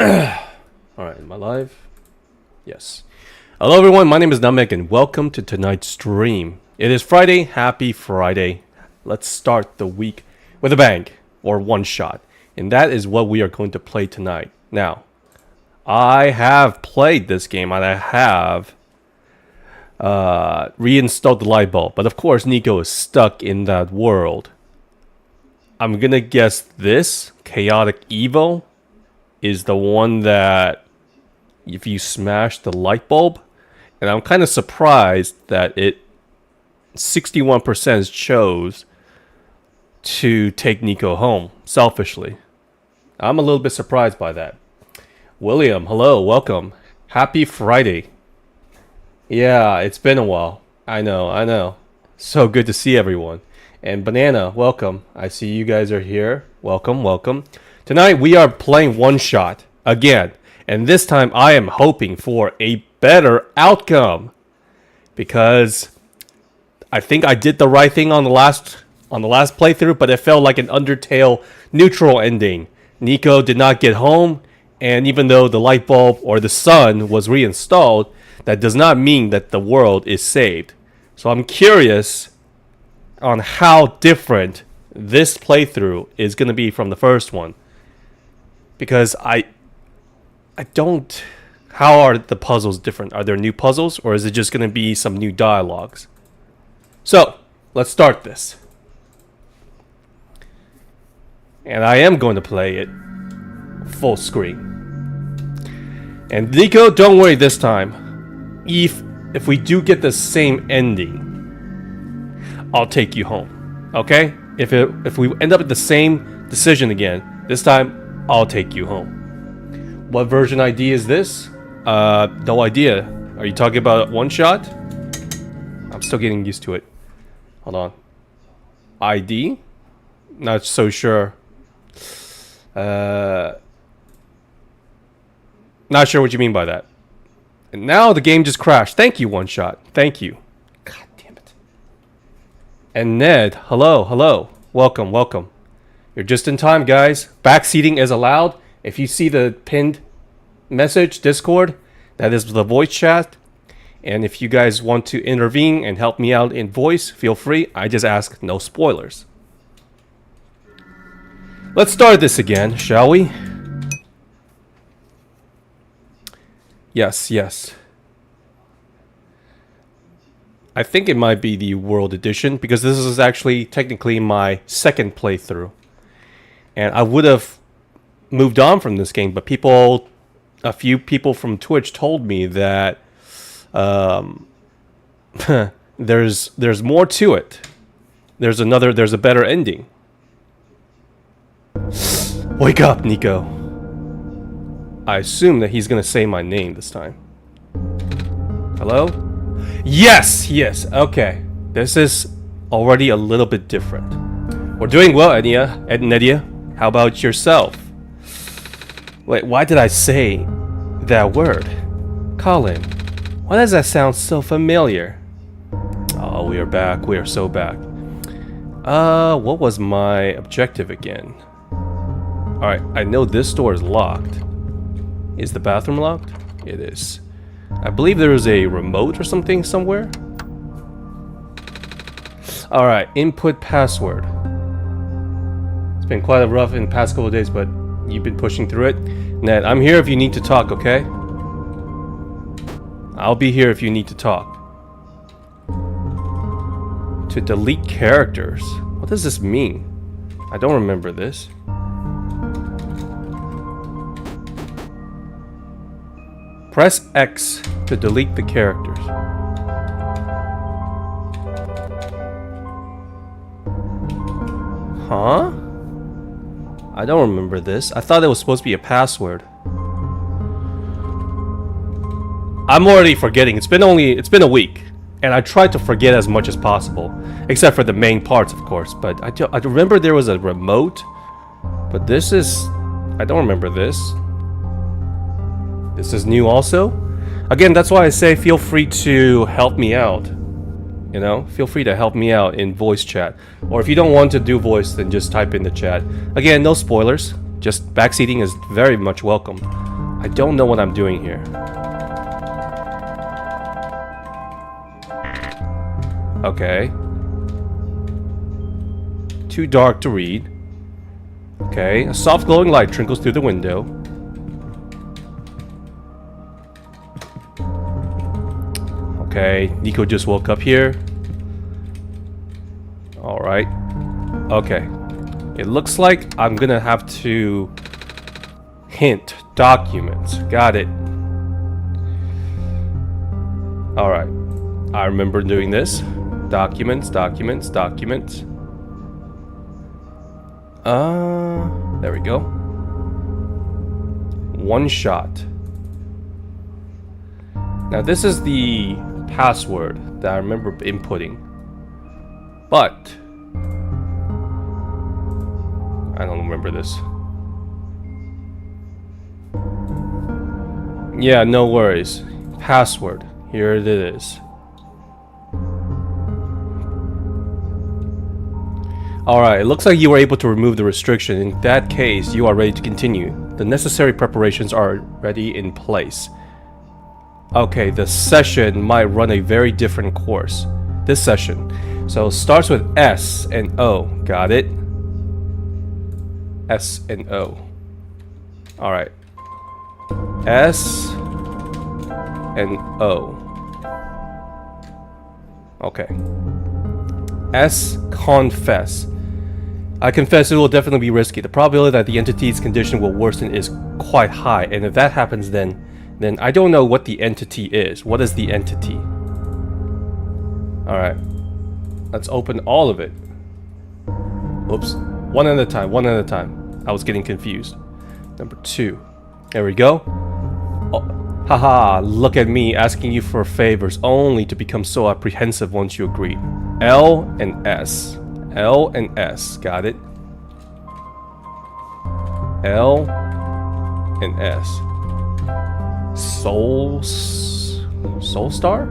Alright, am I live? Yes. Hello everyone, my name is Namek and welcome to tonight's stream. It is Friday, happy Friday. Let's start the week with a bang, or one shot. And that is what we are going to play tonight. Now, I have played this game and I have reinstalled the light bulb. But of course, Nico is stuck in that world. I'm gonna guess this, Chaotic Evo, is the one that if you smash the light bulb, and I'm kind of surprised that 61% chose to take Nico home, selfishly. I'm a little bit surprised by that. William, hello, welcome. Happy Friday. Yeah, it's been a while. I know. So good to see everyone. And Banana, welcome. I see you guys are here. Welcome. Tonight we are playing OneShot again, and this time I am hoping for a better outcome because I think I did the right thing on the last playthrough, but it felt like an Undertale neutral ending. Nico did not get home, and even though the light bulb or the sun was reinstalled, that does not mean that the world is saved. So I'm curious on how different this playthrough is going to be from the first one. Because I don't... How are the puzzles different? Are there new puzzles, or is it just going to be some new dialogues? So, let's start this. And I am going to play it full screen. And Nico, don't worry this time. If we do get the same ending, I'll take you home. Okay? If we end up at the same decision again, this time I'll take you home. What version ID is this? No idea. Are you talking about OneShot? I'm still getting used to it. Hold on. ID? Not so sure. Not sure what you mean by that. And now the game just crashed. Thank you, OneShot. Thank you. God damn it. And Ned, hello. Welcome. You're just in time, guys. Backseating is allowed. If you see the pinned message, Discord, that is the voice chat. And if you guys want to intervene and help me out in voice, feel free. I just ask no spoilers. Let's start this again, shall we? Yes. I think it might be the World Edition, because this is actually technically my second playthrough. And I would have moved on from this game, but a few people from Twitch told me that there's more to it. There's a better ending. Wake up, Nico. I assume that he's gonna say my name this time. Hello? Yes, okay. This is already a little bit different. We're doing well, Nedia. How about yourself? Wait, why did I say that word? Colin, why does that sound so familiar? Oh, we are back. We are so back. What was my objective again? Alright, I know this door is locked. Is the bathroom locked? It is. I believe there is a remote or something somewhere. Alright, input password. It's been quite a rough in the past couple of days, but you've been pushing through it. Ned, I'm here if you need to talk, okay? I'll be here if you need to talk. To delete characters. What does this mean? I don't remember this. Press X to delete the characters. Huh? I don't remember this. I thought it was supposed to be a password. I'm already forgetting. It's been a week, and I tried to forget as much as possible, except for the main parts, of course. But I remember there was a remote, but I don't remember this. This is new also. Again, that's why I say feel free to help me out. You know, feel free to help me out in voice chat. Or if you don't want to do voice, then just type in the chat. Again, no spoilers. Just backseating is very much welcome. I don't know what I'm doing here. Okay. Too dark to read. Okay, a soft glowing light trickles through the window. Okay, Nico just woke up here. Alright. Okay. It looks like I'm gonna have to hint documents. Got it. Alright. I remember doing this. Documents. There we go. OneShot. Now this is the password that I remember inputting. But I don't remember this. Yeah, no worries. Password. Here it is. Alright, it looks like you were able to remove the restriction. In that case, you are ready to continue. The necessary preparations are already in place. Okay, the session might run a very different course. This session. So it starts with S and O. Got it? S and O. Alright. S and O. Okay. S, confess. I confess it will definitely be risky. The probability that the entity's condition will worsen is quite high, and if that happens then I don't know what the entity is. What is the entity? Alright. Let's open all of it. Oops. One at a time. I was getting confused. Number 2. There we go. Oh, haha, look at me asking you for favors only to become so apprehensive once you agree. L and S. L and S. Got it? L and S. Soul Star?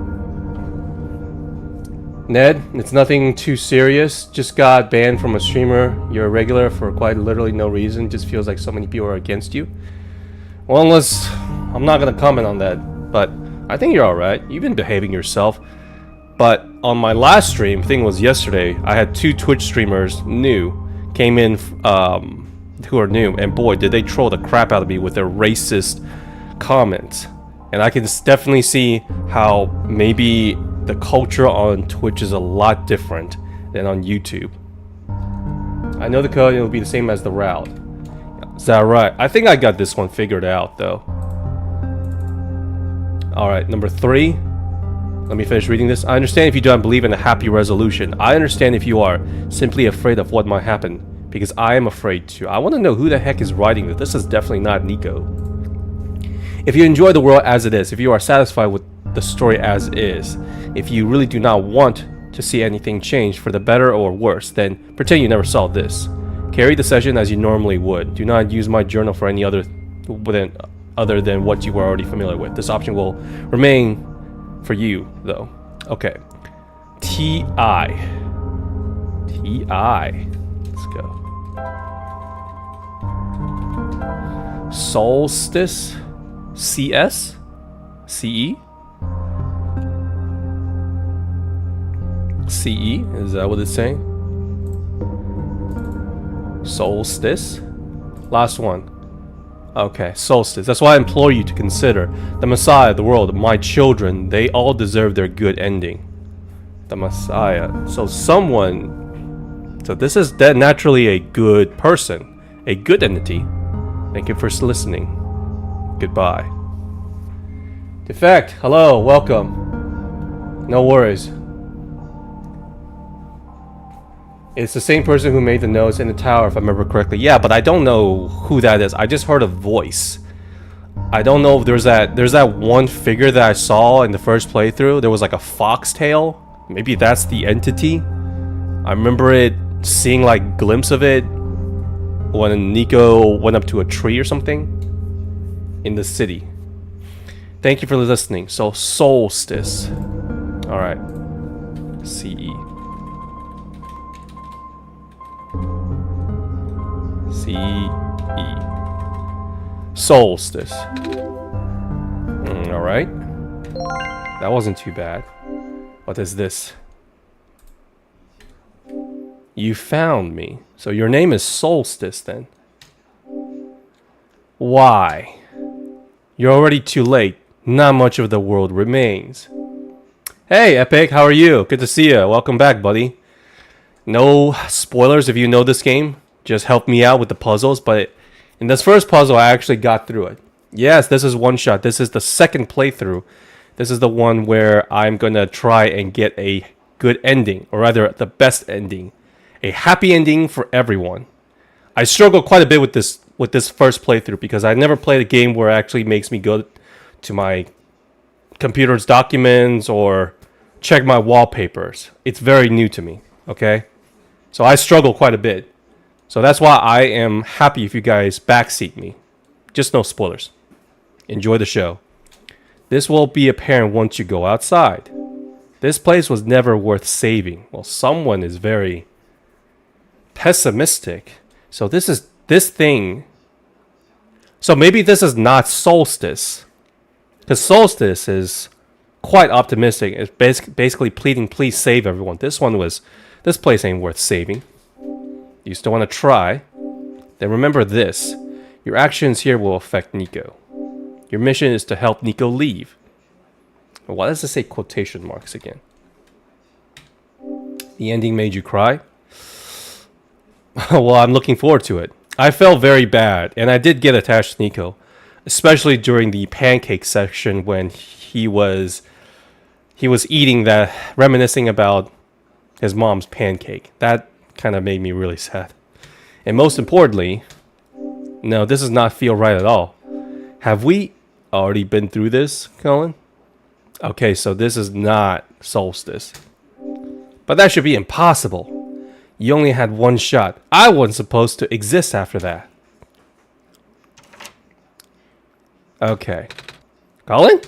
Ned, it's nothing too serious. Just got banned from a streamer. You're a regular for quite literally no reason. Just feels like so many people are against you. Well, unless... I'm not gonna comment on that. But I think you're alright. You've been behaving yourself. But on my last stream, thing was yesterday, I had 2 Twitch streamers, came in, who are new, and boy, did they troll the crap out of me with their racist comments. And I can definitely see how maybe the culture on Twitch is a lot different than on YouTube. I know the code, it'll be the same as the route. Is that right? I think I got this one figured out, though. Alright, number 3. Let me finish reading this. I understand if you don't believe in a happy resolution. I understand if you are simply afraid of what might happen. Because I am afraid too. I want to know who the heck is writing this. This is definitely not Nico. If you enjoy the world as it is, if you are satisfied with the story as is, if you really do not want to see anything change for the better or worse, then pretend you never saw this. Carry the session as you normally would. Do not use my journal for any other than what you were already familiar with. This option will remain for you, though. Okay. T-I. Let's go. Solstice? CS? CE? CE? Is that what it's saying? Solstice? Last one. Okay, solstice. That's why I implore you to consider the Messiah, the world, my children. They all deserve their good ending. The Messiah. So this is naturally a good person. A good entity. Thank you for listening. Goodbye. Defect. Hello. Welcome. No worries. It's the same person who made the notes in the tower, if I remember correctly. Yeah, but I don't know who that is. I just heard a voice. I don't know if there's that one figure that I saw in the first playthrough. There was like a foxtail. Maybe that's the entity. I remember seeing like a glimpse of it when Nico went up to a tree or something in the city. Thank you for listening. So, solstice. Alright. CE. C Solstice. Alright. That wasn't too bad. What is this? You found me. So your name is Solstice then. Why? You're already too late. Not much of the world remains. Hey, Epic, how are you? Good to see you. Welcome back, buddy. No spoilers if you know this game. Just help me out with the puzzles. But in this first puzzle, I actually got through it. Yes, this is OneShot. This is the second playthrough. This is the one where I'm going to try and get a good ending. Or rather, the best ending. A happy ending for everyone. I struggled quite a bit with this first playthrough because I never played a game where it actually makes me go to my computer's documents or check my wallpapers. It's very new to me, okay? So I struggle quite a bit. So that's why I am happy if you guys backseat me. Just no spoilers. Enjoy the show. This will be apparent once you go outside. This place was never worth saving. Well, someone is very pessimistic. So this thing. So maybe this is not Solstice. Because Solstice is quite optimistic. It's basically pleading, please save everyone. This place ain't worth saving. You still want to try? Then remember this. Your actions here will affect Nico. Your mission is to help Nico leave. Why does it say quotation marks again? The ending made you cry? Well, I'm looking forward to it. I felt very bad, and I did get attached to Nico. Especially during the pancake section when he was eating that, reminiscing about his mom's pancake. That kind of made me really sad. And most importantly, no, this does not feel right at all. Have we already been through this, Colin? Okay, so this is not Solstice. But that should be impossible. You only had one shot. I wasn't supposed to exist after that. Okay. Colin?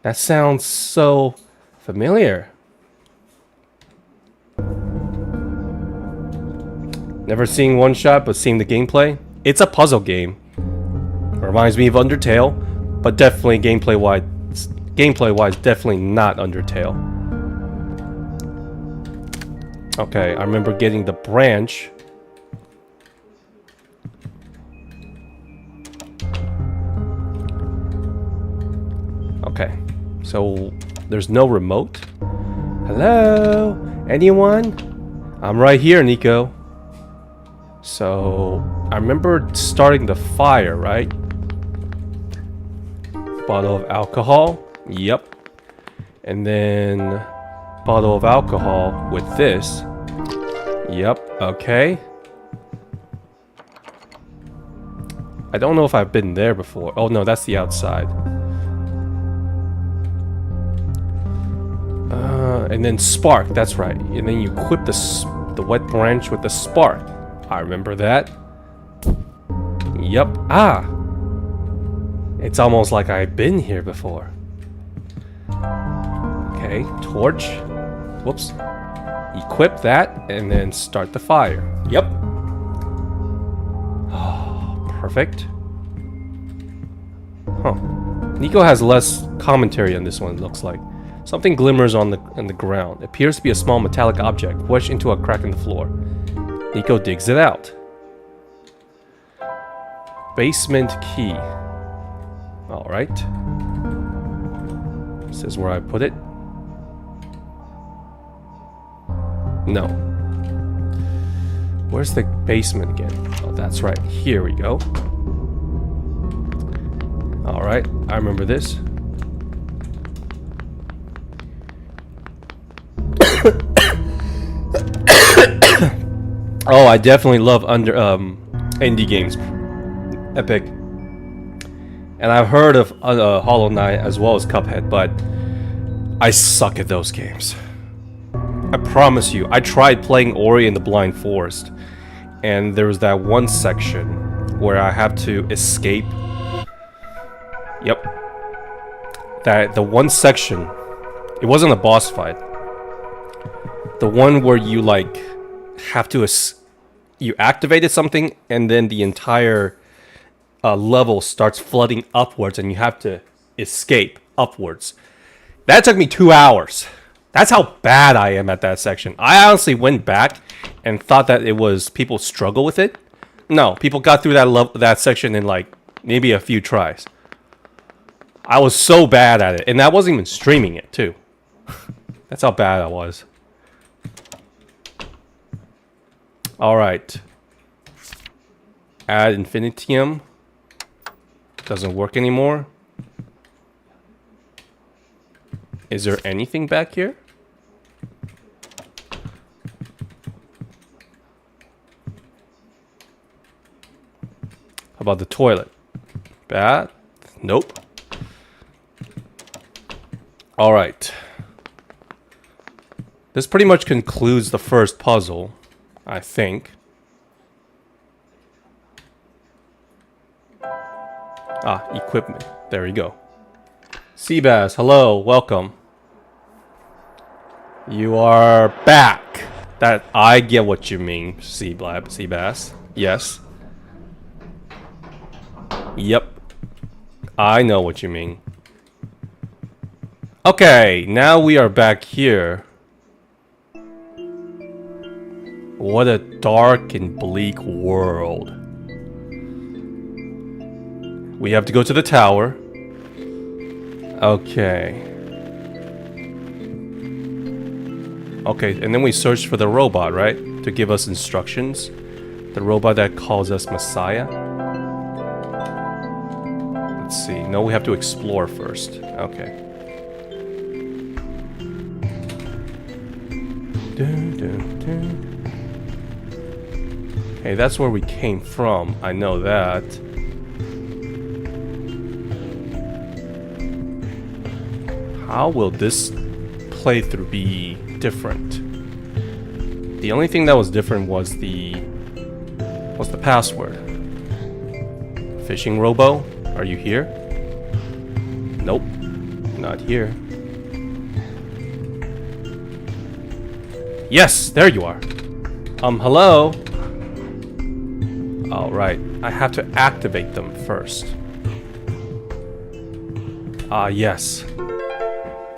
That sounds so familiar. Never seen OneShot, but seeing the gameplay. It's a puzzle game. Reminds me of Undertale, but definitely gameplay-wise, definitely not Undertale. Okay, I remember getting the branch. Okay, so there's no remote. Hello? Anyone? I'm right here, Nico. So, I remember starting the fire, right? Bottle of alcohol. Yep. And then bottle of alcohol with this. Yep, okay. I don't know if I've been there before. Oh no, that's the outside. And then spark, that's right. And then you equip the wet branch with the spark. I remember that. Yep. Ah! It's almost like I've been here before. Okay, torch. Whoops. Equip that and then start the fire. Yep. Oh, perfect. Huh. Nico has less commentary on this one, it looks like. Something glimmers on the ground. It appears to be a small metallic object wedged into a crack in the floor. Nico digs it out. Basement key. Alright. This is where I put it. No. Where's the basement again? Oh, that's right. Here we go. Alright, I remember this. Oh, I definitely love indie games. Epic. And I've heard of Hollow Knight as well as Cuphead, but I suck at those games. I promise you, I tried playing Ori and the Blind Forest, and there was that one section where I have to escape. Yep. The one section, it wasn't a boss fight. The one where you like have to you activated something and then the entire level starts flooding upwards and you have to escape upwards. That took me 2 hours. That's how bad I am at that section. I honestly went back and thought that it was people struggle with it. No, people got through that section in like maybe a few tries. I was so bad at it, and I wasn't even streaming it too. That's how bad I was. All right. Ad infinitum. Doesn't work anymore. Is there anything back here? How about the toilet? Bad? Nope. All right. This pretty much concludes the first puzzle, I think. Ah, equipment. There we go. Seabass, hello, welcome. You are back. That I get what you mean, Seabass. Yes. Yep. I know what you mean. Okay, now we are back here. What a dark and bleak world. We have to go to the tower. Okay. Okay, and then we search for the robot, right? To give us instructions. The robot that calls us Messiah. Let's see. No, we have to explore first. Okay. Okay, that's where we came from. I know that. How will this playthrough be different? The only thing that was different was the password. Fishing robo, are you here? Nope, not here. Yes, there you are. Hello? Alright, I have to activate them first. Ah, yes.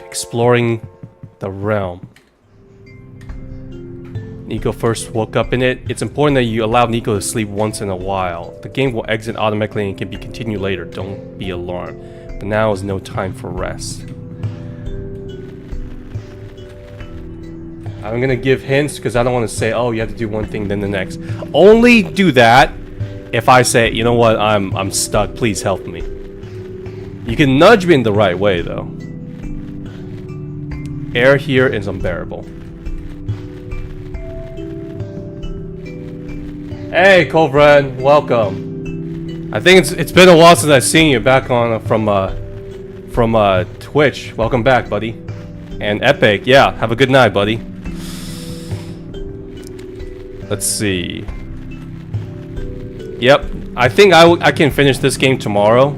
Exploring the realm. Nico first woke up in it. It's important that you allow Nico to sleep once in a while. The game will exit automatically and can be continued later. Don't be alarmed. But now is no time for rest. I'm gonna give hints because I don't want to say, oh, you have to do one thing then the next. Only do that if I say, you know what, I'm stuck, please help me. You can nudge me in the right way though. Air here is unbearable. Hey, Cobran, welcome. I think it's been a while since I've seen you back on from Twitch. Welcome back, buddy. And Epic, yeah, have a good night, buddy. Let's see. Yep, I think I can finish this game tomorrow.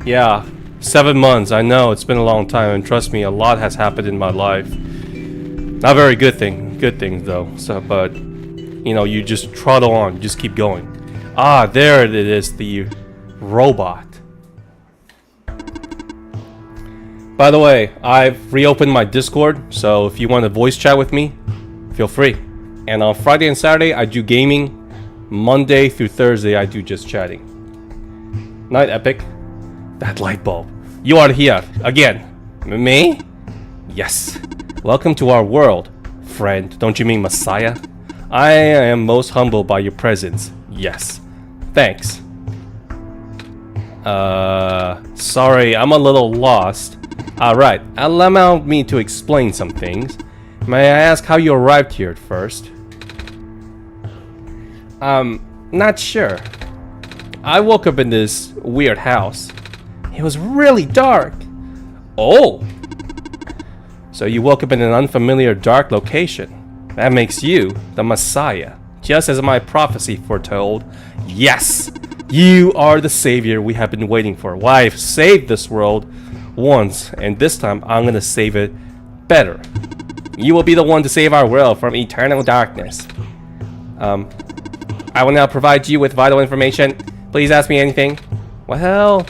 Yeah, 7 months. I know it's been a long time, and trust me, a lot has happened in my life. Not very good things though. So, but you know, you just trot on, just keep going. Ah, there it is, the robot. By the way, I've reopened my Discord, so if you want to voice chat with me, feel free. And on Friday and Saturday, I do gaming. Monday through Thursday, I do just chatting. Night, Epic. That light bulb. You are here again. Me? Yes. Welcome to our world, friend. Don't you mean Messiah? I am most humbled by your presence. Yes. Thanks. Sorry, I'm a little lost. Alright, allow me to explain some things. May I ask how you arrived here at first? Not sure. I woke up in this weird house. It was really dark. Oh! So you woke up in an unfamiliar dark location. That makes you the Messiah, just as my prophecy foretold. Yes! You are the savior we have been waiting for. Well, I've saved this world once, and this time I'm gonna save it better. You will be the one to save our world from eternal darkness. I will now provide you with vital information. Please ask me anything. Well,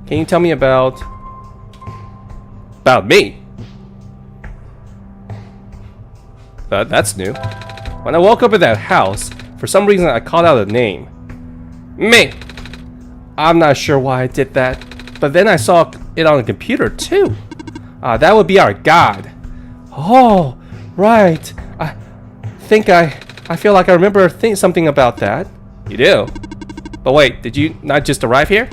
can you tell me about me? That's new. When I woke up in that house, for some reason I called out a name. Me! I'm not sure why I did that, but then I saw it on the computer too. That would be our god. Oh, right. I feel like I remember something about that. You do? But wait, did you not just arrive here?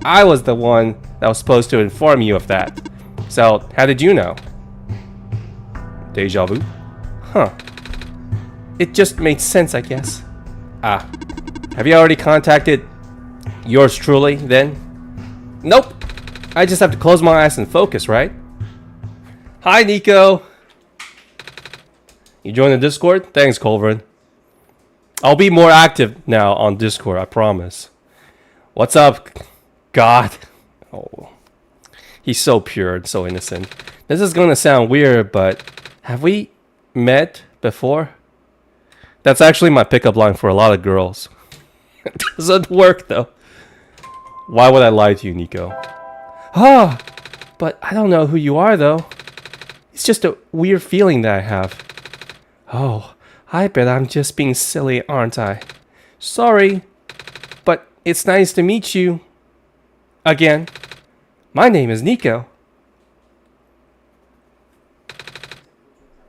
I was the one that was supposed to inform you of that. So, how did you know? Deja vu? Huh. It just made sense, I guess. Have you already contacted yours truly, then? Nope. I just have to close my eyes and focus, right? Hi, Nico. You joined the Discord? Thanks, Colvin. I'll be more active now on Discord, I promise. What's up, God? Oh, he's so pure and so innocent. This is gonna sound weird, but have we met before? That's actually my pickup line for a lot of girls. It doesn't work though. Why would I lie to you, Nico? But I don't know who you are though. It's just a weird feeling that I have. Oh, I bet I'm just being silly, aren't I? Sorry, but it's nice to meet you. Again. My name is Nico.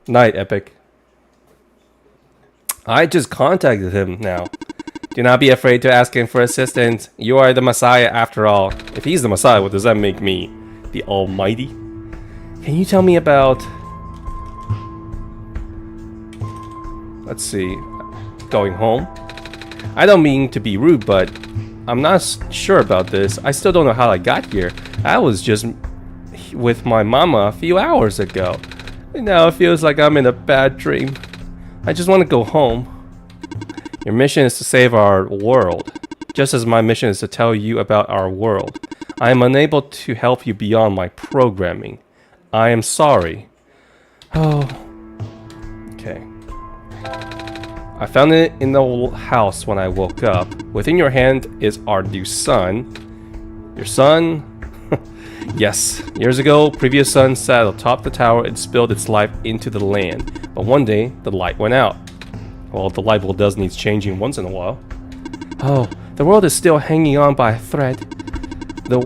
Night, Epic. I just contacted him now. Do not be afraid to ask him for assistance. You are the Messiah after all. If he's the Messiah, what does that make me? The Almighty? Can you tell me about... Let's see. Going home? I don't mean to be rude, but I'm not sure about this. I still don't know how I got here. I was just with my mama a few hours ago. And now it feels like I'm in a bad dream. I just want to go home. Your mission is to save our world, just as my mission is to tell you about our world. I am unable to help you beyond my programming. I am sorry. Oh. Okay. I found it in the house when I woke up. Within your hand is our new son. Your son? Yes. Years ago, previous sun sat atop the tower and spilled its life into the land. But one day, the light went out. Well, the light bulb does need changing once in a while. Oh, the world is still hanging on by a thread. The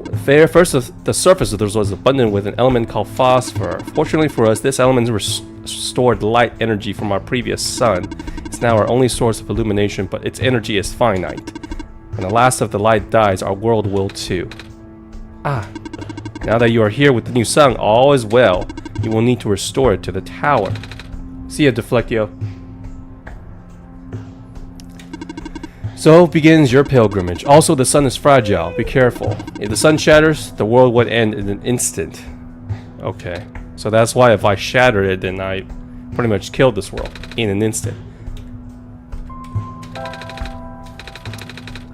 surface of this was abundant with an element called phosphor. Fortunately for us, this element restored light energy from our previous sun. It's now our only source of illumination, but its energy is finite. When the last of the light dies, our world will too. Now that you are here with the new sun, all is well. You will need to restore it to the tower. See ya, Deflectio. So begins your pilgrimage. Also, the sun is fragile. Be careful. If the sun shatters, the world would end in an instant. Okay. So that's why if I shattered it, then I pretty much killed this world in an instant.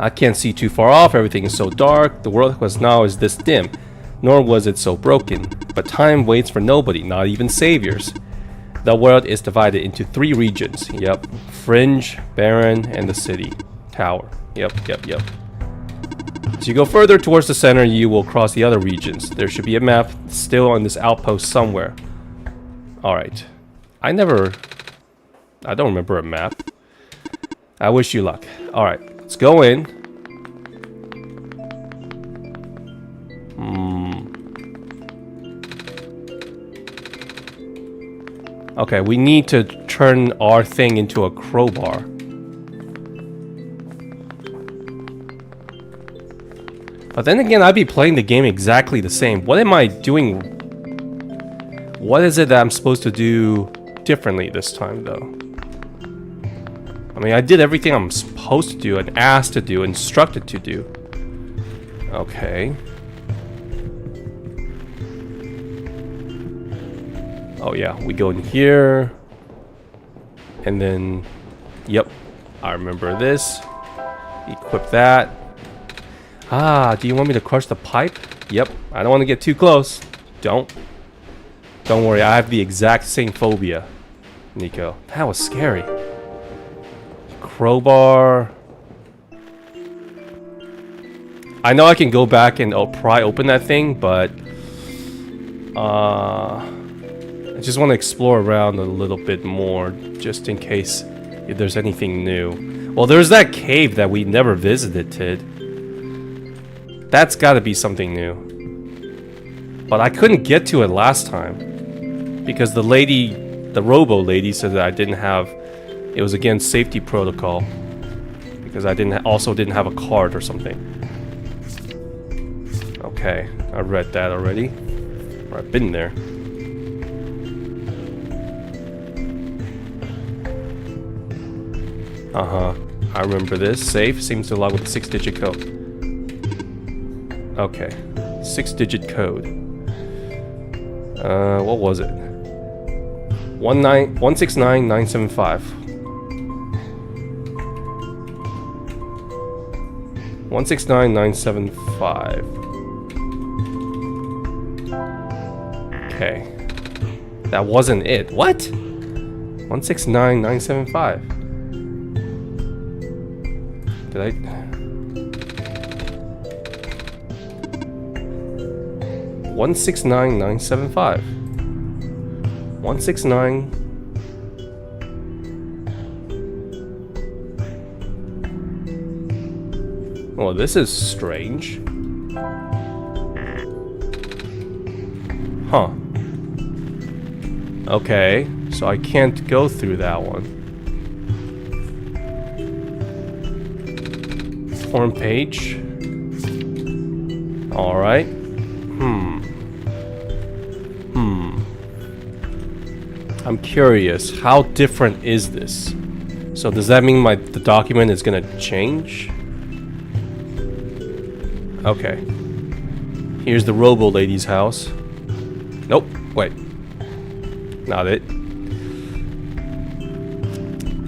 I can't see too far off. Everything is so dark. The world was now is this dim. Nor was it so broken. But time waits for nobody, not even saviors. The world is divided into 3 regions. Yep. Fringe, Barren, and the city. Tower. Yep. As you go further towards the center, you will cross the other regions. There should be a map still on this outpost somewhere. Alright. I don't remember a map. I wish you luck. Alright, let's go in. Okay, we need to turn our thing into a crowbar. But then again, I'd be playing the game exactly the same. What am I doing? What is it that I'm supposed to do differently this time, though? I mean, I did everything I'm supposed to do and asked to do, instructed to do. Okay. Oh yeah, we go in here. And then, yep, I remember this. Equip that. Do you want me to crush the pipe? Yep, I don't want to get too close. Don't worry, I have the exact same phobia, Nico. That was scary. crowbar. I know I can go back and pry open that thing, but I just want to explore around a little bit more, just in case if there's anything new. Well, there's that cave that we never visited. That's got to be something new. But I couldn't get to it last time because the lady, the robo lady, said that I didn't have. It was against safety protocol because I also didn't have a card or something. Okay, I read that already. Or I've been there. I remember this. Safe seems to log with a 6-digit code. Okay, 6-digit code. What was it? 169975. 169975. Okay. That wasn't it. What? 169975. Did I? 169975. 169. Oh, this is strange. Huh. Okay, so I can't go through that one. Form page. Alright. I'm curious, how different is this? So does that mean the document is gonna change? Okay. Here's the robo lady's house. Nope, wait. Not it.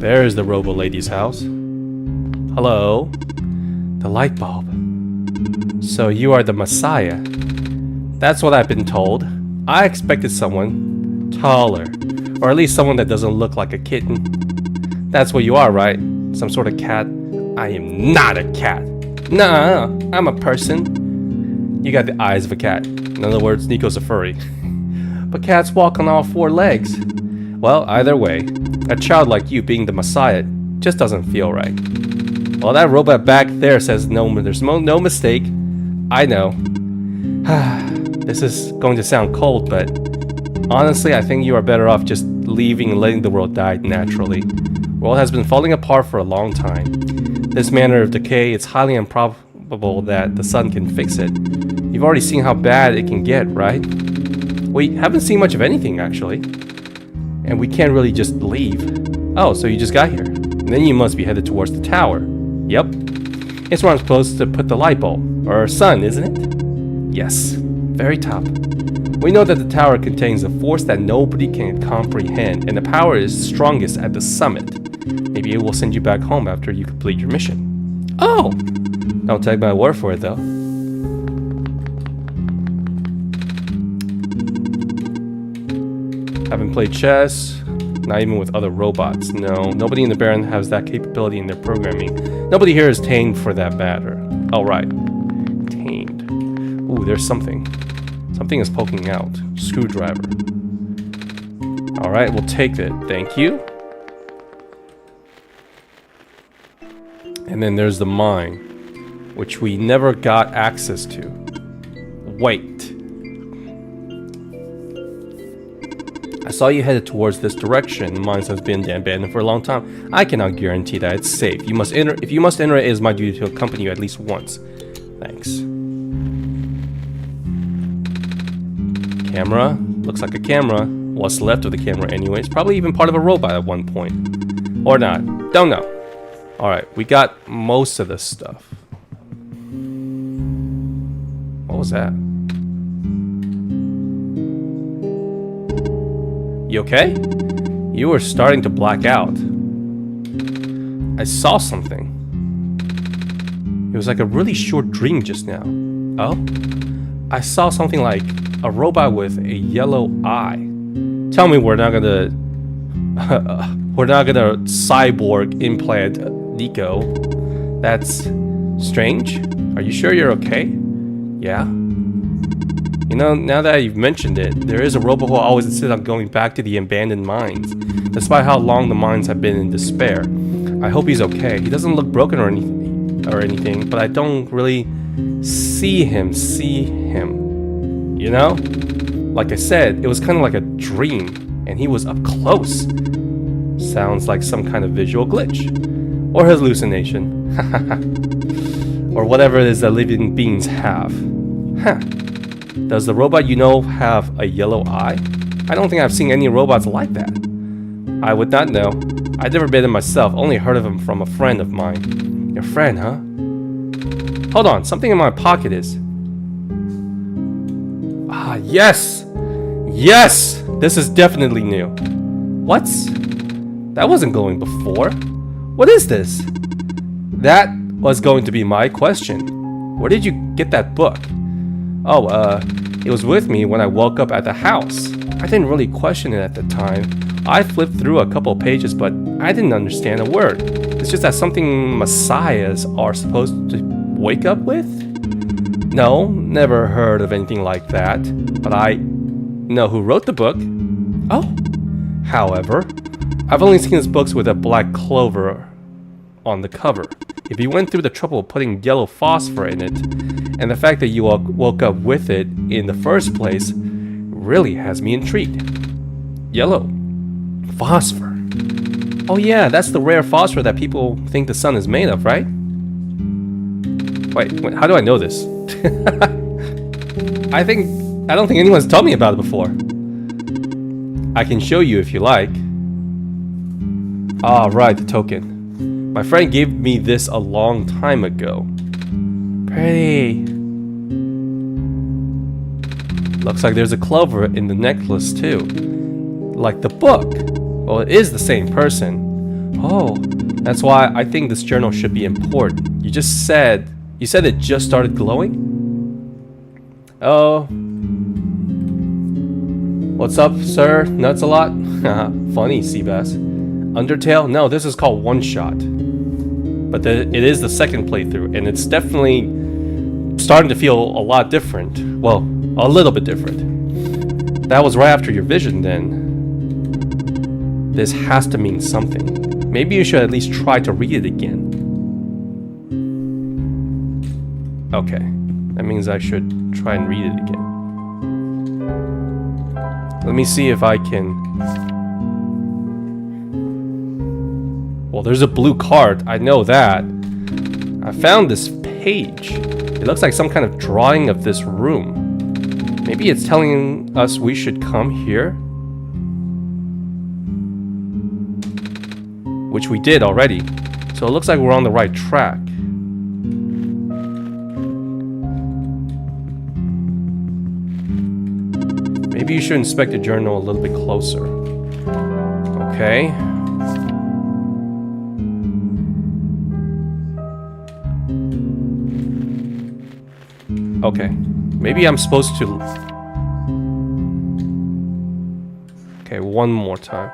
There's the robo lady's house. Hello? The light bulb. So you are the Messiah. That's what I've been told. I expected someone taller. Or at least someone that doesn't look like a kitten. That's what you are, right? Some sort of cat? I am not a cat. Nah, I'm a person. You got the eyes of a cat. In other words, Nico's a furry. But cats walk on all 4 legs. Well, either way, a child like you being the Messiah just doesn't feel right. Well, that robot back there says no, there's no mistake. I know. This is going to sound cold, but honestly, I think you are better off just leaving and letting the world die naturally. The world has been falling apart for a long time. This manner of decay, it's highly improbable that the sun can fix it. You've already seen how bad it can get, right? We haven't seen much of anything, actually. And we can't really just leave. Oh, so you just got here. And then you must be headed towards the tower. Yep. It's where I'm supposed to put the light bulb. Or sun, isn't it? Yes. Very top. We know that the tower contains a force that nobody can comprehend, and the power is strongest at the summit. Maybe it will send you back home after you complete your mission. Oh! Don't take my word for it, though. Haven't played chess, not even with other robots. No, nobody in the Baron has that capability in their programming. Nobody here is tamed for that matter. Oh, right. Tamed. Ooh, there's something. Something is poking out. Screwdriver. Alright, we'll take it. Thank you. And then there's the mine, which we never got access to. Wait. I saw you headed towards this direction. The mine has been abandoned for a long time. I cannot guarantee that it's safe. If you must enter, it is my duty to accompany you at least once. Thanks. Camera. Looks like a camera. What's left of the camera anyways. Probably even part of a robot at one point. Or not. Don't know. Alright, we got most of this stuff. What was that? You okay? You were starting to black out. I saw something. It was like a really short dream just now. Oh? I saw something like a robot with a yellow eye. Tell me we're not gonna cyborg implant Nico. That's strange. Are you sure you're okay? Yeah? You know, now that you've mentioned it, there is a robot who always insists on going back to the abandoned mines, despite how long the mines have been in despair. I hope he's okay. He doesn't look broken or anything, but I don't really see him. You know? Like I said, it was kind of like a dream, and he was up close. Sounds like some kind of visual glitch. Or hallucination. Or whatever it is that living beings have. Huh. Does the robot you know have a yellow eye? I don't think I've seen any robots like that. I would not know. I've never been in myself, only heard of him from a friend of mine. Your friend, huh? Hold on, something in my pocket is... Ah, yes! Yes! This is definitely new. What's... That wasn't glowing before. What is this? That was going to be my question. Where did you get that book? Oh, it was with me when I woke up at the house. I didn't really question it at the time. I flipped through a couple pages, but I didn't understand a word. It's just that something messiahs are supposed to wake up with? No, never heard of anything like that. But I know who wrote the book. Oh. However, I've only seen his books with a black clover on the cover. If you went through the trouble of putting yellow phosphor in it, and the fact that you woke up with it in the first place really has me intrigued. Yellow phosphor. Oh yeah, that's the rare phosphor that people think the sun is made of, right? Wait, how do I know this? I don't think anyone's told me about it before. I can show you if you like. Ah, right, the token. My friend gave me this a long time ago. Pretty. Looks like there's a clover in the necklace too. Like the book. Well, it is the same person. Oh, that's why I think this journal should be important. You said it just started glowing? Oh. What's up, sir? Nuts a lot? Funny, Seabass. Undertale? No, this is called OneShot. But it is the second playthrough, and it's definitely starting to feel a lot different. Well, a little bit different. That was right after your vision, then. This has to mean something. Maybe you should at least try to read it again. Okay, that means I should try and read it again. Let me see if I can... Well, there's a blue card, I know that. I found this page. It looks like some kind of drawing of this room. Maybe it's telling us we should come here? Which we did already. So it looks like we're on the right track. Maybe you should inspect the journal a little bit closer. Okay. Okay. Maybe I'm supposed to... Okay, one more time.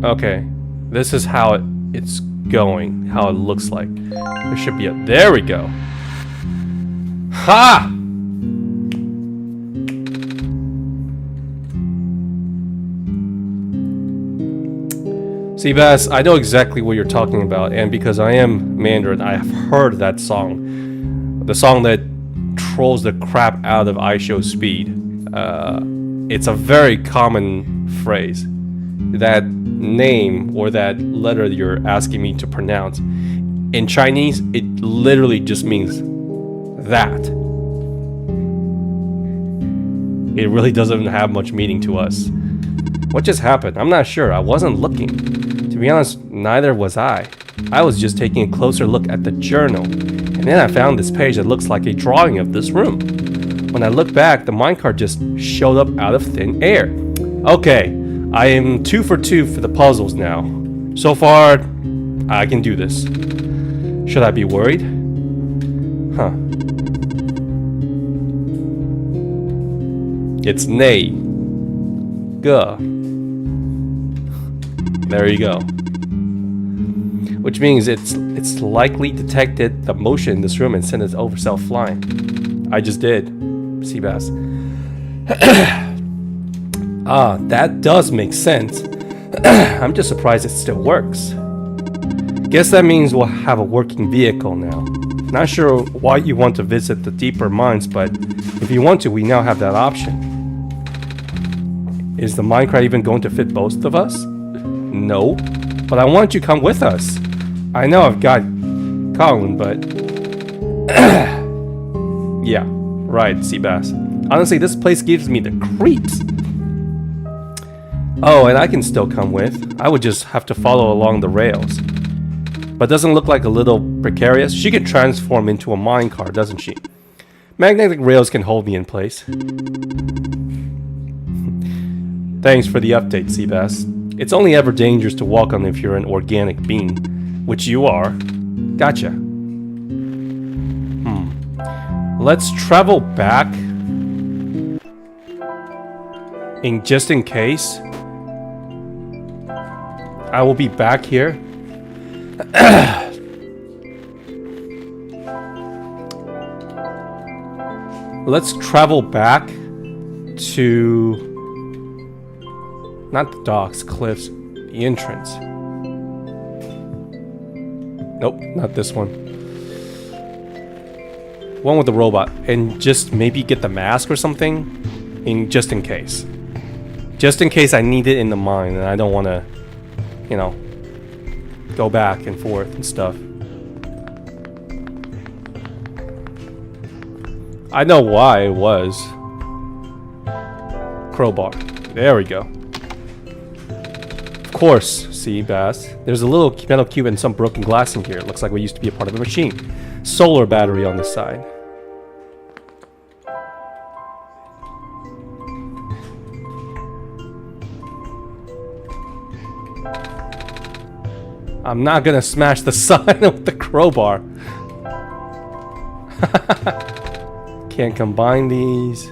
Okay. This is how it's going. How it looks like. There should be a... There we go. Ha! Seabass, I know exactly what you're talking about, and because I am Mandarin, I have heard that song. The song that trolls the crap out of iShow Speed. It's a very common phrase. That name or that letter you're asking me to pronounce, in Chinese, it literally just means that. It really doesn't have much meaning to us. What just happened? I'm not sure. I wasn't looking. To be honest, neither was I. I was just taking a closer look at the journal, and then I found this page that looks like a drawing of this room. When I looked back, the minecart just showed up out of thin air. Okay, I am 2 for 2 for the puzzles now. So far, I can do this. Should I be worried? Huh. It's nay. Guh. There you go. which means it's likely detected the motion in this room and sent its overself flying. I just did. Seabass. Ah, that does make sense. I'm just surprised it still works. Guess that means we'll have a working vehicle now. Not sure why you want to visit the deeper mines, but if you want to, we now have that option. Is the minecart even going to fit both of us? No, but I want you to come with us. I know I've got Colin, but... yeah, right, Seabass. Honestly, this place gives me the creeps. Oh, and I can still come with. I would just have to follow along the rails. But doesn't look like a little precarious? She can transform into a minecart, doesn't she? Magnetic rails can hold me in place. Thanks for the update, Seabass. It's only ever dangerous to walk on if you're an organic being, which you are. Gotcha. Let's travel back. Just in case. I will be back here. Let's travel back to... not the docks, cliffs, the entrance. Nope, not this one. One with the robot. And just maybe get the mask or something. Just in case. Just in case I need it in the mine and I don't want to, you know, go back and forth and stuff. I know why it was. Crowbar. There we go. Of course, see, Bass. There's a little metal cube and some broken glass in here. It looks like we used to be a part of a machine. Solar battery on the side. I'm not gonna smash the sign with the crowbar. Can't combine these.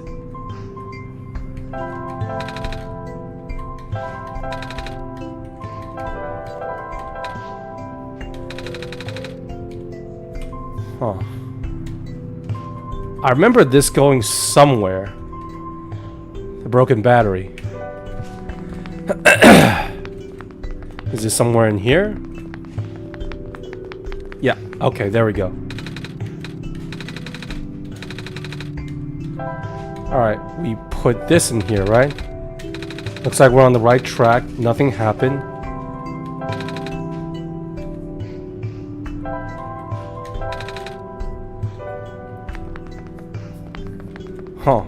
Huh. I remember this going somewhere. The broken battery. Is this somewhere in here? Yeah, okay, there we go. Alright, we put this in here, right? Looks like we're on the right track. Nothing happened. Huh.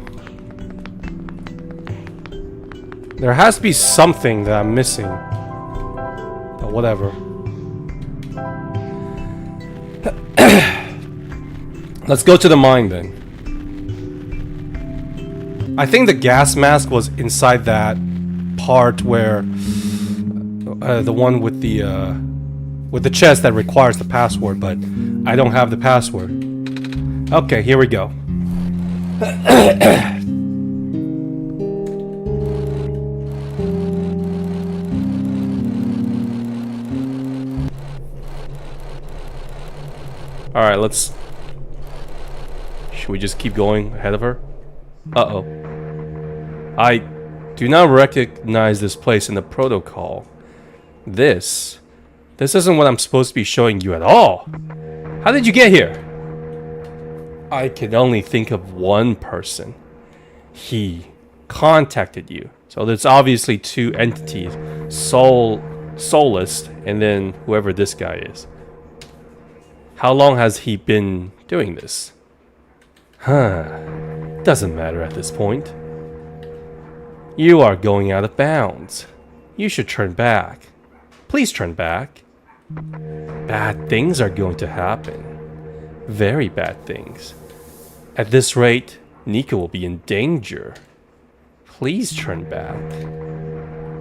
There has to be something that I'm missing. But whatever. Let's go to the mine then. I think the gas mask was inside that part where the one with the chest that requires the password, but I don't have the password. Okay, here we go. Alright, let's... Should we just keep going ahead of her? Uh-oh. I do not recognize this place in the protocol. This isn't what I'm supposed to be showing you at all. How did you get here? I can only think of one person. He contacted you. So there's obviously two entities. Soulless, and then whoever this guy is. How long has he been doing this? Huh. Doesn't matter at this point. You are going out of bounds. You should turn back. Please turn back. Bad things are going to happen. Very bad things. At this rate, Nico will be in danger. Please turn back.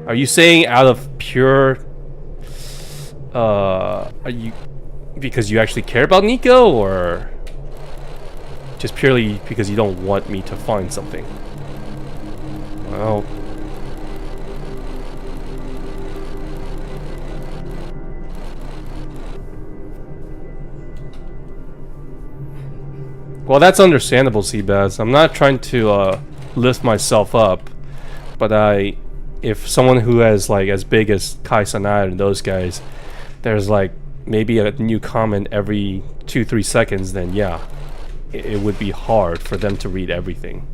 Are you saying out of pure... are you... because you actually care about Nico, or... just purely because you don't want me to find something? Well... Well, that's understandable, Seabass. I'm not trying to lift myself up, but if someone who has like as big as Kai Cenat and those guys, there's like maybe a new comment every 2-3 seconds, then yeah, it would be hard for them to read everything.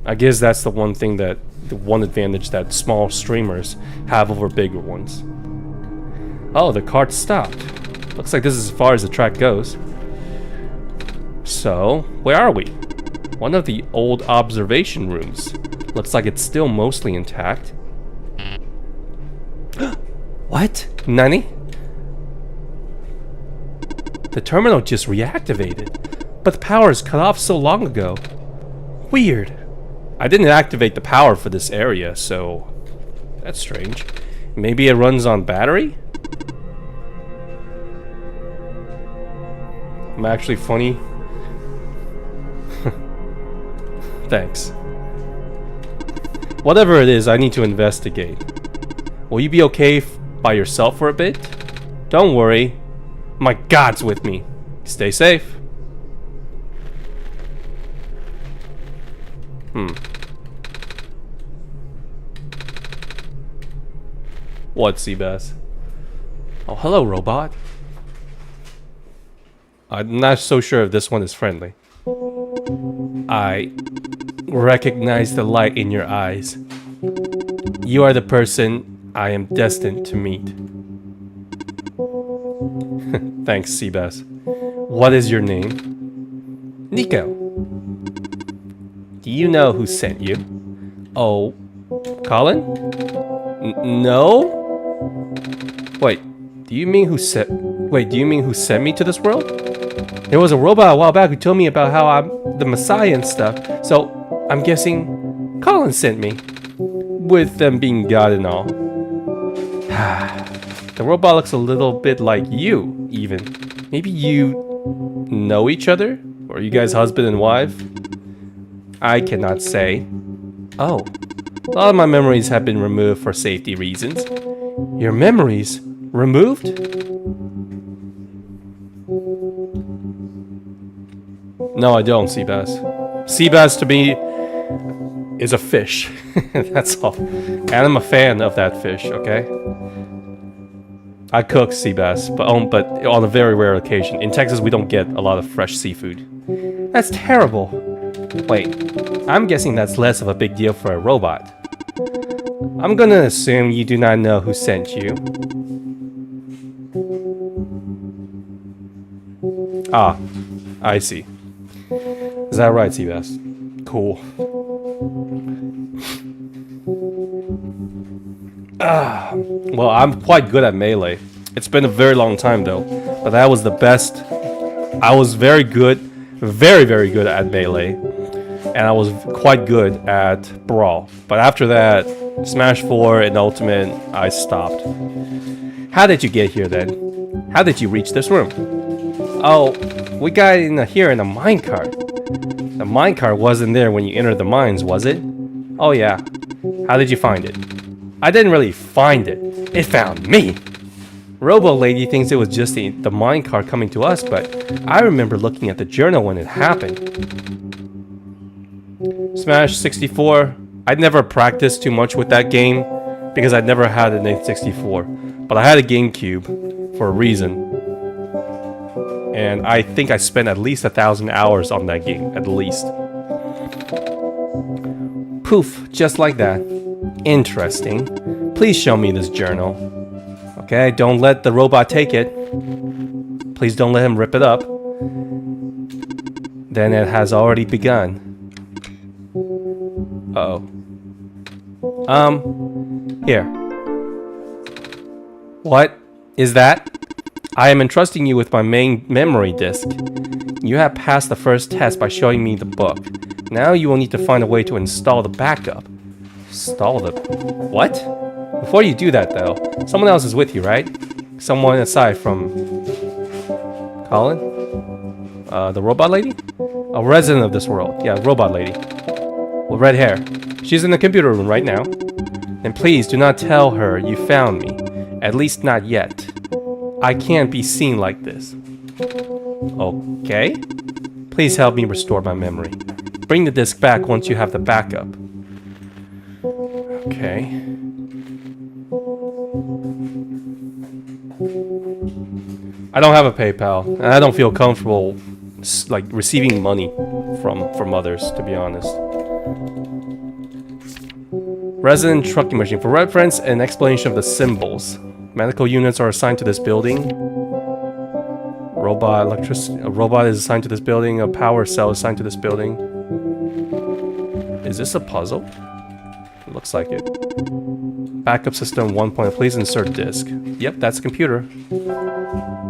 I guess that's the one advantage that small streamers have over bigger ones. Oh, the cart stopped. Looks like this is as far as the track goes. So, where are we? One of the old observation rooms. Looks like it's still mostly intact. What? Nani? The terminal just reactivated, but the power is cut off so long ago. Weird. I didn't activate the power for this area, so that's strange. Maybe it runs on battery? I'm actually funny. Thanks. Whatever it is, I need to investigate. Will you be okay by yourself for a bit? Don't worry. My God's with me. Stay safe. What, Seabass? Oh, hello, robot. I'm not so sure if this one is friendly. I recognize the light in your eyes. You are the person I am destined to meet. Thanks, Seabass. What is your name? Nico. Do you know who sent you? Oh, Colin? No? Wait, do you mean who sent me to this world? There was a robot a while back who told me about how I'm the Messiah and stuff, so I'm guessing Colin sent me. With them being God and all. The robot looks a little bit like you, even. Maybe you know each other? Or are you guys husband and wife? I cannot say. Oh, a lot of my memories have been removed for safety reasons. Your memories? Removed? No, I don't, Seabass. Seabass to me is a fish. That's all. And I'm a fan of that fish, okay? I cook Seabass, but on a very rare occasion. In Texas, we don't get a lot of fresh seafood. That's terrible. Wait, I'm guessing that's less of a big deal for a robot. I'm gonna assume you do not know who sent you. Ah, I see. Is that right, Seabass? Cool. Well, I'm quite good at melee. It's been a very long time though, but that was the best. I was very good, very good at melee, and I was quite good at brawl. But after that, Smash 4 and Ultimate, I stopped. How did you get here then? How did you reach this room? Oh, we got here in a minecart. The minecart wasn't there when you entered the mines, was it? Oh yeah. How did you find it? I didn't really find it. It found me. Robo Lady thinks it was just the minecart coming to us, but I remember looking at the journal when it happened. Smash 64. I'd never practiced too much with that game because I'd never had an N64, but I had a GameCube for a reason. And I think I spent at least 1,000 hours on that game, at least. Poof, just like that. Interesting. Please show me this journal. Okay, don't let the robot take it. Please don't let him rip it up. Then it has already begun. Uh-oh. Here. What is that? I am entrusting you with my main memory disk. You have passed the first test by showing me the book. Now you will need to find a way to install the backup. Install the... What? Before you do that though, someone else is with you, right? Someone aside from... Colin? The robot lady? A resident of this world. Yeah, robot lady. With red hair. She's in the computer room right now. And please do not tell her you found me. At least not yet. I can't be seen like this. Okay. Please help me restore my memory. Bring the disc back once you have the backup. Okay. I don't have a PayPal, and I don't feel comfortable like receiving money from others, to be honest. Resident trucking machine. For reference and explanation of the symbols. Medical units are assigned to this building. A robot is assigned to this building. A power cell is assigned to this building. Is this a puzzle? It looks like it. Backup system 1 point. Please insert disk. Yep, that's a computer.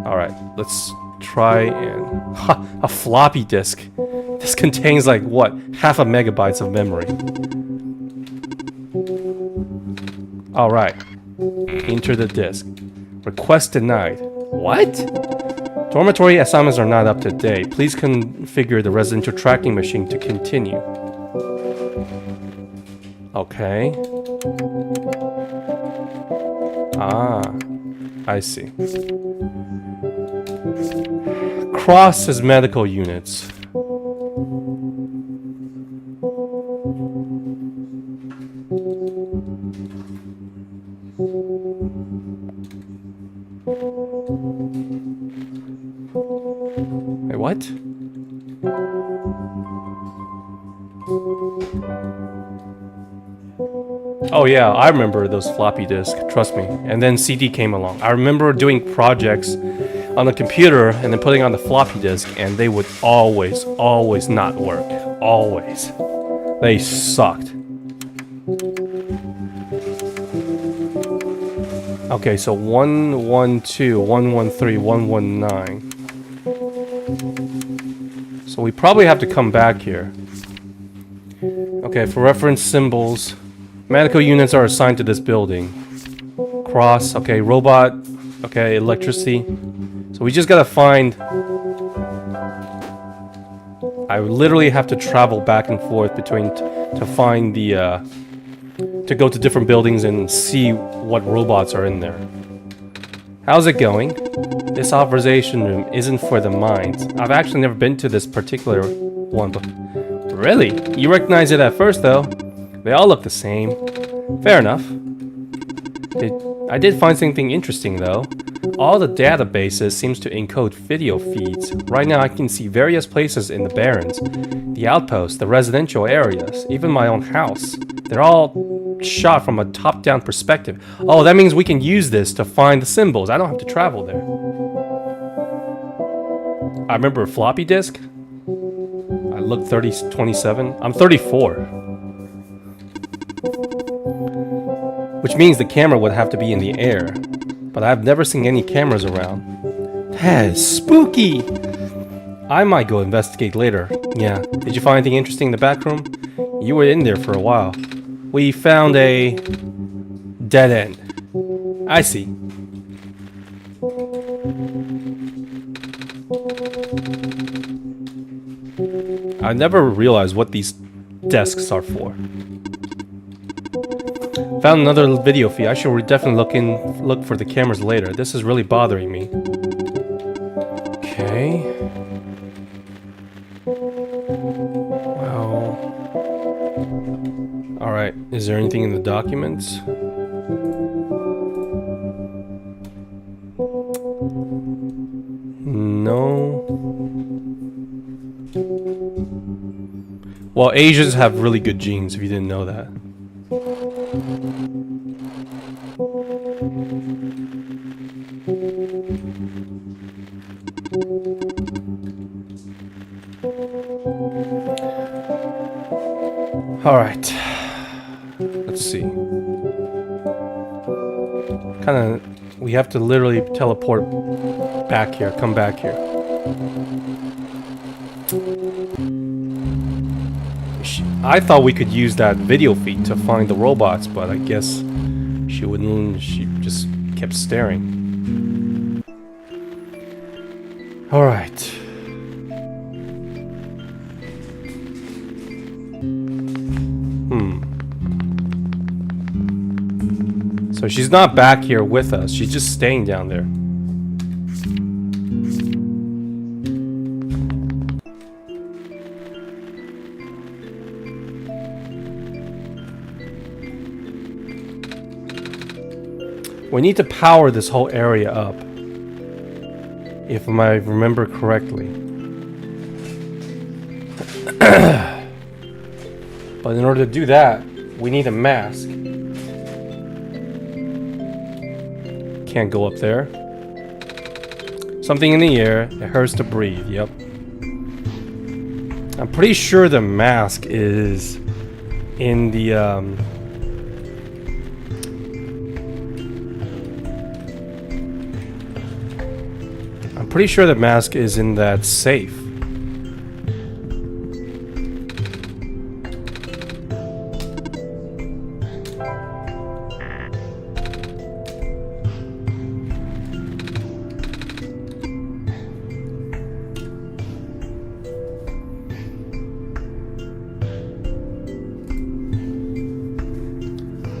Alright, let's try and... Ha! A floppy disk. This contains like, what? Half a megabytes of memory. Alright. Enter the disk. Request denied. What? Dormitory assignments are not up to date. Please configure the residential tracking machine to continue. Okay. Ah, I see. Cross as medical units. Wait, what? Oh yeah, I remember those floppy disks, trust me. And then CD came along. I remember doing projects on the computer and then putting on the floppy disk, and they would always not work. Always. They sucked. Okay, so 112, 113, 119. So we probably have to come back here. Okay, for reference symbols, medical units are assigned to this building. Cross, okay, robot, okay, electricity. So we just gotta find... I literally have to travel back and forth between to find the to go to different buildings and see what robots are in there. How's it going? This authorization room isn't for the minds. I've actually never been to this particular one, but... Really? You recognize it at first, though. They all look the same. Fair enough. I did find something interesting, though. All the databases seems to encode video feeds. Right now I can see various places in the Barrens. The outposts, the residential areas, even my own house. They're all shot from a top-down perspective. Oh, that means we can use this to find the symbols. I don't have to travel there. I remember a floppy disk. I look 27. I'm 34. Which means the camera would have to be in the air. But I've never seen any cameras around. That is spooky! I might go investigate later. Yeah. Did you find anything interesting in the back room? You were in there for a while. We found a... dead end. I see. I never realized what these desks are for. Found another video feed. I should definitely look for the cameras later. This is really bothering me. Okay. Well. Alright. Is there anything in the documents? No. Well, Asians have really good genes, if you didn't know that. All right. Let's see. We have to literally teleport back here. Come back here. I thought we could use that video feed to find the robots, but I guess she wouldn't. She just kept staring. All right. So she's not back here with us. She's just staying down there. We need to power this whole area up, if I remember correctly. But in order to do that, we need a mask. Can't go up there. Something in the air. It hurts to breathe. Yep. I'm pretty sure the mask is in the I'm pretty sure the mask is in that safe.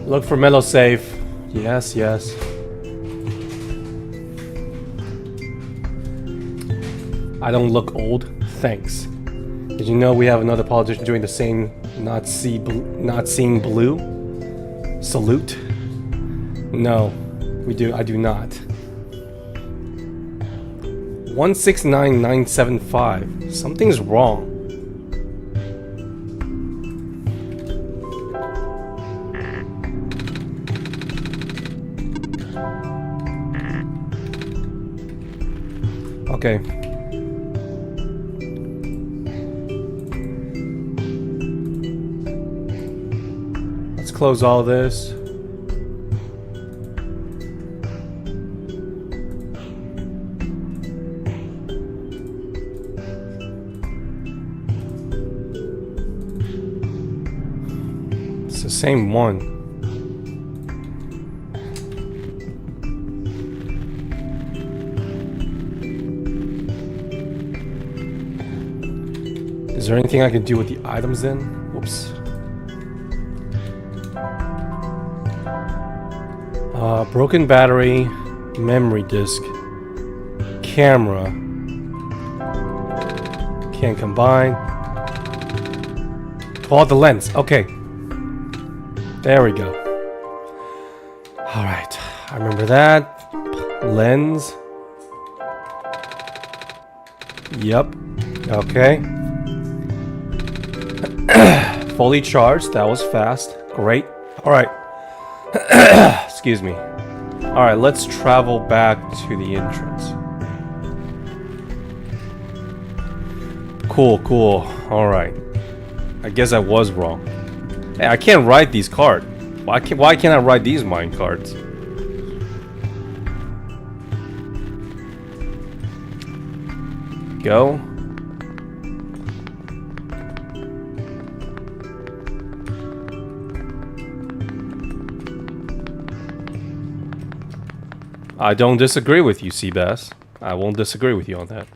Look for Mellow safe. Yes, yes. I don't look old. Thanks. Did you know we have another politician doing the same not seeing blue salute? No, we do. I do not. 169975. Something's wrong. Okay. Let's close all this. It's the same one. Is there anything I can do with the items then? Whoops. Broken battery, memory disk, camera. Can't combine. Pull the lens. Okay. There we go. Alright. I remember that. Lens. Yep. Okay. Fully charged. That was fast. Great. Alright. Excuse me. Alright, let's travel back to the entrance. Cool, cool. Alright. I guess I was wrong. Hey, I can't ride these cards. Why can't I ride these mine cards? Go. I don't disagree with you, Seabass. I won't disagree with you on that.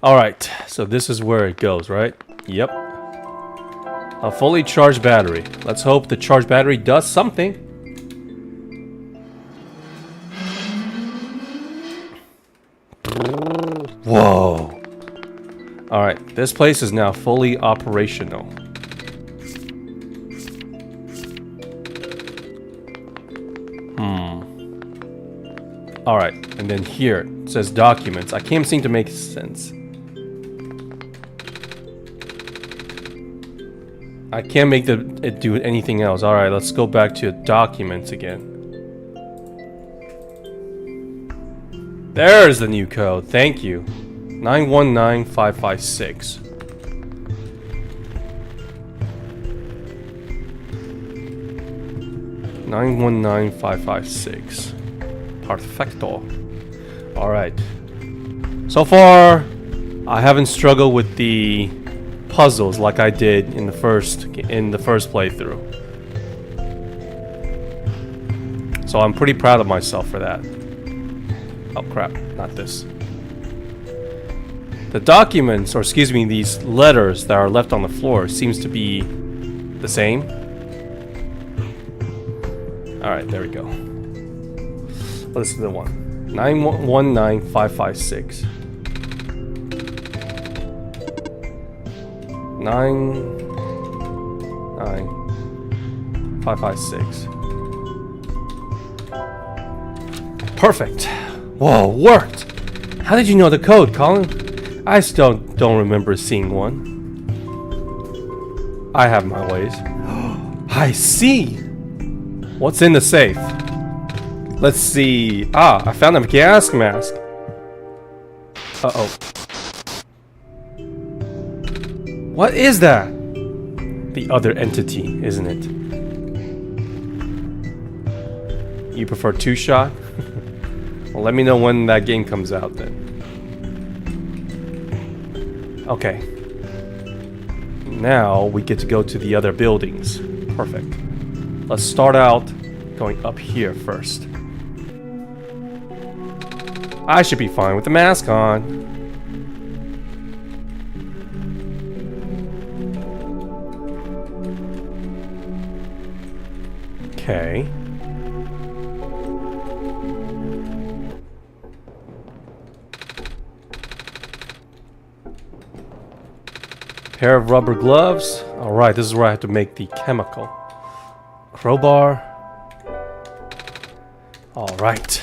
Alright, so this is where it goes, right? Yep. A fully charged battery. Let's hope the charged battery does something. Whoa. Alright, this place is now fully operational. Alright, and then here it says documents. I can't seem to make sense. I can't make it do anything else. Alright, let's go back to documents again. There's the new code. Thank you. 919556. $919,556. Perfecto. Alright. So far, I haven't struggled with the puzzles like I did in the first playthrough. So I'm pretty proud of myself for that. Oh crap, not this. The documents, or excuse me, these letters that are left on the floor seems to be the same. Alright, there we go. Listen to the one. 919556. 99556. Perfect. Whoa, worked. How did you know the code, Colin? I still don't remember seeing one. I have my ways. I see. What's in the safe? Let's see. Ah, I found a gas mask. Uh-oh. What is that? The other entity, isn't it? You prefer two-shot? Well, let me know when that game comes out then. Okay. Now we get to go to the other buildings. Perfect. Let's start out going up here first. I should be fine with the mask on. Okay. Pair of rubber gloves. Alright, this is where I have to make the chemical. Crowbar. Alright.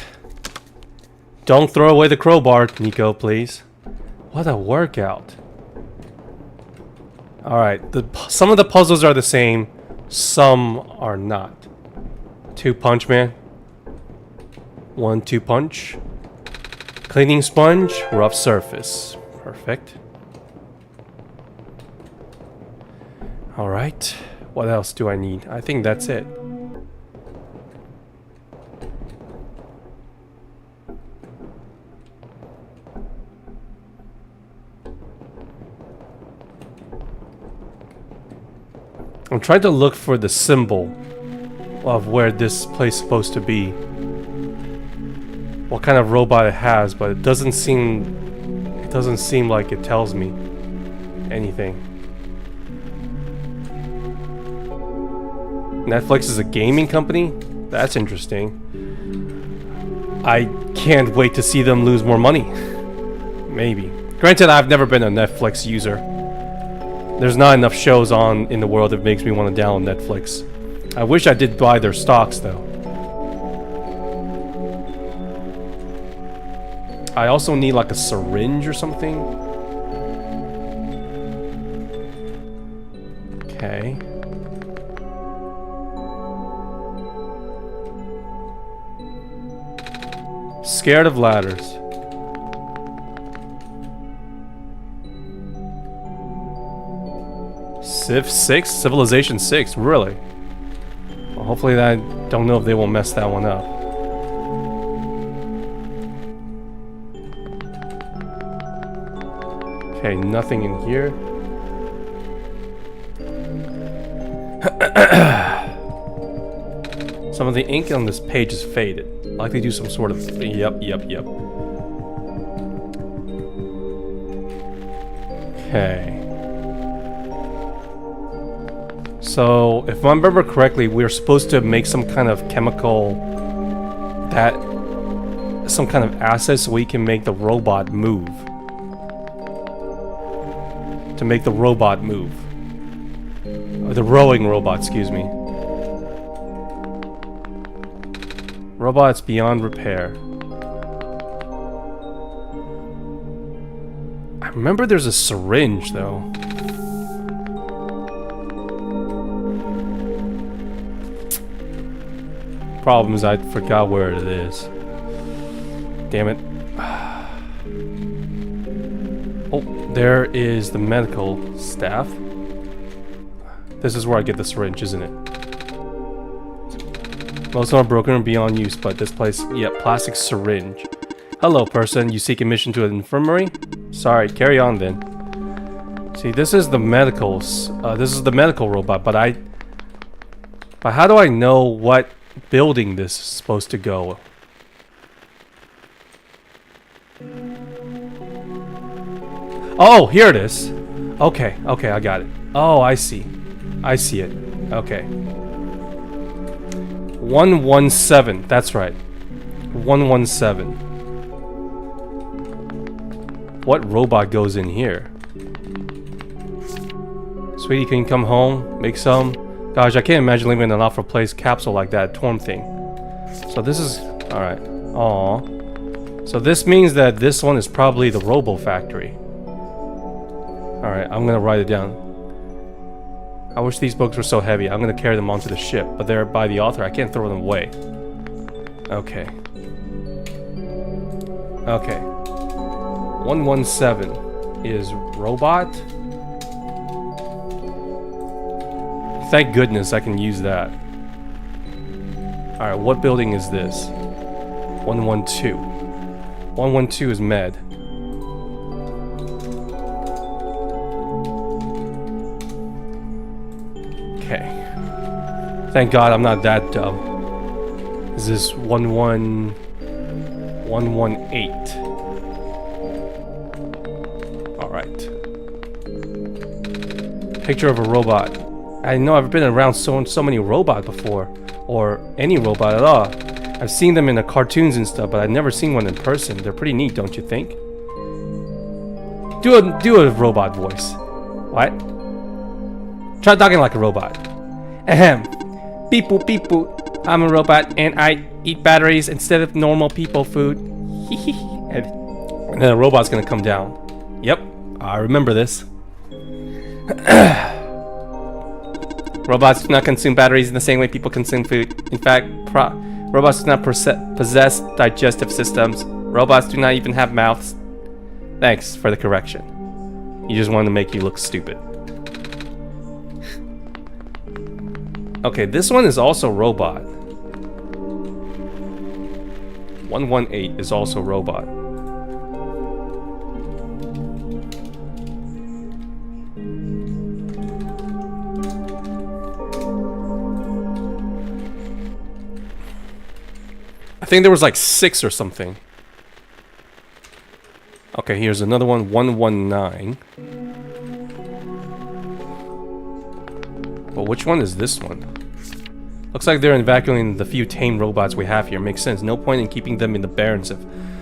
Don't throw away the crowbar, Nico, please. What a workout. Alright, some of the puzzles are the same, some are not. 2-punch man. 1-2 punch. Cleaning sponge, rough surface. Perfect. Alright, what else do I need? I think that's it. I'm trying to look for the symbol of where this place is supposed to be. What kind of robot it has, but it doesn't seem like it tells me anything. Netflix is a gaming company? That's interesting. I can't wait to see them lose more money. Maybe. Granted, I've never been a Netflix user. There's not enough shows on in the world that makes me want to download Netflix. I wish I did buy their stocks though. I also need like a syringe or something. Okay. Scared of ladders. Civ 6? Civilization 6, really? Well, hopefully I don't know if they will mess that one up. Okay, nothing in here. Some of the ink on this page is faded. Like they do some sort of... Yep. Okay. So, if I remember correctly, we're supposed to make some kind of chemical that... some kind of acid so we can make the robot move. To make the robot move. Or the rowing robot, excuse me. Robot's beyond repair. I remember there's a syringe, though. Problem is I forgot where it is. Damn it. Oh, there is the medical staff. This is where I get the syringe, isn't it? Most are broken and beyond use, but this place, plastic syringe. Hello, person. You seek admission to an infirmary? Sorry, carry on then. See, this is the medicals. This is the medical robot, but how do I know what building this is supposed to go? Oh, here it is. Okay, I got it. Oh, I see. I see it. Okay. 117. That's right. 117. What robot goes in here? Sweetie, can you come home? Make some? Gosh, I can't imagine leaving an off-replace capsule like that Torm thing. So this is... Alright. Aw. So this means that this one is probably the Robo Factory. Alright, I'm gonna write it down. I wish these books were so heavy. I'm gonna carry them onto the ship, but they're by the author. I can't throw them away. Okay. Okay. 117 is robot. Thank goodness I can use that. Alright, what building is this? 112. 112 is med. Okay. Thank God I'm not that dumb. Is this 118? Alright. Picture of a robot. I know I've been around so many robots before. Or any robot at all. I've seen them in the cartoons and stuff, but I've never seen one in person. They're pretty neat, don't you think? Do a robot voice. What? Try talking like a robot. Ahem. Beep boop beep boop. I'm a robot and I eat batteries instead of normal people food. And then the robot's gonna come down. Yep, I remember this. Robots do not consume batteries in the same way people consume food. In fact, robots do not possess digestive systems. Robots do not even have mouths. Thanks for the correction. You just wanted to make you look stupid. Okay, this one is also robot. 118 is also robot. I think there was like 6 or something. Okay, here's another one, 119. But which one is this one? Looks like they're evacuating the few tame robots we have here. Makes sense. No point in keeping them in the barrens if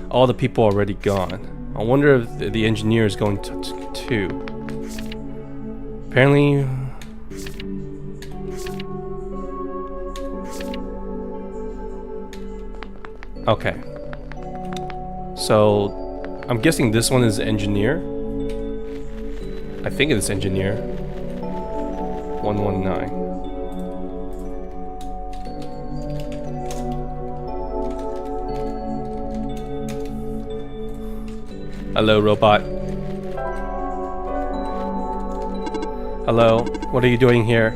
all the people are already gone. I wonder if the engineer is going to too. Apparently... Okay. So, I'm guessing this one is engineer. I think it is engineer. 119. Hello, robot. Hello, what are you doing here?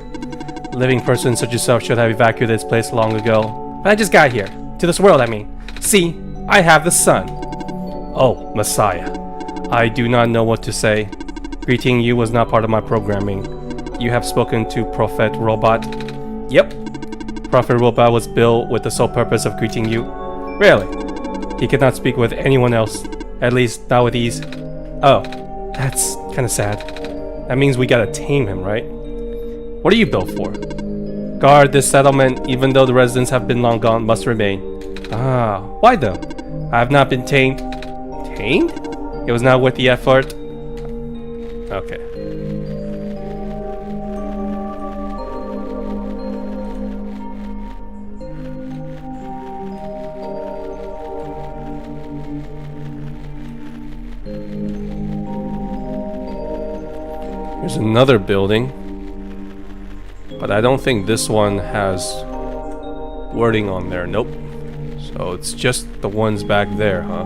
A living person such as yourself should have evacuated this place long ago. But I just got here. To this world, I mean. See, I have the sun. Oh, Messiah. I do not know what to say. Greeting you was not part of my programming. You have spoken to Prophet Robot. Yep. Prophet Robot was built with the sole purpose of greeting you. Really? He cannot speak with anyone else. At least not with ease. Oh, that's kinda sad. That means we gotta tame him, right? What are you built for? Guard this settlement, even though the residents have been long gone, must remain. Ah, why though? I have not been tamed. Tamed? It was not worth the effort. Okay. Here's another building. But I don't think this one has wording on there. Nope. So it's just the ones back there, huh?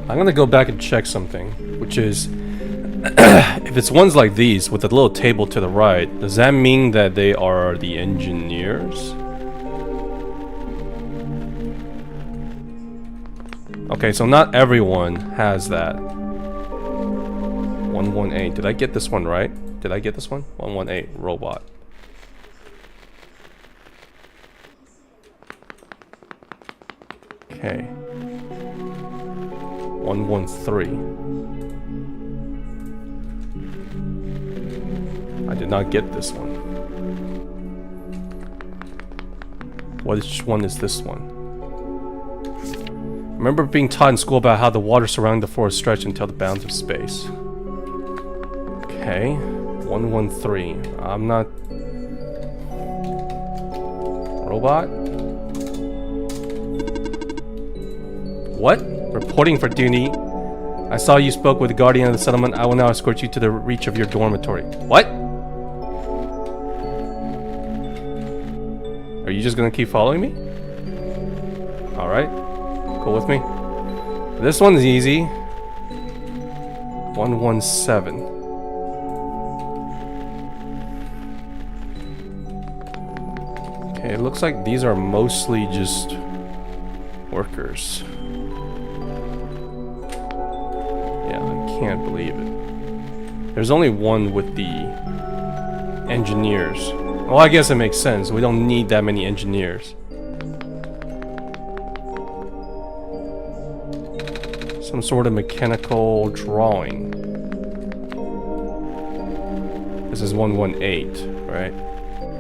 I'm gonna go back and check something, which is if it's ones like these with a little table to the right, does that mean that they are the engineers? Okay, so not everyone has that. 118. Did I get this one right? Did I get this one? 118 robot. Okay. 113. I did not get this one. Which one is this one? Remember being taught in school about how the water surrounding the forest stretched until the bounds of space. Okay. Okay, 113. I'm not... Robot? What? Reporting for duty. I saw you spoke with the guardian of the settlement. I will now escort you to the reach of your dormitory. What? Are you just gonna keep following me? Alright. Cool with me. This one's easy. 117. Okay, it looks like these are mostly just workers. Yeah, I can't believe it. There's only one with the engineers. Well, I guess it makes sense. We don't need that many engineers. Some sort of mechanical drawing. This is 118, right?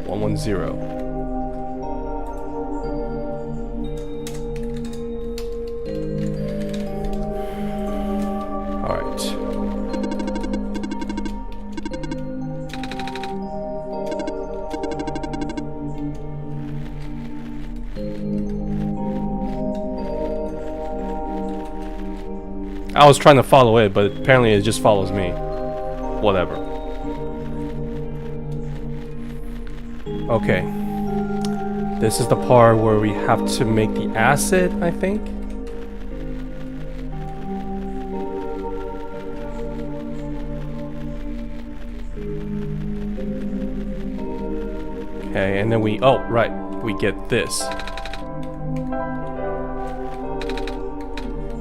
110. I was trying to follow it, but apparently it just follows me. Whatever. Okay. This is the part where we have to make the acid, I think. Okay, and then we... Oh, right. We get this.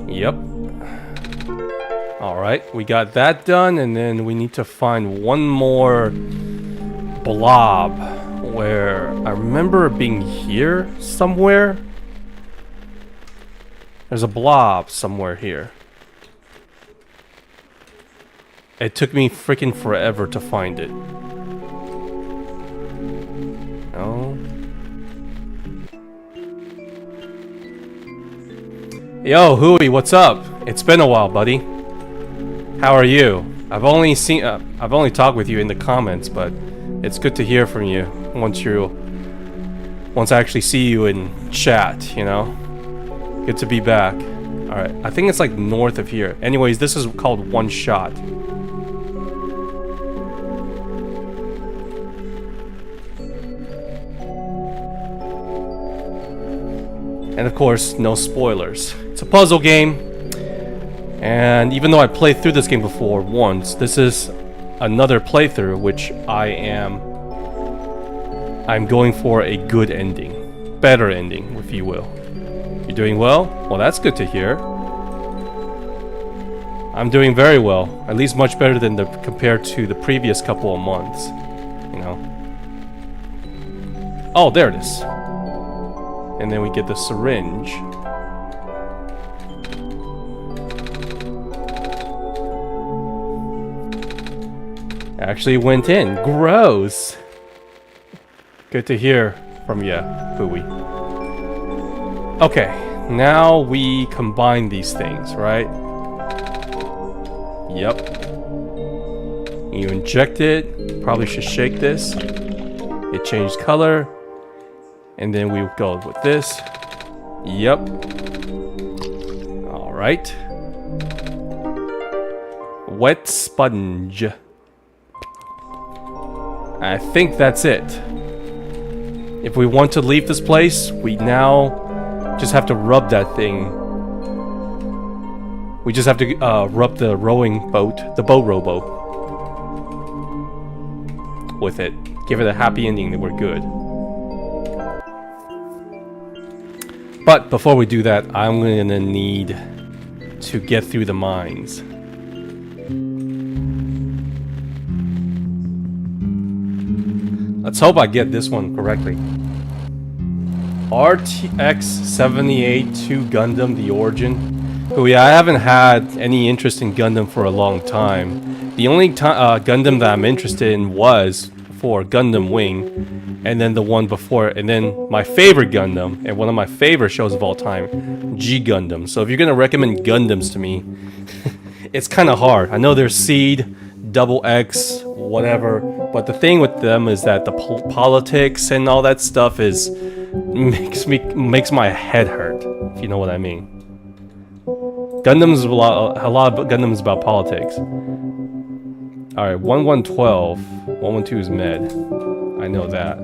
Yep. Alright, we got that done, and then we need to find one more blob where I remember it being here somewhere. There's a blob somewhere here. It took me freaking forever to find it. No. Yo, Hui, what's up? It's been a while, buddy. How are you? I've only talked with you in the comments, but it's good to hear from you once I actually see you in chat, you know? Good to be back. Alright, I think it's like north of here. Anyways, this is called OneShot. And of course, no spoilers. It's a puzzle game. And even though I played through this game before once, this is another playthrough which I'm going for a good ending. Better ending, if you will. You're doing well? Well, that's good to hear. I'm doing very well. At least much better than compared to the previous couple of months. You know. Oh, there it is. And then we get the syringe. Actually went in. Gross. Good to hear from you, Hui. Okay, now we combine these things, right? Yep. You inject it. Probably should shake this. It changed color. And then we go with this. Yep. Alright. Wet sponge. I think that's it. If we want to leave this place, we now just have to rub that thing. We just have to rub the rowing boat, the boat rowboat, with it. Give it a happy ending that we're good. But before we do that, I'm gonna need to get through the mines. Let's hope I get this one correctly. RTX 78-2 Gundam, the origin. Oh yeah, I haven't had any interest in Gundam for a long time. The only Gundam that I'm interested in was for Gundam Wing, and then the one before, and then my favorite Gundam, and one of my favorite shows of all time, G Gundam. So if you're gonna recommend Gundams to me, it's kind of hard. I know there's Seed, double X, whatever. But the thing with them is that the politics and all that stuff makes my head hurt. If you know what I mean. Gundam's a lot of Gundam's about politics. All right, 1112, 112 is med. I know that.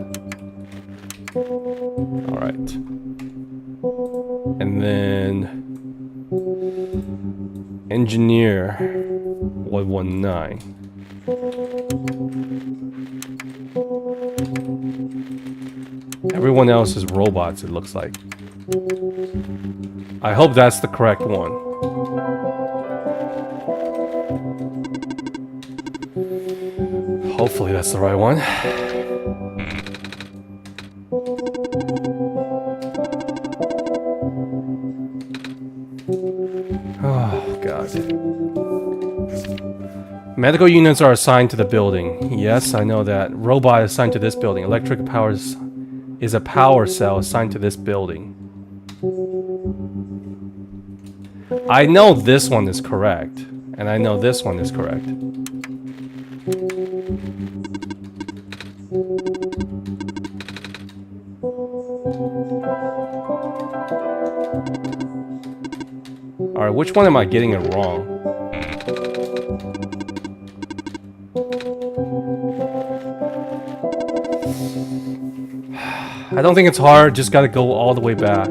All right, and then engineer 119. Everyone else is robots, it looks like. I hope that's the correct one. Hopefully that's the right one. Oh, God. Medical units are assigned to the building. Yes, I know that. Robot assigned to this building. Electric powers is a power cell assigned to this building. I know this one is correct. And I know this one is correct. Alright, which one am I getting it wrong? I don't think it's hard, just gotta go all the way back.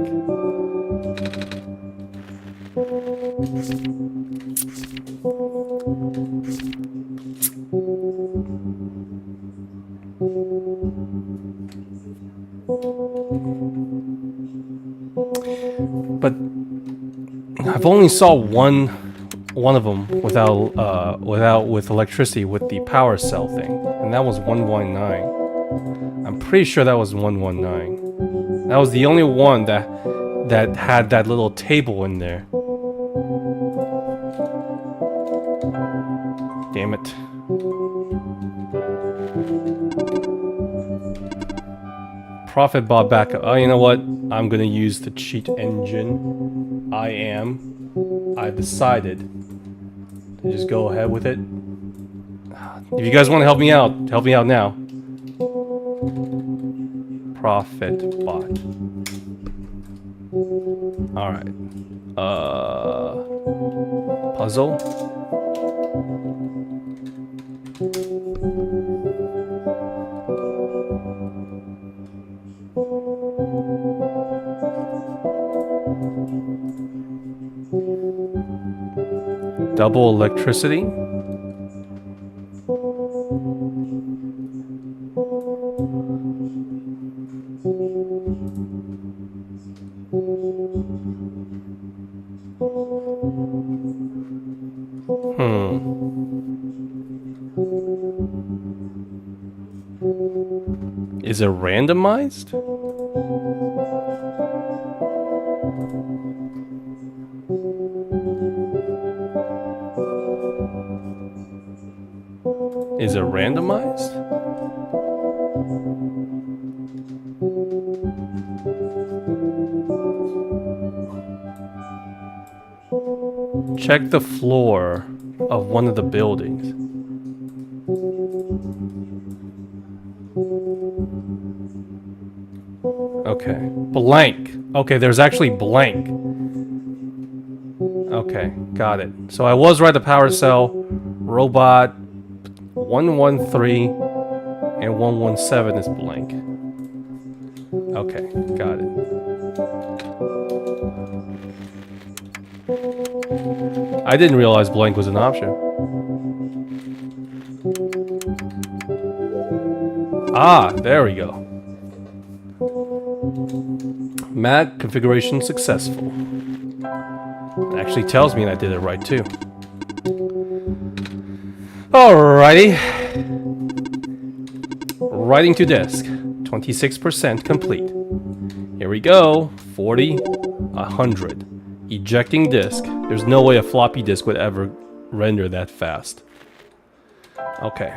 But I've only saw one of them with electricity with the power cell thing, and that was 119. I'm pretty sure that was 119. That was the only one that had that little table in there. Damn it. Profit bought back. Oh, you know what? I'm gonna use the cheat engine. I've decided to just go ahead with it. If you guys want to help me out now. Profit bot. Alright. Puzzle. Double electricity. Is it randomized? Is it randomized? Check the floor of one of the buildings. Okay. Blank. Okay, there's actually blank. Okay, got it. So I was right, the power cell, robot, 113 and 117 is blank. Okay, got it. I didn't realize blank was an option. Ah, there we go. Mat configuration successful. It actually tells me I did it right too. Alrighty. Writing to disk. 26% complete. Here we go. 40, 100. Ejecting disk. There's no way a floppy disk would ever render that fast. Okay.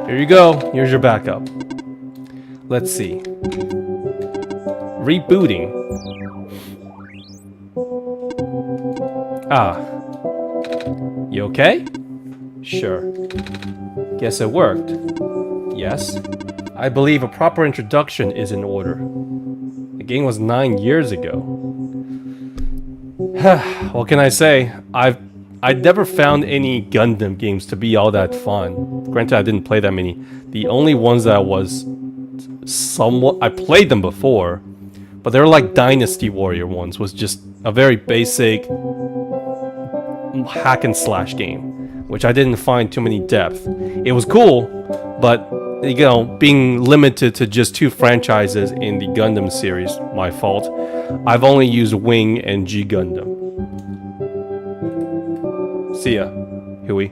Here you go. Here's your backup. Let's see. Rebooting. Ah. You okay? Sure. Guess it worked. Yes. I believe a proper introduction is in order. The game was 9 years ago. What can I say? I'd never found any Gundam games to be all that fun. Granted, I didn't play that many. The only ones that was somewhat... I played them before, but they were like Dynasty Warrior ones. Was just a very basic hack and slash game, which I didn't find too many depth. It was cool, but you know, being limited to just 2 franchises in the Gundam series, my fault. I've only used Wing and G Gundam. See ya, Huey.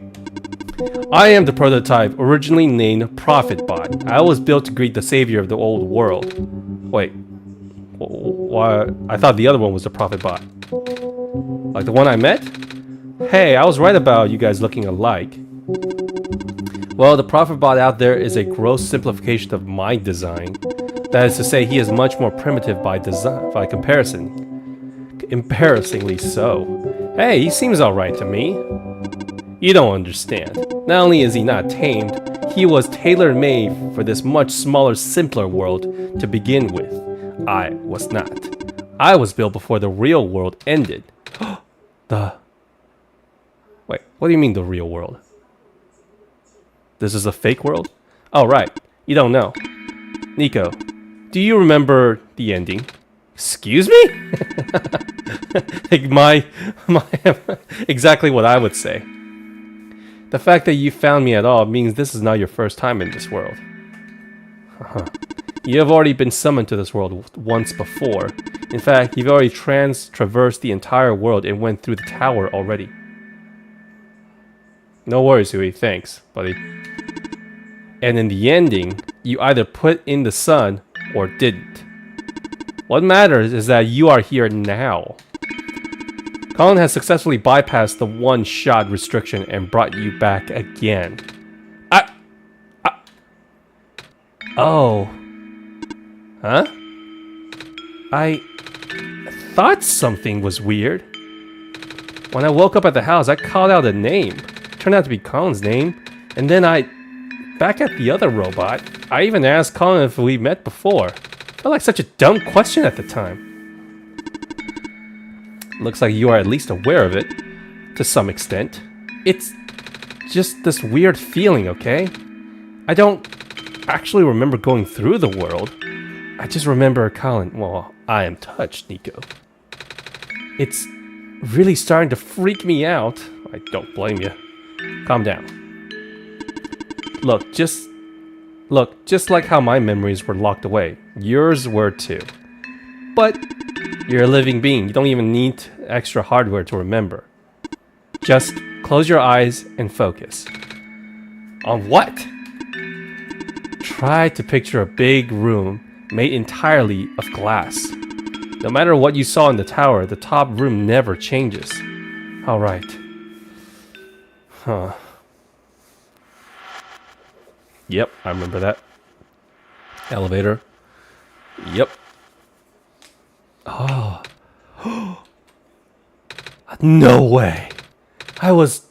I am the prototype, originally named Prophetbot. I was built to greet the savior of the old world. Wait, why? I thought the other one was the Prophetbot. Like the one I met? Hey, I was right about you guys looking alike. Well, the Prophetbot out there is a gross simplification of my design. That is to say, he is much more primitive by comparison. Embarrassingly so. Hey, he seems alright to me. You don't understand. Not only is he not tamed, he was tailor-made for this much smaller, simpler world to begin with. I was not. I was built before the real world ended. Wait, what do you mean the real world? This is a fake world? Oh, right. You don't know. Nico, do you remember the ending? Excuse me? Like exactly what I would say. The fact that you found me at all means this is not your first time in this world. You have already been summoned to this world once before. In fact, you've already traversed the entire world and went through the tower already. No worries, Huey. Thanks, buddy. And in the ending, you either put in the sun or didn't. What matters is that you are here now. Colin has successfully bypassed the one-shot restriction and brought you back again. Oh. Huh? I thought something was weird. When I woke up at the house, I called out a name. It turned out to be Colin's name. And then back at the other robot, I even asked Colin if we met before. Felt like such a dumb question at the time. Looks like you are at least aware of it, to some extent. It's just this weird feeling, okay? I don't actually remember going through the world. I just remember Colin. Well, I am touched, Nico. It's really starting to freak me out. I don't blame you. Calm down. Look, just like how my memories were locked away, yours were too. But you're a living being. You don't even need extra hardware to remember. Just close your eyes and focus. On what? Try to picture a big room made entirely of glass. No matter what you saw in the tower, the top room never changes. Alright. Huh. Yep, I remember that. Elevator. Yep. Oh. No way. I was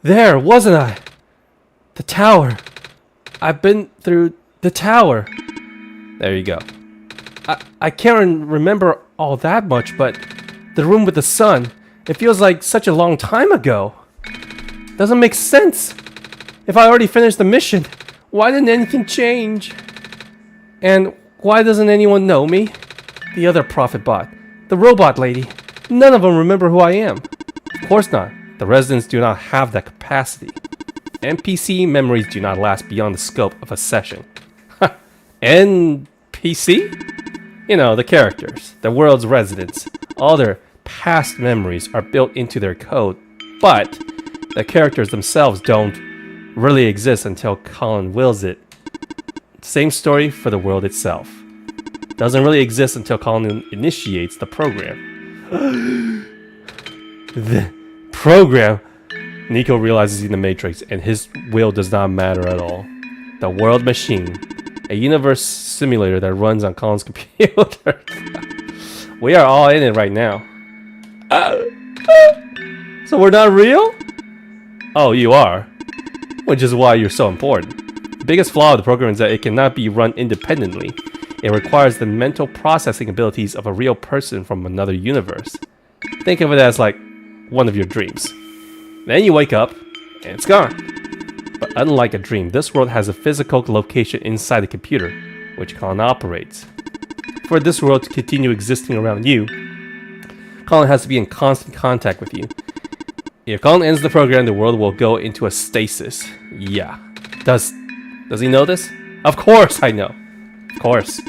there, wasn't I? The tower. I've been through the tower. There you go. I can't remember all that much, but the room with the sun, it feels like such a long time ago. Doesn't make sense. If I already finished the mission, why didn't anything change? And why doesn't anyone know me? The other Prophetbot, the robot lady, none of them remember who I am. Of course not. The residents do not have that capacity. NPC memories do not last beyond the scope of a session. NPC? You know, the characters, the world's residents. All their past memories are built into their code, but the characters themselves don't really exist until Colin wills it. Same story for the world itself. Doesn't really exist until Colin initiates the program. The program? Nico realizes he's in the Matrix, and his will does not matter at all. The world machine. A universe simulator that runs on Colin's computer. We are all in it right now. So we're not real? Oh, you are? which is why you're so important. The biggest flaw of the program is that it cannot be run independently. It requires the mental processing abilities of a real person from another universe. Think of it as like one of your dreams. Then you wake up, and it's gone. But unlike a dream, this world has a physical location inside the computer, which Colin operates. For this world to continue existing around you, Colin has to be in constant contact with you. If Colin ends the program, the world will go into a stasis. Yeah. Does he know this? Of course I know. Of course.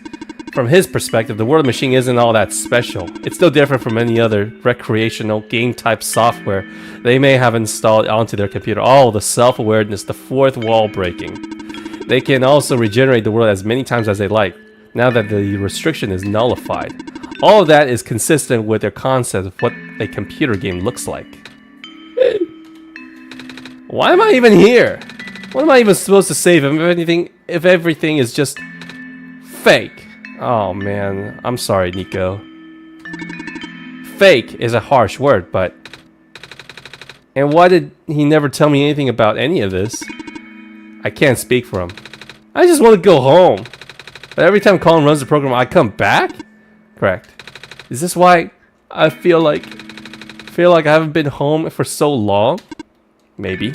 From his perspective, the World Machine isn't all that special. It's no different from any other recreational game-type software they may have installed onto their computer. Oh, the self-awareness, the fourth wall breaking. They can also regenerate the world as many times as they like, now that the restriction is nullified. All of that is consistent with their concept of what a computer game looks like. Why am I even here? What am I even supposed to save if everything is just fake? Oh man, I'm sorry, Nico. Fake is a harsh word, but... And why did he never tell me anything about any of this? I can't speak for him. I just want to go home. But every time Colin runs the program, I come back? Correct. Is this why I feel like I haven't been home for so long? Maybe.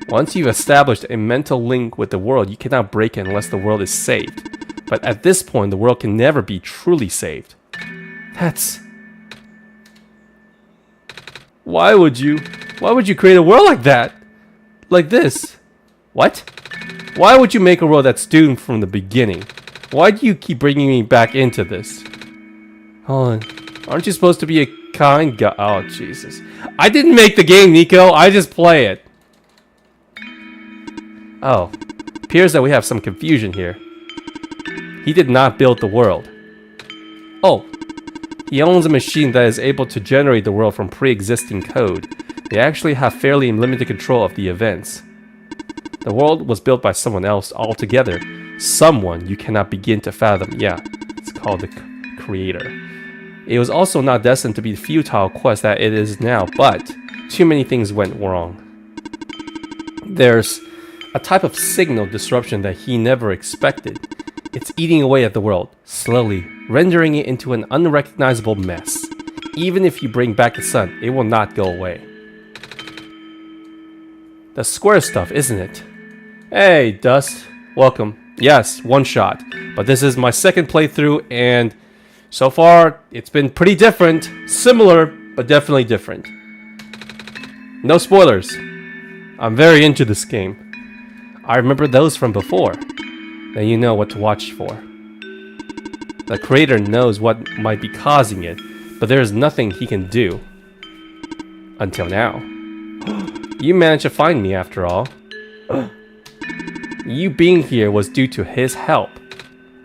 Once you've established a mental link with the world, you cannot break it unless the world is saved. But at this point, the world can never be truly saved. That's... Why would you create a world like that? Like this? What? Why would you make a world that's doomed from the beginning? Why do you keep bringing me back into this? Hold on. Aren't you supposed to be a kind guy? Oh, Jesus. I didn't make the game, Nico. I just play it. Oh. Appears that we have some confusion here. He did not build the world. Oh. He owns a machine that is able to generate the world from pre-existing code. They actually have fairly limited control of the events. The world was built by someone else altogether. Someone you cannot begin to fathom. Yeah, it's called the creator. It was also not destined to be the futile quest that it is now, but too many things went wrong. There's a type of signal disruption that he never expected. It's eating away at the world, slowly, rendering it into an unrecognizable mess. Even if you bring back the sun, it will not go away. The square stuff, isn't it? Hey, Dust. Welcome. Yes, OneShot. But this is my second playthrough, and so far, it's been pretty different. Similar, but definitely different. No spoilers. I'm very into this game. I remember those from before. Then you know what to watch for. The creator knows what might be causing it, but there is nothing he can do. Until now. You managed to find me after all. You being here was due to his help.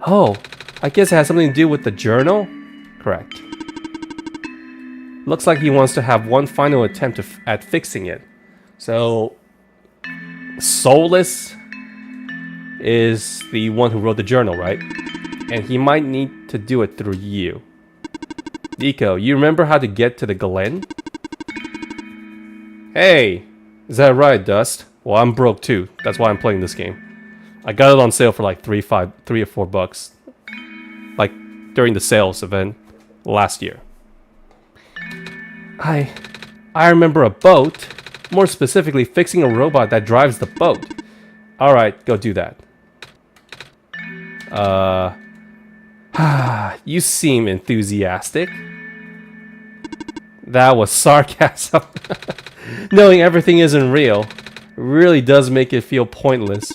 Oh, I guess it has something to do with the journal? Correct. Looks like he wants to have one final attempt at fixing it. So, Soulless is the one who wrote the journal, right? And he might need to do it through you. Nico, you remember how to get to the Glen? Hey, is that right, Dust? Well, I'm broke too. That's why I'm playing this game. I got it on sale for like $3 or $4. Like during the sales event last year. I remember a boat. More specifically, fixing a robot that drives the boat. Alright, go do that. You seem enthusiastic. That was sarcasm. Knowing everything isn't real really does make it feel pointless.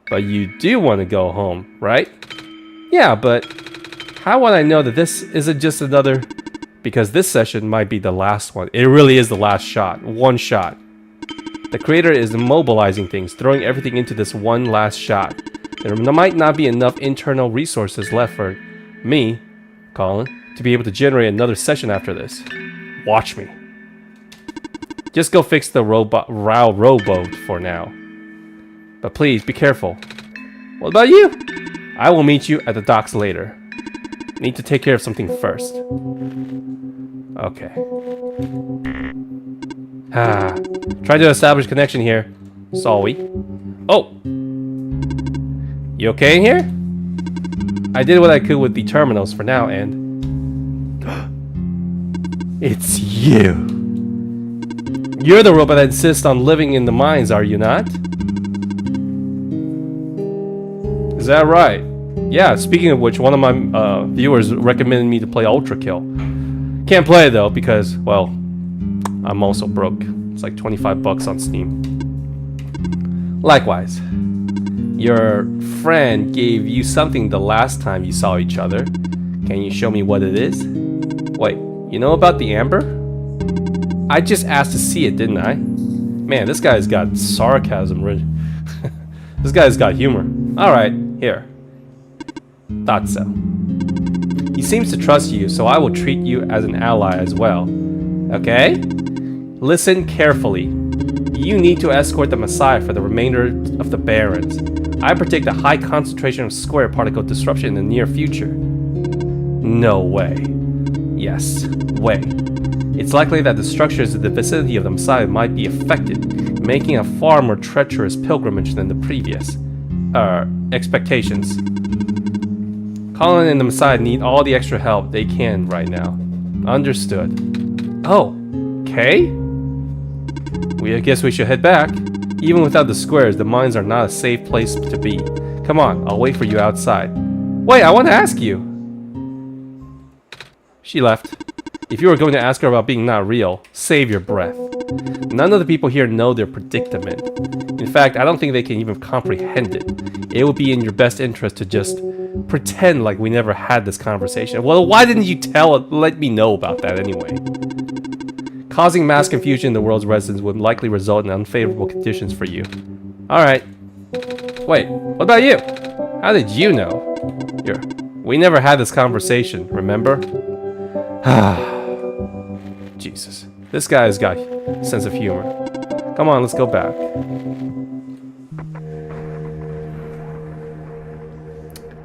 But you do want to go home, right? Yeah, but how would I know that this isn't just another... Because this session might be the last one. It really is the last shot. One shot. The creator is immobilizing things, throwing everything into this one last shot. There might not be enough internal resources left for me, Colin, to be able to generate another session after this. Watch me. Just go fix the rowboat for now. But please, be careful. What about you? I will meet you at the docks later. Need to take care of something first. Okay. Try to establish connection here. Sorry. Oh! You okay in here? I did what I could with the terminals for now, and... It's you! You're the robot that insists on living in the mines, are you not? Is that right? Yeah, speaking of which, one of my viewers recommended me to play Ultra Kill. Can't play it though, because, well, I'm also broke. It's like 25 bucks on Steam. Likewise. Your friend gave you something the last time you saw each other. Can you show me what it is? Wait, you know about the amber? I just asked to see it, didn't I? Man, this guy's got sarcasm. This guy's got humor. Alright, here. Thought so. He seems to trust you, so I will treat you as an ally as well. Okay? Listen carefully. You need to escort the Messiah for the remainder of the Barons. I predict a high concentration of square particle disruption in the near future. No way. Yes, way. It's likely that the structures in the vicinity of the Messiah might be affected, making a far more treacherous pilgrimage than the previous expectations. Colin and the Messiah need all the extra help they can right now. Understood. Oh, okay. I guess we should head back. Even without the squares, the mines are not a safe place to be. Come on, I'll wait for you outside. Wait, I want to ask you. She left. If you were going to ask her about being not real, save your breath. None of the people here know their predicament. In fact, I don't think they can even comprehend it. It would be in your best interest to just pretend like we never had this conversation. Well, why didn't you let me know about that anyway? Causing mass confusion in the world's residents would likely result in unfavorable conditions for you. Alright. Wait, what about you? How did you know? We never had this conversation, remember? Jesus. This guy's got a sense of humor. Come on, let's go back.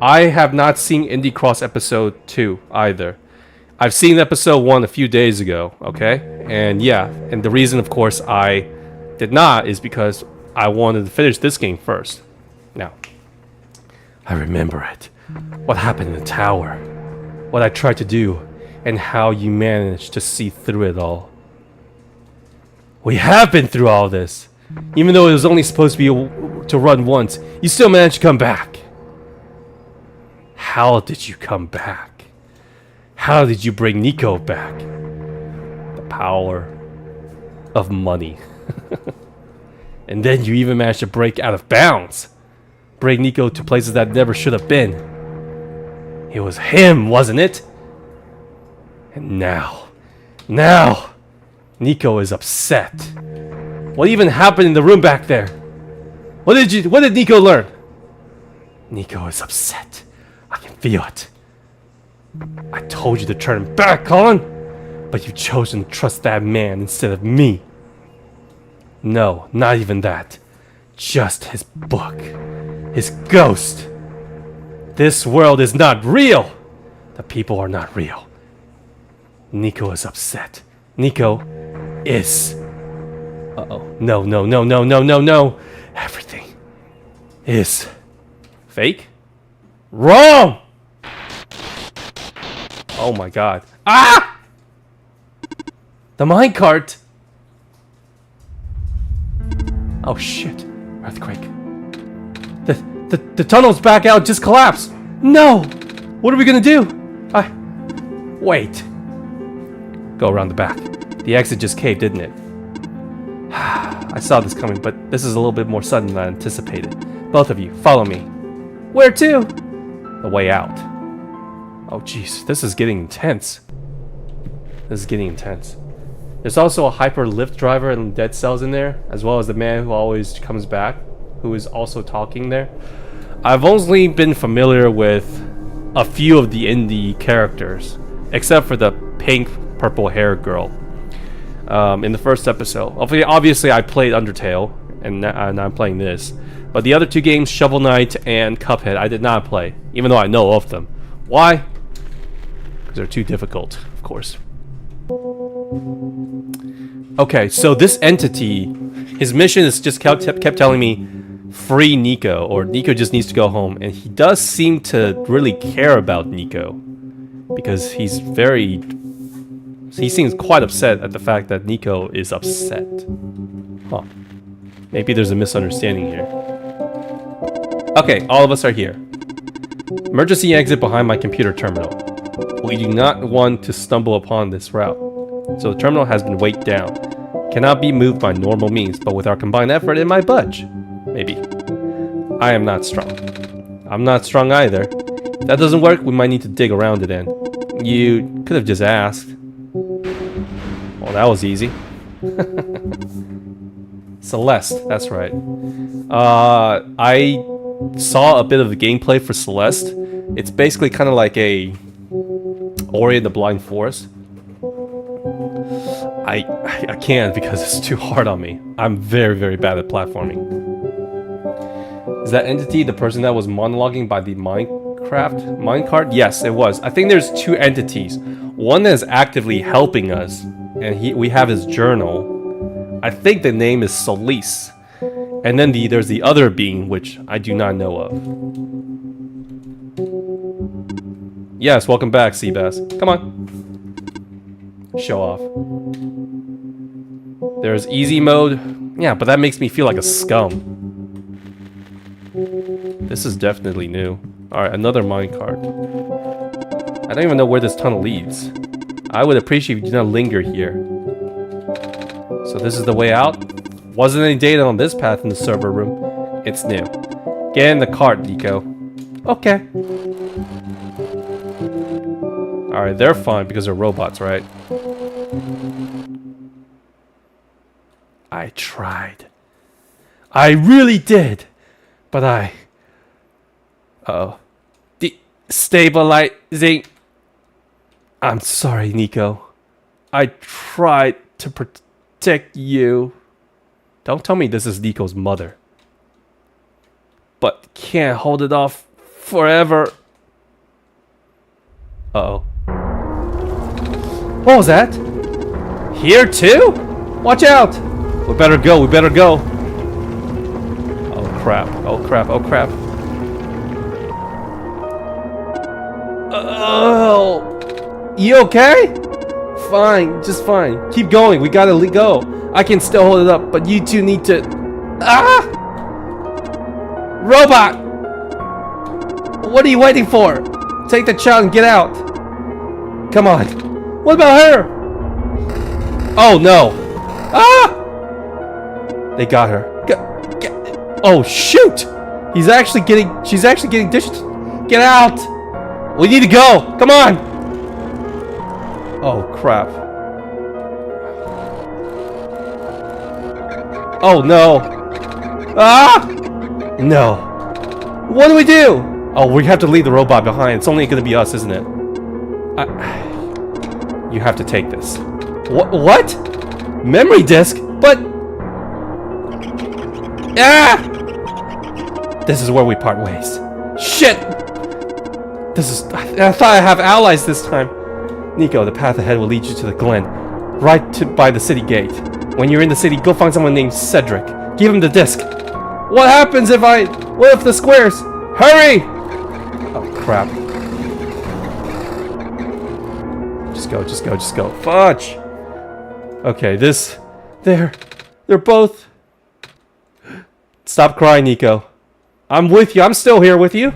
I have not seen Indie Cross episode 2 either. I've seen episode 1 a few days ago, okay? And yeah, and the reason, of course, I did not is because I wanted to finish this game first. Now, I remember it. What happened in the tower. What I tried to do, and how you managed to see through it all. We have been through all this. Even though it was only supposed to be to run once, you still managed to come back. How did you come back? How did you bring Nico back? The power of money. And then you even managed to break out of bounds. Bring Nico to places that never should have been. It was him, wasn't it? And now, Nico is upset. What even happened in the room back there? What did Nico learn? Nico is upset. I can feel it. I told you to turn him back, Colin, but you chose to trust that man instead of me. No, not even that. Just his book. His ghost. This world is not real. The people are not real. Nico is upset. Nico is... Uh-oh. No. Everything is fake? Wrong! Oh my god. Ah! The minecart! Oh shit. Earthquake. The tunnel's back out, just collapsed. No! What are we gonna do? Wait. Go around the back. The exit just caved, didn't it? I saw this coming, but this is a little bit more sudden than I anticipated. Both of you, follow me. Where to? The way out. Oh jeez, this is getting intense. There's also a hyper lift driver and dead cells in there, as well as the man who always comes back, who is also talking there. I've only been familiar with a few of the indie characters, except for the pink purple hair girl in the first episode. Obviously I played Undertale, and I'm playing this, but the other two games, Shovel Knight and Cuphead, I did not play, even though I know of them. Why? Because they're too difficult, of course. Okay, so this entity His mission is just kept telling me, free Nico, or Nico just needs to go home. And he does seem to really care about Nico, because he seems quite upset at the fact that Nico is upset. Huh. Maybe there's a misunderstanding here. Okay, all of us are here. Emergency exit behind my computer terminal. We do not want to stumble upon this route. So the terminal has been weighed down. Cannot be moved by normal means, but with our combined effort it might budge. Maybe. I am not strong. I'm not strong either. If that doesn't work, we might need to dig around it in. You could have just asked. Well, that was easy. Celeste, that's right. I saw a bit of the gameplay for Celeste. It's basically kind of like a Ori and the Blind Forest. I can't because it's too hard on me. I'm very, very bad at platforming. Is that entity the person that was monologuing by the minecart? Yes, it was. I think there's two entities. One that is actively helping us, and we have his journal. I think the name is Solis. And then there's the other being, which I do not know of. Yes, welcome back, Seabass. Come on. Show off. There's easy mode. Yeah, but that makes me feel like a scum. This is definitely new. Alright, another minecart. I don't even know where this tunnel leads. I would appreciate if you did not linger here. So this is the way out? Wasn't any data on this path in the server room. It's new. Get in the cart, Nico. Okay. Alright, they're fine because they're robots, right? I tried. I really did. But uh-oh. Destabilizing. I'm sorry, Nico. I tried to protect you. Don't tell me this is Nico's mother. But can't hold it off forever. Uh-oh. What was that? Here too? Watch out! We better go, we better go. Oh crap, oh crap, oh crap. Oh! You okay? Fine, just fine. Keep going, we gotta go. I can still hold it up, but you two need to... Ah! Robot! What are you waiting for? Take the child and get out. Come on. What about her? Oh no. Ah! They got her. Oh shoot! She's actually getting dished. Get out! We need to go! Come on! Oh crap. Oh no. Ah! No. What do we do? Oh, we have to leave the robot behind. It's only gonna be us, isn't it? You have to take this. What? Memory disk? But... Ah! This is where we part ways. Shit! I thought I have allies this time. Nico, the path ahead will lead you to the glen. By the city gate. When you're in the city, go find someone named Cedric. Give him the disc. What happens if what if the squares? Hurry! Oh crap. Just go. Fudge! Okay, they're both... Stop crying, Nico. I'm with you. I'm still here with you.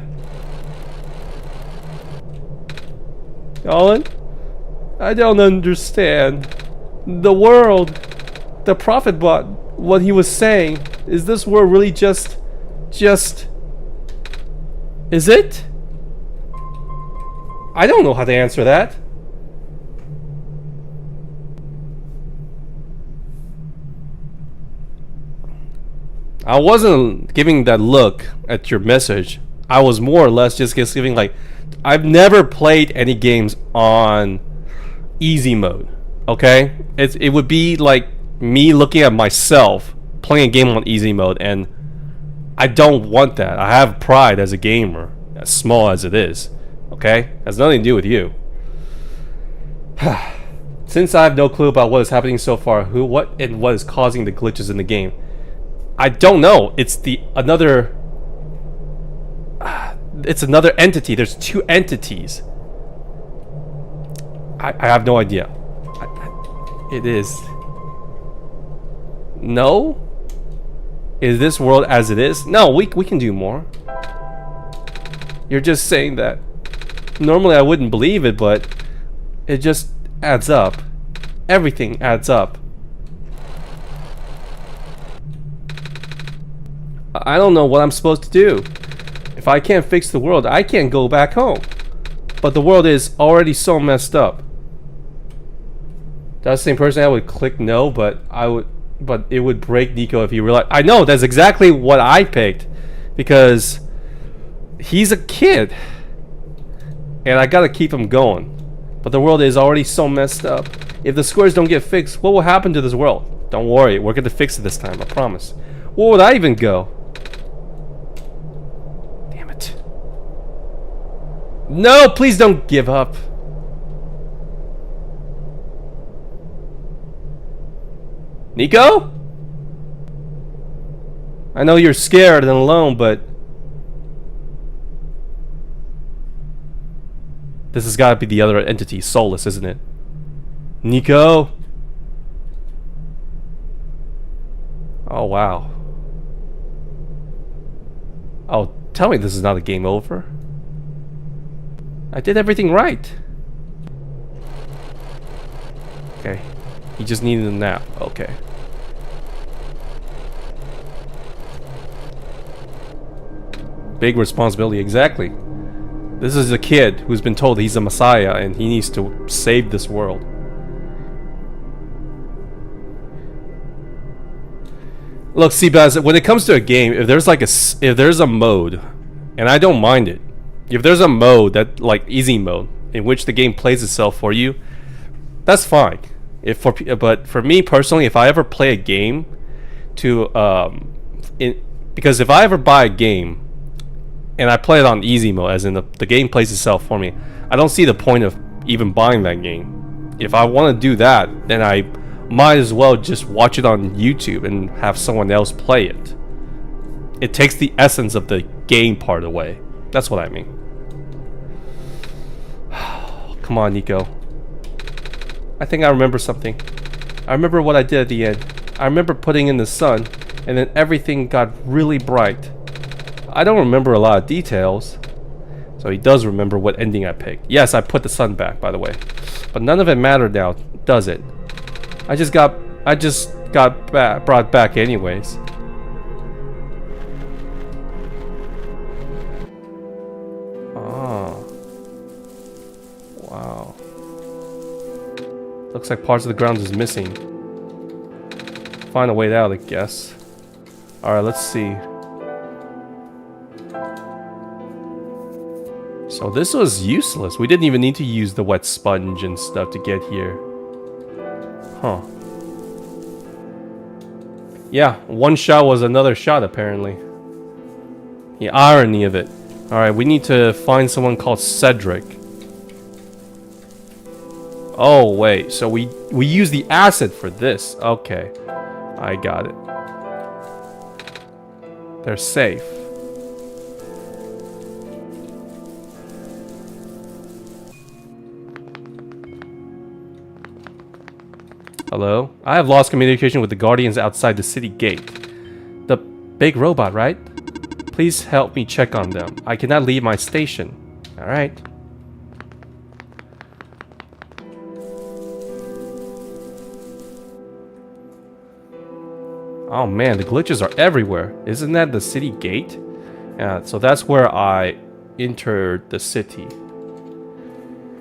Colin? I don't understand. The world. The prophet bot. What he was saying. Is this world really just... Is it? I don't know how to answer that. I wasn't giving that look at your message. I was more or less just giving like... I've never played any games on easy mode. Okay? It would be like me looking at myself playing a game on easy mode, and I don't want that. I have pride as a gamer, as small as it is. Okay? Has nothing to do with you. Since I have no clue about what is happening so far, what is causing the glitches in the game, I don't know. It's another. It's another entity. There's two entities. I have no idea. It is. No? Is this world as it is? No, we can do more. You're just saying that. Normally I wouldn't believe it, but it just adds up. Everything adds up. I don't know what I'm supposed to do. If I can't fix the world, I can't go back home. But the world is already so messed up. That's the same person I would click no, but it would break Nico if he realized. I know, that's exactly what I picked. Because he's a kid. And I gotta keep him going. But the world is already so messed up. If the squares don't get fixed, what will happen to this world? Don't worry, we're gonna fix it this time, I promise. Where would I even go? Damn it. No, please don't give up. Nico? I know you're scared and alone, but this has got to be the other entity, Soulless, isn't it? Nico? Oh, wow. Oh, tell me this is not a game over. I did everything right. Okay. He just needed a nap. Okay. Big responsibility, exactly. This is a kid who's been told he's a messiah and he needs to save this world. Look, Seabass, when it comes to a game, if there's a mode, and I don't mind it, if there's a mode that, like easy mode, in which the game plays itself for you, that's fine. But for me personally, if I ever play a game because if I ever buy a game and I play it on easy mode, as in the game plays itself for me, I don't see the point of even buying that game. If I want to do that, then I might as well just watch it on YouTube and have someone else play it. It takes the essence of the game part away. That's what I mean. Come on, Nico. I think I remember something. I remember what I did at the end. I remember putting in the sun, and then everything got really bright. I don't remember a lot of details. So he does remember what ending I picked. Yes, I put the sun back, by the way. But none of it mattered now, does it? I just got brought back anyways. Oh. Wow. Looks like parts of the ground is missing. Find a way out, I guess. Alright, let's see. So this was useless. We didn't even need to use the wet sponge and stuff to get here. Huh. Yeah, one shot was another shot apparently. The irony of it. Alright, we need to find someone called Cedric. Oh wait, so we use the acid for this. Okay, I got it. They're safe. Hello? I have lost communication with the guardians outside the city gate. The big robot, right? Please help me check on them. I cannot leave my station. Alright. Oh man, the glitches are everywhere. Isn't that the city gate? Yeah, so that's where I entered the city.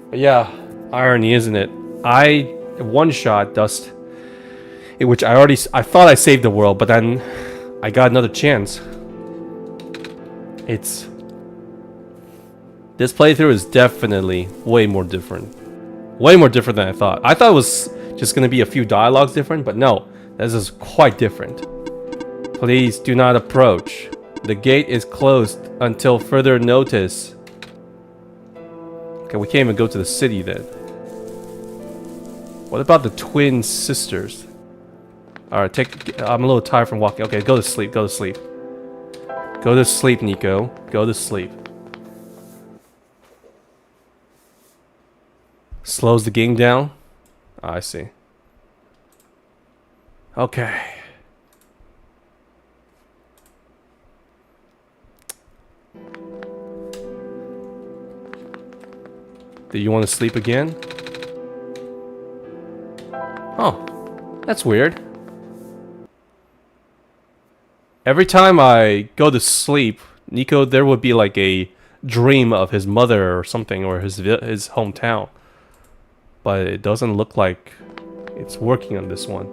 But yeah, irony, isn't it? OneShot dust, in which I thought I saved the world, but then I got another chance. This playthrough is definitely way more different. Way more different than I thought. I thought it was just gonna be a few dialogues different, but no, this is quite different. Please do not approach. The gate is closed until further notice. Okay, we can't even go to the city then. What about the twin sisters? Alright, I'm a little tired from walking. Okay, go to sleep, go to sleep. Go to sleep, Nico. Go to sleep. Slows the game down? I see. Okay. Do you want to sleep again? Oh, that's weird. Every time I go to sleep, Nico, there would be like a dream of his mother or something, or his hometown. But it doesn't look like it's working on this one.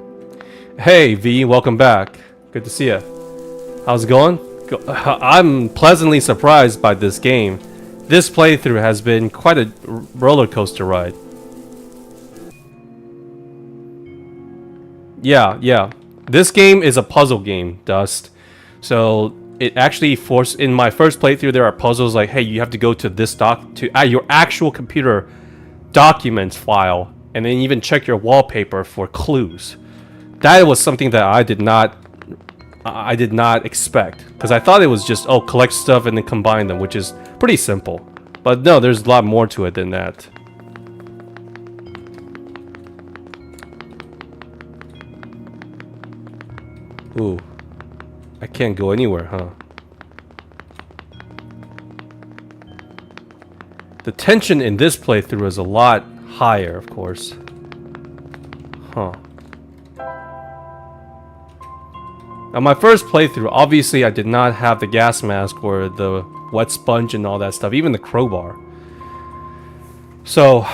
Hey V, welcome back. Good to see you. How's it going? I'm pleasantly surprised by this game. This playthrough has been quite a roller coaster ride. Yeah. This game is a puzzle game, Dust. So it actually in my first playthrough there are puzzles like, hey, you have to go to this your actual computer documents file and then even check your wallpaper for clues. That was something that I did not expect, because I thought it was just, oh, collect stuff and then combine them, which is pretty simple. But no, there's a lot more to it than that. Ooh, I can't go anywhere, huh? The tension in this playthrough is a lot higher, of course. Huh. Now, my first playthrough, obviously I did not have the gas mask or the wet sponge and all that stuff, even the crowbar. So,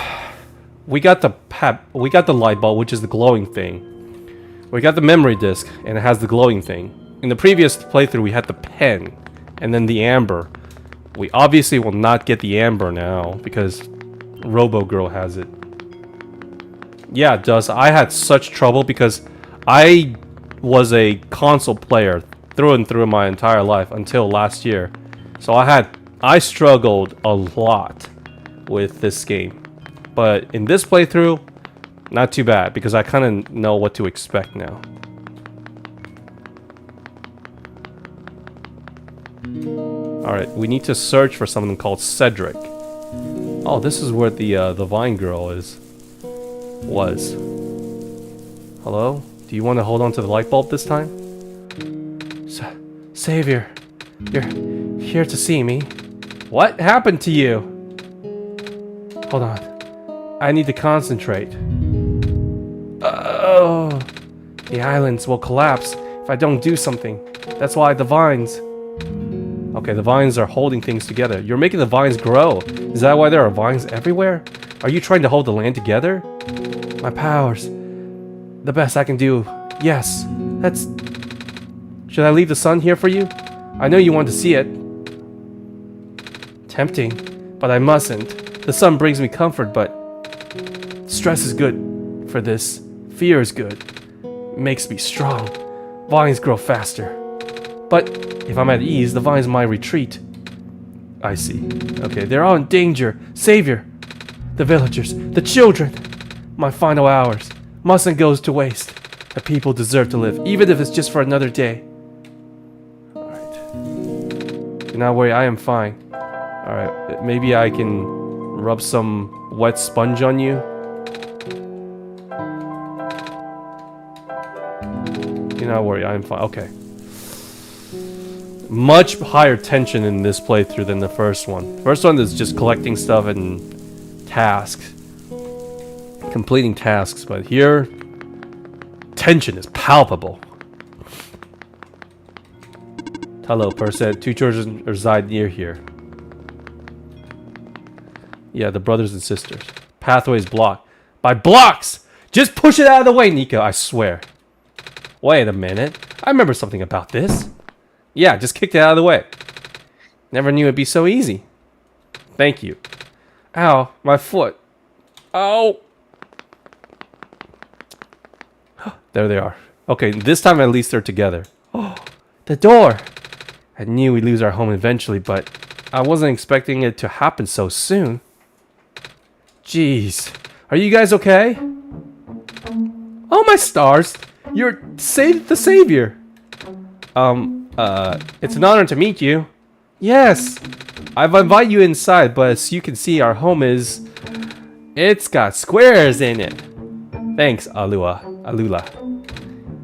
we got the light bulb, which is the glowing thing. We got the memory disk, and it has the glowing thing. In the previous playthrough, we had the pen, and then the amber. We obviously will not get the amber now, because Robo Girl has it. Yeah, it does. I had such trouble because I was a console player through and through my entire life until last year. So I struggled a lot with this game. But in this playthrough, not too bad, because I kind of know what to expect now. Alright, we need to search for something called Cedric. Oh, this is where the Vine Girl was. Hello? Do you want to hold on to the light bulb this time? Savior, you're here to see me. What happened to you? Hold on. I need to concentrate. Oh, the islands will collapse if I don't do something. That's why the vines... Okay, the vines are holding things together. You're making the vines grow. Is that why there are vines everywhere? Are you trying to hold the land together? My powers. The best I can do. Yes, that's... Should I leave the sun here for you? I know you want to see it. Tempting, but I mustn't. The sun brings me comfort, but... Stress is good for this. Fear is good. Makes me strong. Vines grow faster. But if I'm at ease, the vines might retreat. I see. Okay, they're all in danger. Savior! The villagers, the children! My final hours mustn't go to waste. The people deserve to live, even if it's just for another day. Alright. Do not worry, I am fine. Alright, maybe I can rub some wet sponge on you. Do not worry, I am fine. Okay. Much higher tension in this playthrough than the first one. The first one is just collecting stuff and tasks. Completing tasks, but here, tension is palpable. Hello, person. 2 children reside near here. Yeah, the brothers and sisters. Pathway is blocked. By blocks! Just push it out of the way, Nico, I swear. Wait a minute. I remember something about this. Yeah, just kicked it out of the way. Never knew it'd be so easy. Thank you. Ow, my foot. Ow! There they are. Okay, this time at least they're together. Oh, the door! I knew we'd lose our home eventually, but I wasn't expecting it to happen so soon. Jeez. Are you guys okay? Oh, my stars! You're the savior. It's an honor to meet you. Yes, I've invited you inside, but as you can see, our home is... It's got squares in it. Thanks, Alula.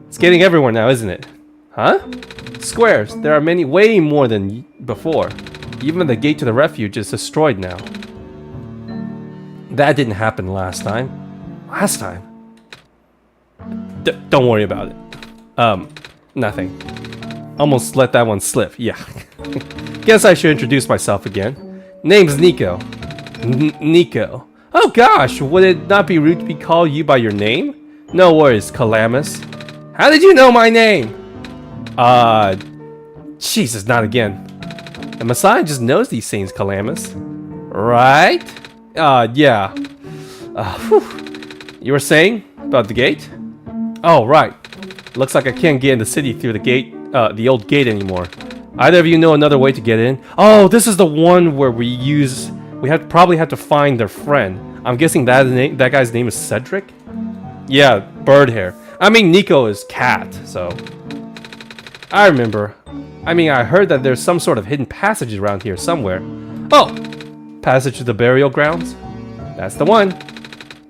It's getting everywhere now, isn't it? Huh? Squares. There are many, way more than before. Even the gate to the refuge is destroyed now. That didn't happen last time. Last time? Don't worry about it. Nothing. Almost let that one slip. Yeah. Guess I should introduce myself again. Name's Nico. Nico. Oh gosh, would it not be rude to be called you by your name? No worries, Calamus. How did you know my name? Jesus, not again. The Messiah just knows these things, Calamus. Right? Yeah. You were saying about the gate? Oh, right. Looks like I can't get in the city through the gate, the old gate anymore. Either of you know another way to get in? Oh, this is the one where we probably have to find their friend. I'm guessing that guy's name is Cedric? Yeah, bird hair. I mean, Nico is cat, so... I remember. I mean, I heard that there's some sort of hidden passage around here somewhere. Oh! Passage to the burial grounds? That's the one.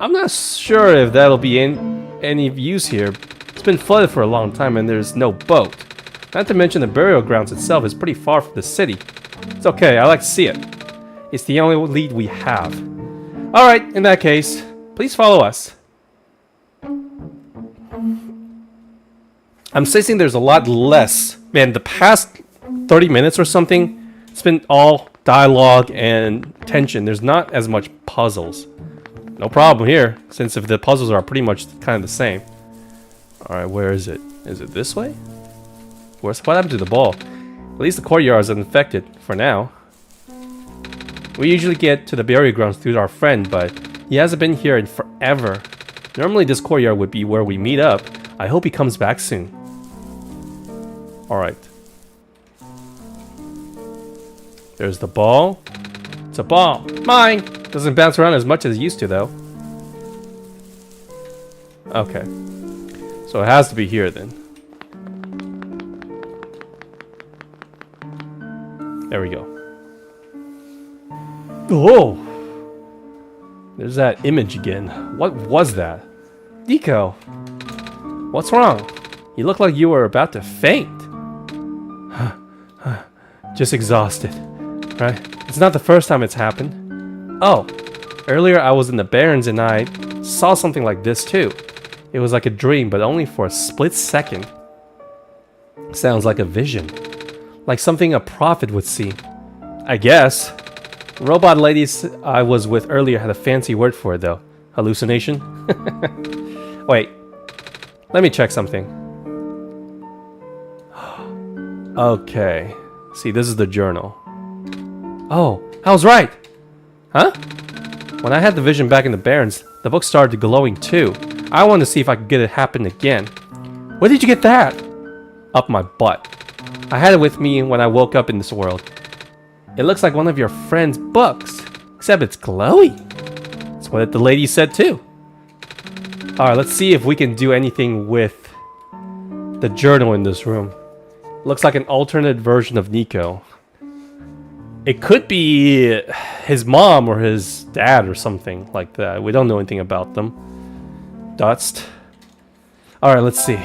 I'm not sure if that'll be any use here. It's been flooded for a long time and there's no boat. Not to mention the burial grounds itself is pretty far from the city. It's okay, I like to see it. It's the only lead we have. Alright, in that case, please follow us. I'm sensing there's a lot less. Man, the past 30 minutes or something, it's been all dialogue and tension. There's not as much puzzles. No problem here, since if the puzzles are pretty much kind of the same. Alright, where is it? Is it this way? What happened to the ball? At least the courtyard is uninfected, for now. We usually get to the burial grounds through our friend, but he hasn't been here in forever. Normally this courtyard would be where we meet up. I hope he comes back soon. Alright. There's the ball. It's a ball. Mine! Doesn't bounce around as much as it used to, though. Okay. So it has to be here, then. There we go. Oh! There's that image again. What was that? Nico! What's wrong? You look like you were about to faint. Just exhausted. Right? It's not the first time it's happened. Oh! Earlier I was in the Barrens and I saw something like this too. It was like a dream, but only for a split second. Sounds like a vision. Like something a prophet would see. I guess. Robot ladies I was with earlier had a fancy word for it though. Hallucination? Wait. Let me check something. Okay. See, this is the journal. Oh, I was right! Huh? When I had the vision back in the Barrens, the book started glowing too. I wanted to see if I could get it happen again. Where did you get that? Up my butt. I had it with me when I woke up in this world. It looks like one of your friend's books, except it's glowy. That's what the lady said too. Alright, let's see if we can do anything with the journal in this room. Looks like an alternate version of Nico. It could be his mom or his dad or something like that. We don't know anything about them. Dust. Alright, let's see.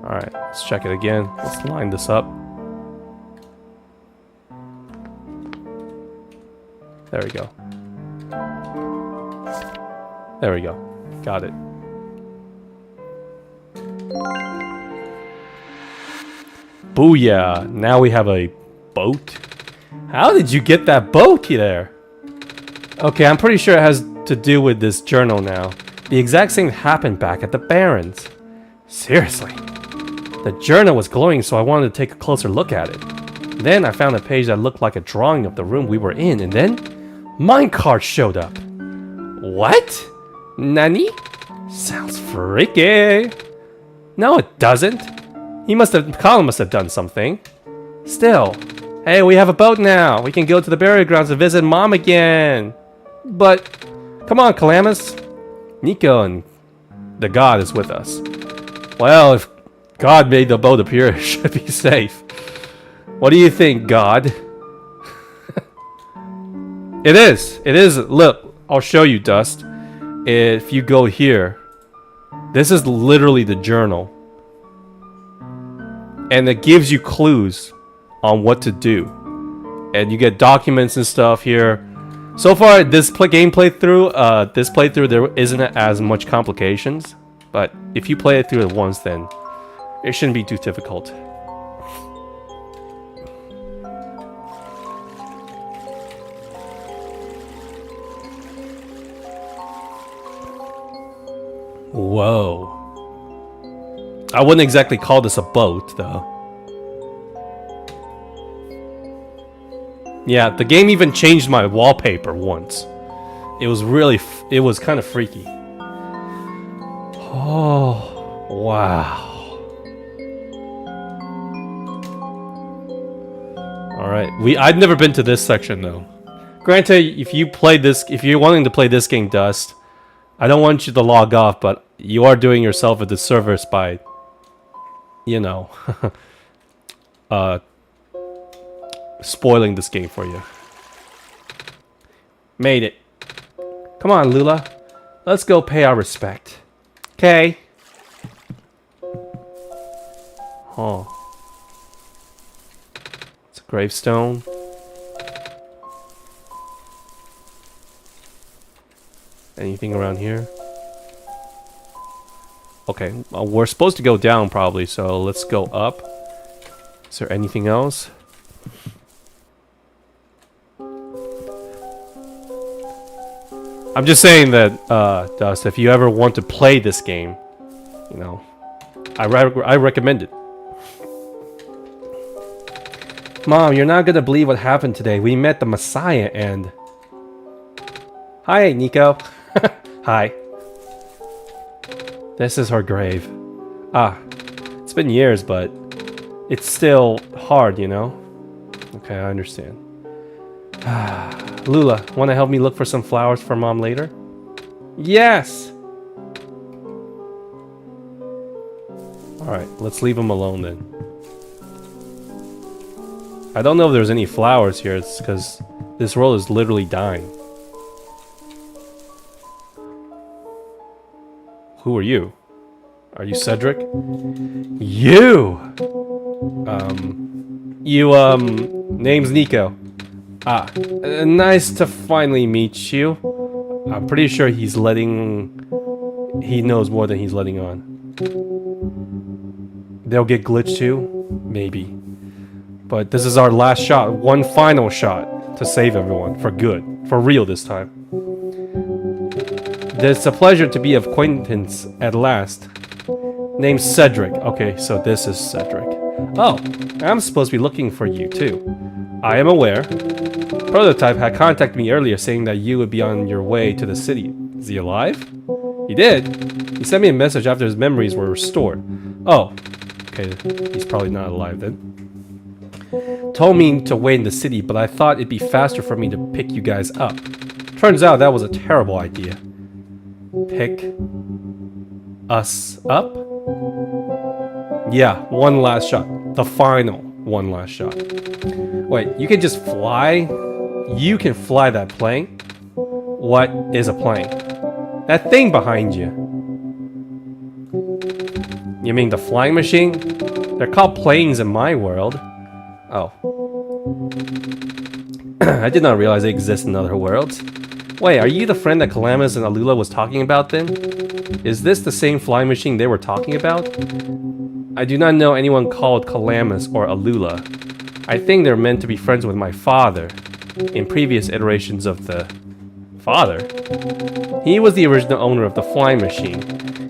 Alright, let's check it again. Let's line this up. There we go. There we go. Got it. Booyah! Now we have a boat. How did you get that boat there? Okay, I'm pretty sure it has to do with this journal now. The exact same happened back at the Barrens. Seriously. The journal was glowing, so I wanted to take a closer look at it. Then I found a page that looked like a drawing of the room we were in, and then minecart showed up. What? Nani? Sounds freaky. No, it doesn't. Colin must have done something. Still, Hey, we have a boat now. We can go to the burial grounds to visit Mom again. But, come on, Calamus. Nico and the god is with us. Well, if God made the boat appear, it should be safe. What do you think, God? It is. It is. Look, I'll show you, Dust. If you go here, this is literally the journal. And it gives you clues on what to do. And you get documents and stuff here. So far, this playthrough, there isn't as much complications. But if you play it through it once, then it shouldn't be too difficult. Whoa. I wouldn't exactly call this a boat, though. Yeah, the game even changed my wallpaper once. It was really, it was kind of freaky. Oh, wow. Alright, I've never been to this section, though. Granted, if you're wanting to play this game, Dust, I don't want you to log off, but you are doing yourself a disservice by, you know, spoiling this game for you. Made it. Come on, Lula. Let's go pay our respect. Okay. Oh. It's a gravestone. Anything around here? Okay, well, we're supposed to go down probably, so let's go up. Is there anything else? I'm just saying that, Dust, if you ever want to play this game, you know, I recommend it. Mom, you're not gonna believe what happened today. We met the Messiah and... Hi, Nico. Hi. This is her grave. Ah, it's been years, but it's still hard, you know? Okay, I understand. Lula, want to help me look for some flowers for Mom later? Yes! Alright, let's leave him alone then. I don't know if there's any flowers here, it's because this world is literally dying. Who are you? Are you Cedric? You! Name's Nico. Ah, nice to finally meet you. I'm pretty sure he knows more than he's letting on. They'll get glitched too? Maybe. But this is our last shot, one final shot to save everyone, for good. For real this time. It's a pleasure to be of acquaintance at last. Name's Cedric. Okay, so this is Cedric. Oh, I'm supposed to be looking for you too. I am aware. Prototype had contacted me earlier saying that you would be on your way to the city. Is he alive? He did. He sent me a message after his memories were restored. Oh, okay, he's probably not alive then. Told me to wait in the city, but I thought it'd be faster for me to pick you guys up. Turns out that was a terrible idea. Pick us up? Yeah, one last shot. The final one last shot. Wait, you can just fly? You can fly that plane? What is a plane? That thing behind you. You mean the flying machine? They're called planes in my world. Oh. I did not realize they exist in other worlds. Wait, are you the friend that Calamus and Alula was talking about then? Is this the same flying machine they were talking about? I do not know anyone called Calamus or Alula. I think they're meant to be friends with my father. In previous iterations of the... Father? He was the original owner of the flying machine.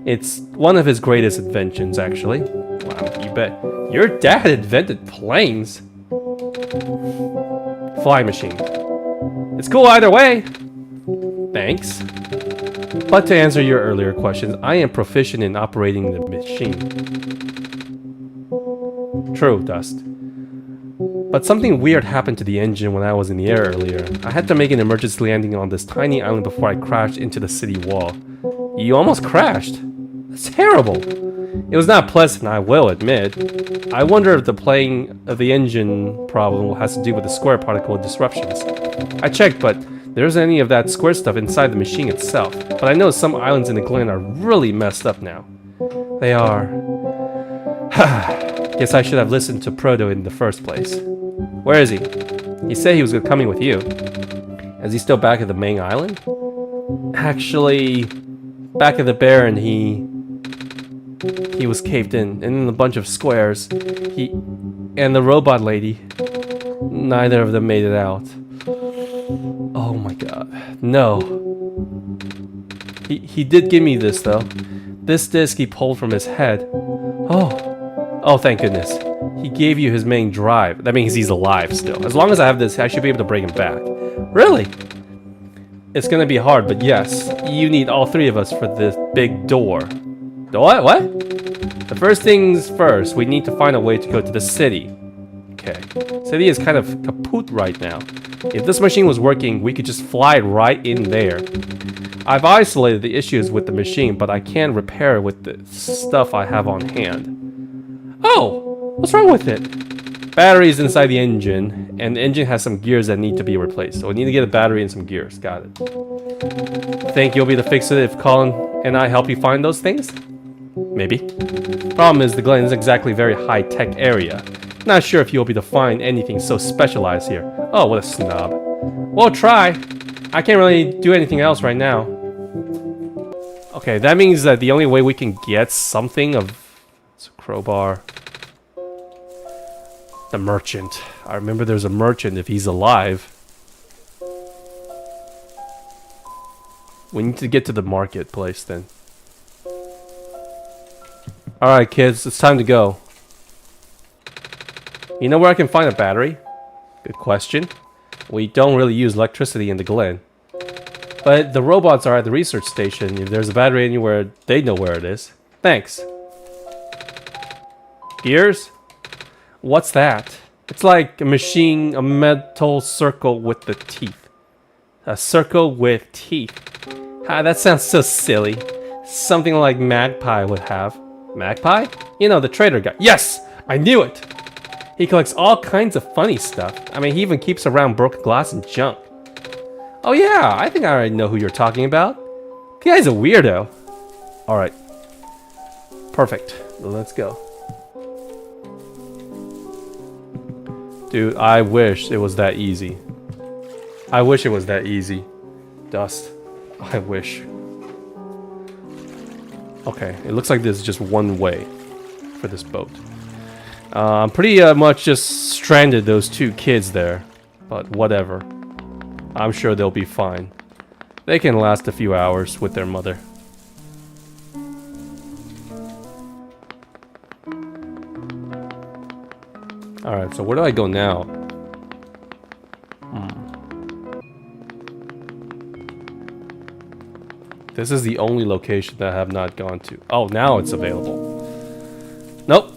It's one of his greatest inventions, actually. Wow, you bet. Your dad invented planes? Flying machine. It's cool either way! Thanks. But to answer your earlier questions, I am proficient in operating the machine. True, Dust. But something weird happened to the engine when I was in the air earlier. I had to make an emergency landing on this tiny island before I crashed into the city wall. You almost crashed? That's terrible. It was not pleasant, I will admit. I wonder if the playing of the engine problem has to do with the square particle disruptions. I checked, but there isn't any of that square stuff inside the machine itself. But I know some islands in the Glen are really messed up now. They are. Guess I should have listened to Proto in the first place. Where is he? He said he was coming with you. Is he still back at the main island? Actually, back at the Baron, he was caved in, and in a bunch of squares. He and the robot lady, neither of them made it out. Oh my god. No. He did give me this though. This disc he pulled from his head. Oh, thank goodness. He gave you his main drive. That means he's alive still. As long as I have this, I should be able to bring him back. Really? It's gonna be hard, but yes, you need all three of us for this big door. What? The first things first, we need to find a way to go to the city. Okay. City is kind of kaput right now. If this machine was working, we could just fly right in there. I've isolated the issues with the machine, but I can repair it with the stuff I have on hand. Oh! What's wrong with it? Batteries inside the engine, and the engine has some gears that need to be replaced. So we need to get a battery and some gears. Got it. Think you'll be the fix-it if Colin and I help you find those things? Maybe. Problem is, the Glen is exactly a very high-tech area. Not sure if you'll be able to find anything so specialized here. Oh, what a snob. We'll try. I can't really do anything else right now. Okay, that means that the only way we can get something of... It's a crowbar. The merchant. I remember there's a merchant if he's alive. We need to get to the marketplace then. Alright kids, it's time to go. You know where I can find a battery? Good question. We don't really use electricity in the Glen. But the robots are at the research station. If there's a battery anywhere, they know where it is. Thanks. Gears? What's that? It's like a machine, a metal circle with the teeth. A circle with teeth. Ah, that sounds so silly. Something like Magpie would have. Magpie? You know, the trader guy. Yes! I knew it! He collects all kinds of funny stuff. I mean, he even keeps around broken glass and junk. Oh yeah, I think I already know who you're talking about. The guy's a weirdo. Alright. Perfect. Let's go. Dude, I wish it was that easy. I wish it was that easy. Dust. I wish. Okay, it looks like there's just one way for this boat. I'm pretty much just stranded those two kids there. But whatever. I'm sure they'll be fine. They can last a few hours with their mother. Alright, so where do I go now? This is the only location that I have not gone to. Oh, now it's available. Nope.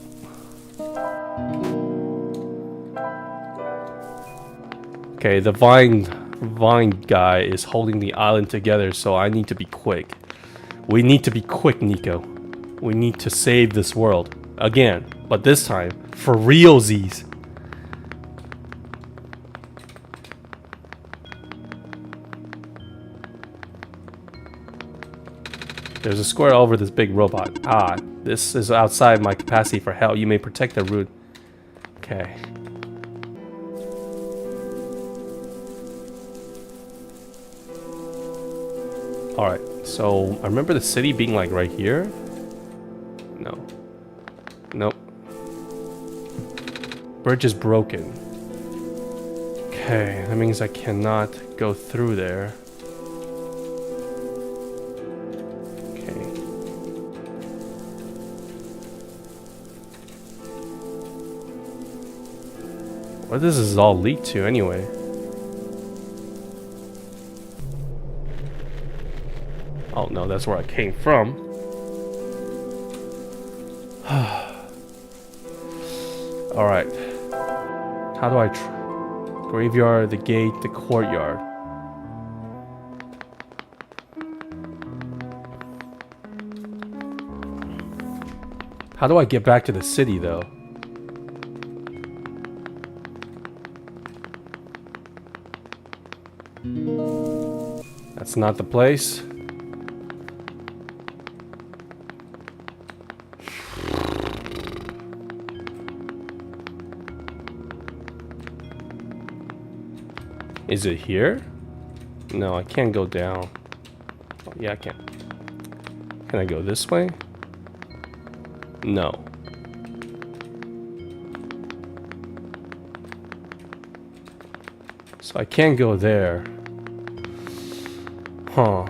Okay, the vine guy is holding the island together, so I need to be quick. We need to be quick, Nico. We need to save this world. Again, but this time, for realsies. There's a square over this big robot. Ah, this is outside my capacity for help. You may protect the route. Okay. Alright, so I remember the city being like right here. No. Nope. Bridge is broken. Okay, that means I cannot go through there. Okay. What does this all lead to anyway? Oh no, that's where I came from. Alright. How do I... Graveyard, the gate, the courtyard. How do I get back to the city, though? That's not the place. Is it here? No, I can't go down. Oh, yeah, I can. Can I go this way? No. So I can't go there. Huh.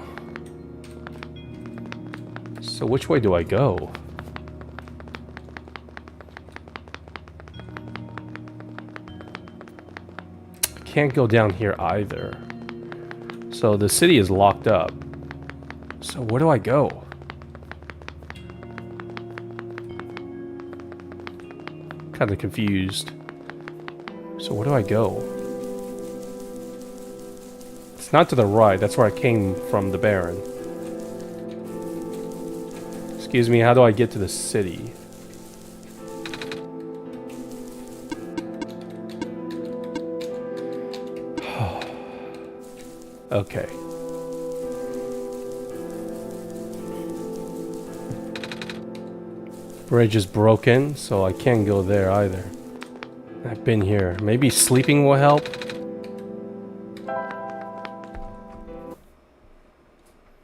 So which way do I go? I can't go down here either. So the city is locked up. So where do I go? Kind of confused. So where do I go? It's not to the right. That's where I came from, the Baron. Excuse me, how do I get to the city? Okay. Bridge is broken, so I can't go there either. I've been here. Maybe sleeping will help?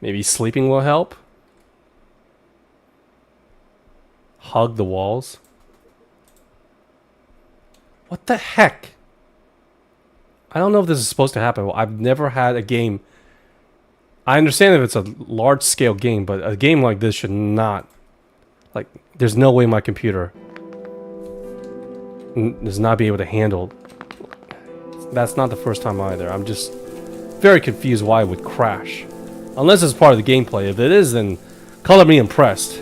Maybe sleeping will help? Hug the walls? What the heck? I don't know if this is supposed to happen. I've never had a game... I understand if it's a large-scale game, but a game like this should not... Like, there's no way my computer does not be able to handle... That's not the first time either. I'm just very confused why it would crash. Unless it's part of the gameplay. If it is, then color me impressed.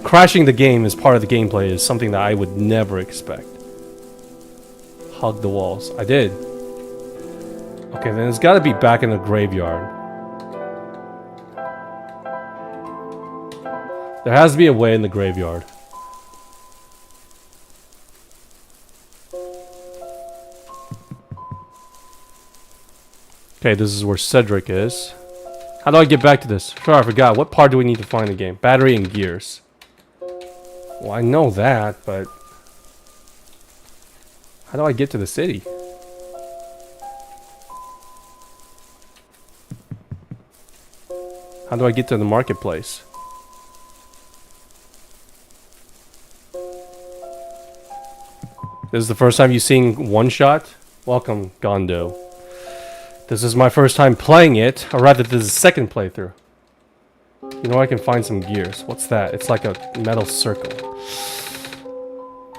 Crashing the game as part of the gameplay is something that I would never expect. Hug the walls. I did. Okay, then it's got to be back in the graveyard. There has to be a way in the graveyard. Okay, this is where Cedric is. How do I get back to this? Sure, I forgot. What part do we need to find again? Battery and gears. Well, I know that, but... How do I get to the city? How do I get to the marketplace? This is the first time you've seen OneShot? Welcome, Gondo. This is my first time playing it, or rather this is the second playthrough. You know, I can find some gears. What's that? It's like a metal circle.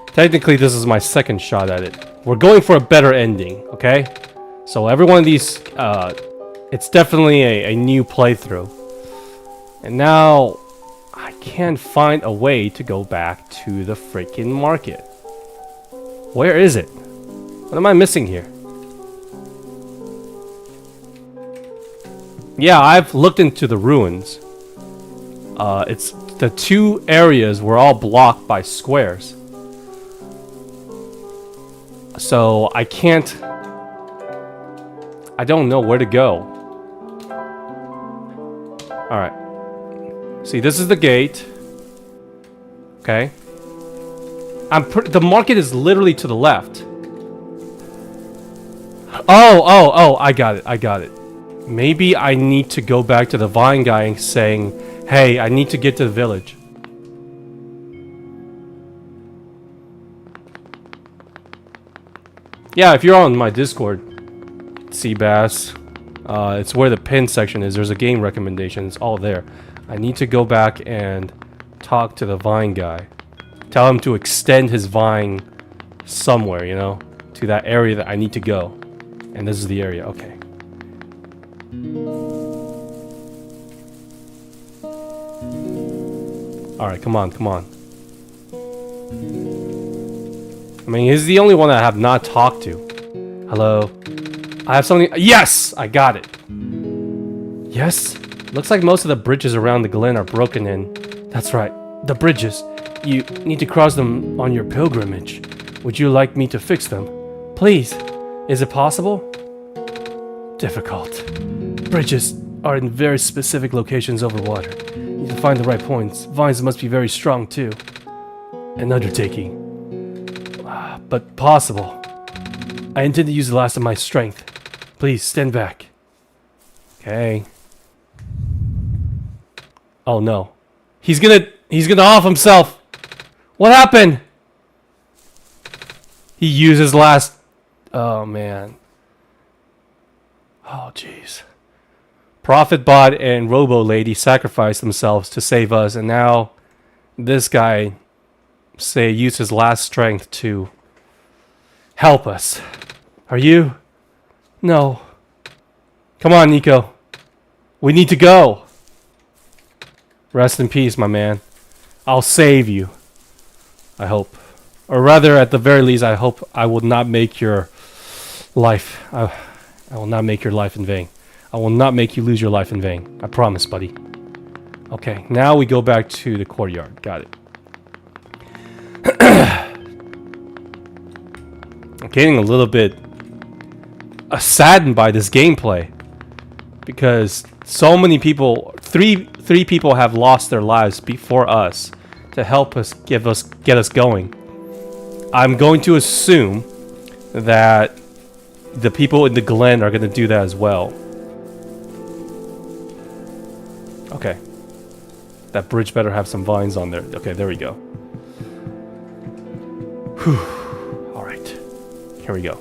Technically, this is my second shot at it. We're going for a better ending, okay? So every one of these, it's definitely a new playthrough. And now, I can't find a way to go back to the freaking market. Where is it? What am I missing here? Yeah, I've looked into the ruins. It's the two areas were all blocked by squares. So I can't... I don't know where to go. Alright. See, this is the gate. Okay. The market is literally to the left. Oh, I got it. Maybe I need to go back to the vine guy and saying, hey, I need to get to the village. Yeah, if you're on my Discord, Seabass, it's where the pin section is. There's a game recommendation. It's all there. I need to go back and talk to the vine guy. Tell him to extend his vine somewhere, you know, to that area that I need to go. And this is the area. Okay. Alright, come on. I mean, he's the only one I have not talked to. Hello? I have something. Yes! I got it. Yes? Looks like most of the bridges around the glen are broken in. That's right. The bridges. You need to cross them on your pilgrimage. Would you like me to fix them? Please. Is it possible? Difficult. Bridges are in very specific locations over water. You need to find the right points. Vines must be very strong too. An undertaking. But possible. I intend to use the last of my strength. Please, stand back. Okay. Oh no. He's gonna off himself! What happened? He used his last... Oh man. Oh jeez. Prophet Bot and Robo Lady sacrificed themselves to save us, and now this guy used his last strength to help us. Are you? No. Come on, Nico. We need to go. Rest in peace, my man. I'll save you. I hope. Or rather, at the very least, I hope I will not make your life... I will not make your life in vain. I will not make you lose your life in vain. I promise, buddy. Okay, now we go back to the courtyard. Got it. I'm getting a little bit saddened by this gameplay. Because so many people... Three people have lost their lives before us to help us get us going. I'm going to assume that the people in the glen are going to do that as well. Okay. That bridge better have some vines on there. Okay, there we go. Whew. Alright. Here we go.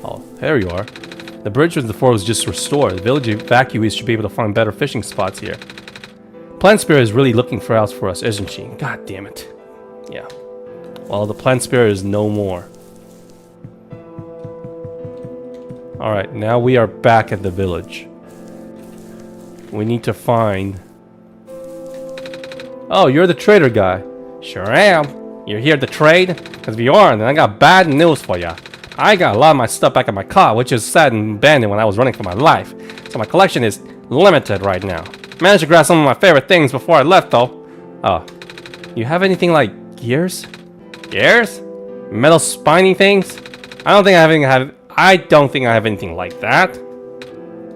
Oh, there you are. The bridge with the fort was just restored. The village evacuees should be able to find better fishing spots here. Plant Spirit is really looking for out for us, isn't she? God damn it. Yeah. Well, the Plant Spirit is no more. Alright, now we are back at the village. We need to find... Oh, you're the trader guy. Sure am. You're here to trade? Because if you aren't, then I got bad news for ya. I got a lot of my stuff back in my car, which is sad and abandoned when I was running for my life. So my collection is limited right now. Managed to grab some of my favorite things before I left, though. Oh, you have anything like gears? Gears? Metal spiny things? I don't think I have anything like that.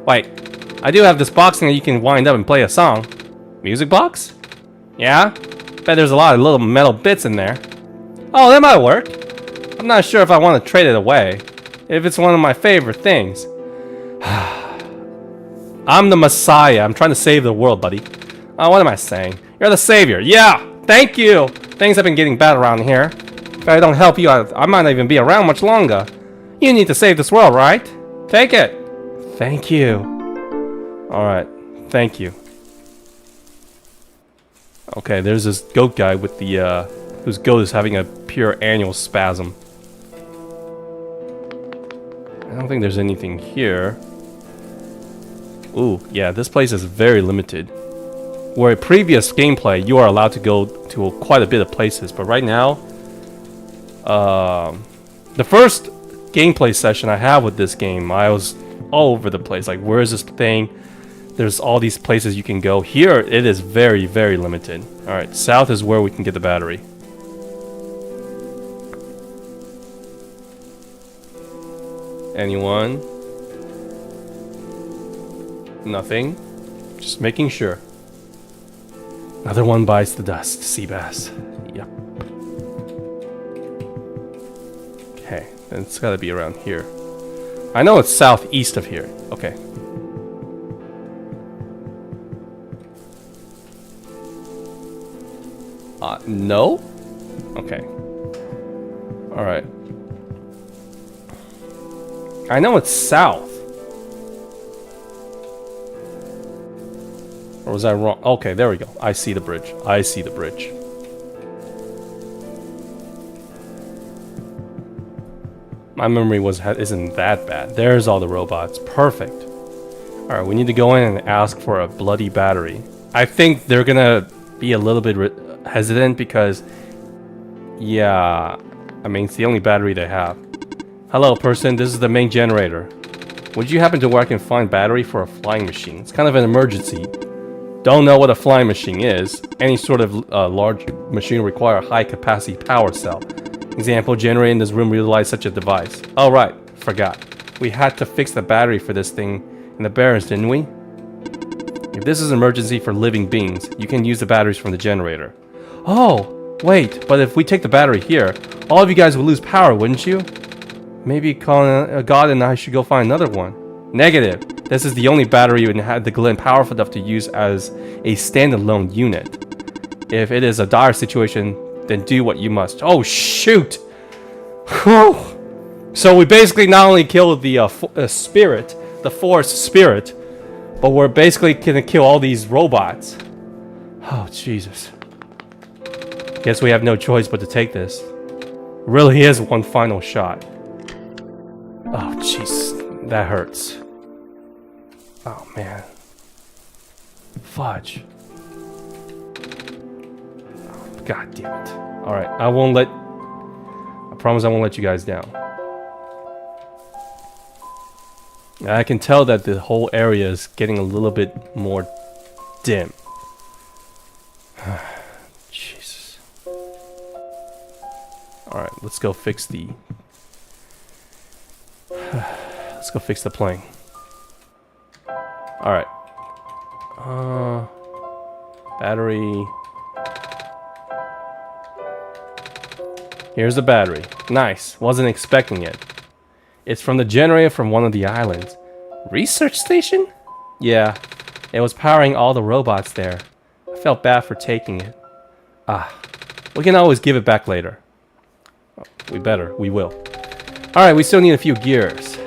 Wait, I do have this box thing that you can wind up and play a song. Music box? Yeah? Bet there's a lot of little metal bits in there. Oh, that might work. I'm not sure if I want to trade it away. If it's one of my favorite things. I'm the Messiah. I'm trying to save the world, buddy. Oh, what am I saying? You're the savior. Yeah! Thank you! Things have been getting bad around here. If I don't help you, I might not even be around much longer. You need to save this world, right? Take it! Thank you. Alright. Thank you. Okay, there's this goat guy with the, whose goat is having a pure annual spasm. I don't think there's anything here. Ooh, yeah, this place is very limited. Where previous gameplay, you are allowed to go to quite a bit of places, but right now, the first gameplay session I had with this game, I was all over the place. Like, where is this thing? There's all these places you can go. Here, it is very, very limited. Alright, south is where we can get the battery. Anyone? Nothing. Just making sure. Another one bites the dust. Sea bass. Yep. Okay, then it's gotta be around here. I know it's southeast of here. Okay. No? Okay. Alright. I know it's south. Or was I wrong? Okay, there we go. I see the bridge. I see the bridge. My memory isn't that bad. There's all the robots. Perfect. Alright, we need to go in and ask for a bloody battery. I think they're gonna be a little bit hesitant because... Yeah... I mean, it's the only battery they have. Hello, person. This is the main generator. Would you happen to where I can find battery for a flying machine? It's kind of an emergency. Don't know what a flying machine is. Any sort of large machine require a high-capacity power cell. Example, generator in this room utilize such a device. Oh, right. Forgot. We had to fix the battery for this thing in the Barrens, didn't we? If this is an emergency for living beings, you can use the batteries from the generator. Oh, wait, but if we take the battery here, all of you guys would lose power, wouldn't you? Maybe God and I should go find another one. Negative. This is the only battery in the Glen powerful enough to use as a standalone unit. If it is a dire situation, then do what you must. Oh, shoot! Whew. So we basically not only killed the spirit, the forest spirit, but we're basically gonna kill all these robots. Oh, Jesus. Guess we have no choice but to take this. Really is one final shot. Oh, jeez. That hurts. Oh, man. Fudge. Oh, God damn it. Alright, I promise I won't let you guys down. I can tell that the whole area is getting a little bit more dim. Jesus. Alright, let's go fix the... let's go fix the plane. Alright. Battery. Here's the battery. Nice. Wasn't expecting it. It's from the generator from one of the islands. Research station? Yeah. It was powering all the robots there. I felt bad for taking it. We can always give it back later. We better. We will. Alright, we still need a few gears.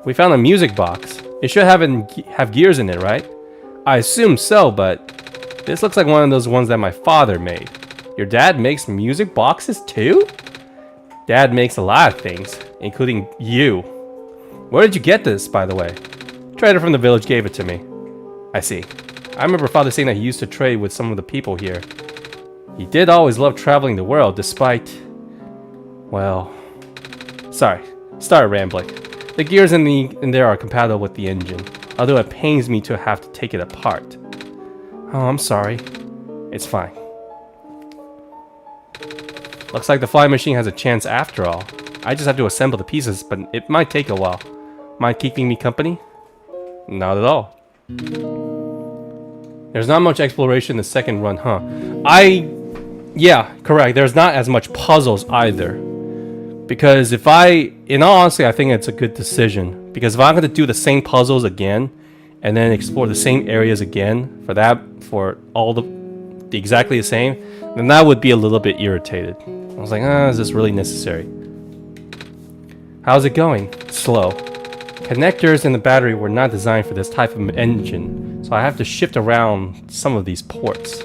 We found a music box. It should have gears in it, right? I assume so, but this looks like one of those ones that my father made. Your dad makes music boxes too? Dad makes a lot of things, including you. Where did you get this, by the way? Trader from the village gave it to me. I see. I remember father saying that he used to trade with some of the people here. He did always love traveling the world, despite... Well... Sorry. Started rambling. The gears in there are compatible with the engine, although it pains me to have to take it apart. Oh, I'm sorry. It's fine. Looks like the flying machine has a chance after all. I just have to assemble the pieces, but it might take a while. Mind keeping me company? Not at all. There's not much exploration in the second run, huh? Yeah, correct. There's not as much puzzles either. Because in all honesty, I think it's a good decision. Because if I'm going to do the same puzzles again, and then explore the same areas again, for all the exactly the same, then that would be a little bit irritated. I was like, is this really necessary? How's it going? Slow. Connectors in the battery were not designed for this type of engine, so I have to shift around some of these ports.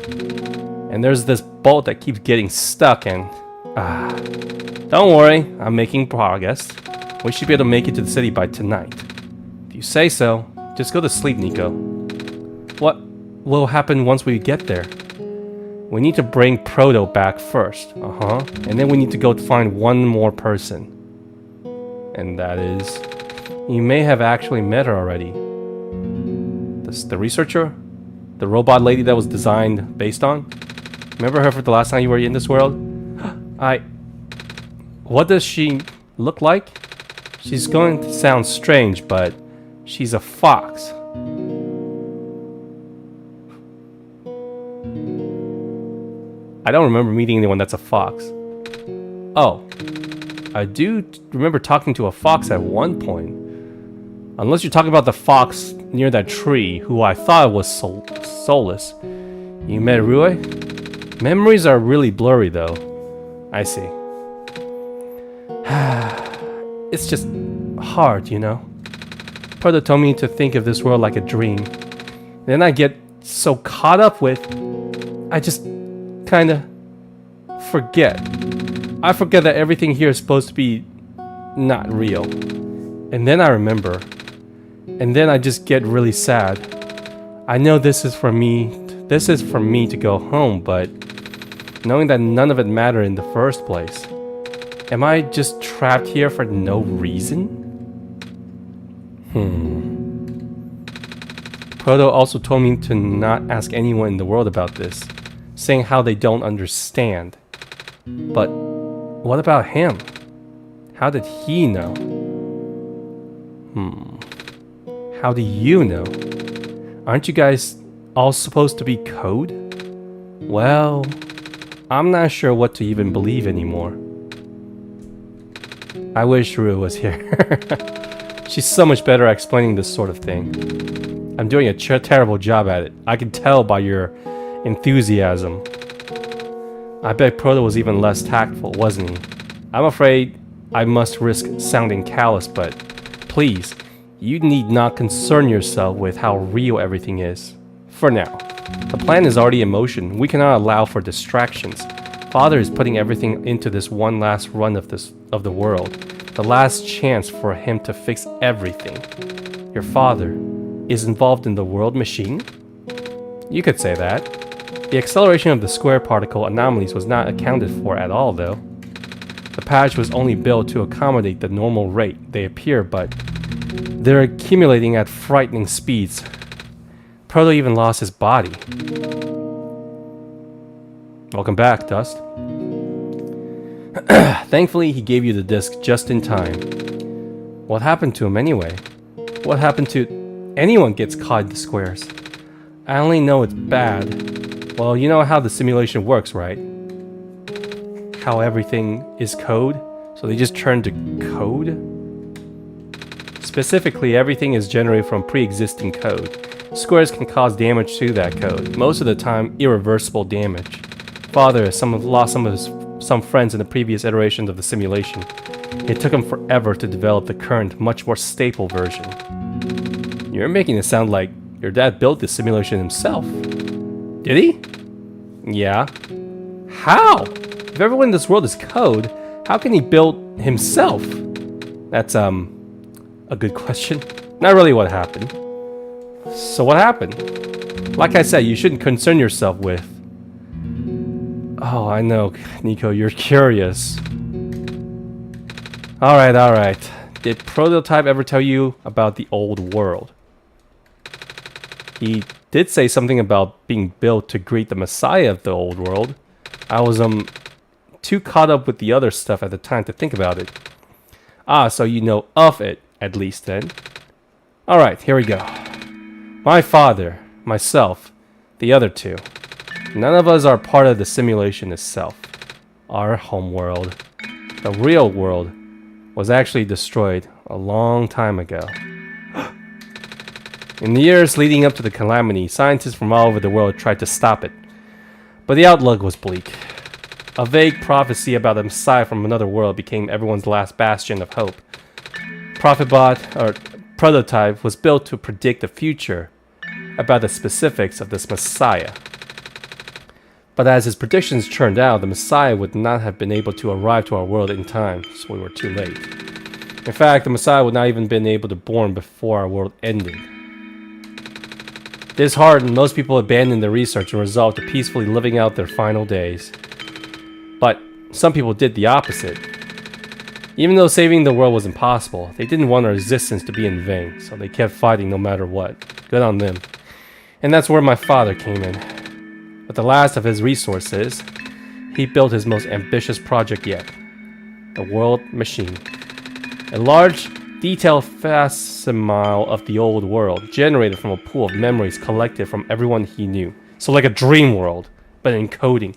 And there's this bolt that keeps getting stuck and... Don't worry, I'm making progress. We should be able to make it to the city by tonight. If you say so, just go to sleep, Nico. What will happen once we get there? We need to bring Proto back first. And then we need to go to find one more person. And that is... You may have actually met her already. The researcher? The robot lady that was designed based on? Remember her from the last time you were in this world? What does she look like? She's going to sound strange, but she's a fox. I don't remember meeting anyone that's a fox. Oh. I do remember talking to a fox at one point. Unless you're talking about the fox near that tree, who I thought was soulless. You met Rue? Memories are really blurry, though. I see. It's just hard, you know? Proto told me to think of this world like a dream. Then I get so caught up with... I just kinda forget. I forget that everything here is supposed to be not real. And then I remember. And then I just get really sad. I know this is for me to go home, but knowing that none of it mattered in the first place. Am I just trapped here for no reason? Proto also told me to not ask anyone in the world about this, saying how they don't understand. But what about him? How did he know? How do you know? Aren't you guys all supposed to be code? Well, I'm not sure what to even believe anymore. I wish Rue was here. She's so much better at explaining this sort of thing. I'm doing a terrible job at it. I can tell by your enthusiasm. I bet Proto was even less tactful, wasn't he? I'm afraid I must risk sounding callous, but please, you need not concern yourself with how real everything is. For now. The plan is already in motion. We cannot allow for distractions. Father is putting everything into this one last run of the world. The last chance for him to fix everything. Your father is involved in the world machine? You could say that. The acceleration of the square particle anomalies was not accounted for at all, though. The patch was only built to accommodate the normal rate they appear, but they're accumulating at frightening speeds. Proto even lost his body. Welcome back, Dust. Thankfully, he gave you the disc just in time. What happened to him anyway? What happened to anyone gets caught in the squares? I only know it's bad. Well, you know how the simulation works, right? How everything is code? So they just turn to code? Specifically, everything is generated from pre-existing code. Squares can cause damage to that code, most of the time irreversible damage. Father has lost some friends in the previous iterations of the simulation. It took him forever to develop the current, much more stable version. You're making it sound like your dad built this simulation himself. Did he? Yeah. How? If everyone in this world is code, how can he build himself? That's, a good question. Not really what happened. So what happened? Like I said, you shouldn't concern yourself with... Oh, I know, Nico, you're curious. Alright. Did Prototype ever tell you about the old world? He did say something about being built to greet the Messiah of the old world. I was, too caught up with the other stuff at the time to think about it. Ah, so you know of it, at least then. Alright, here we go. My father, myself, the other two. None of us are part of the simulation itself. Our homeworld, the real world, was actually destroyed a long time ago. In the years leading up to the calamity, scientists from all over the world tried to stop it. But the outlook was bleak. A vague prophecy about a Messiah from another world became everyone's last bastion of hope. Prototype was built to predict the future about the specifics of this Messiah. But as his predictions turned out, the Messiah would not have been able to arrive to our world in time, so we were too late. In fact, the Messiah would not even been able to born before our world ended. Disheartened, most people abandoned their research and resolved to peacefully living out their final days. But some people did the opposite. Even though saving the world was impossible, they didn't want our existence to be in vain, so they kept fighting no matter what. Good on them. And that's where my father came in. With the last of his resources, he built his most ambitious project yet. The world machine. A large, detailed facsimile of the old world, generated from a pool of memories collected from everyone he knew. So like a dream world, but in coding.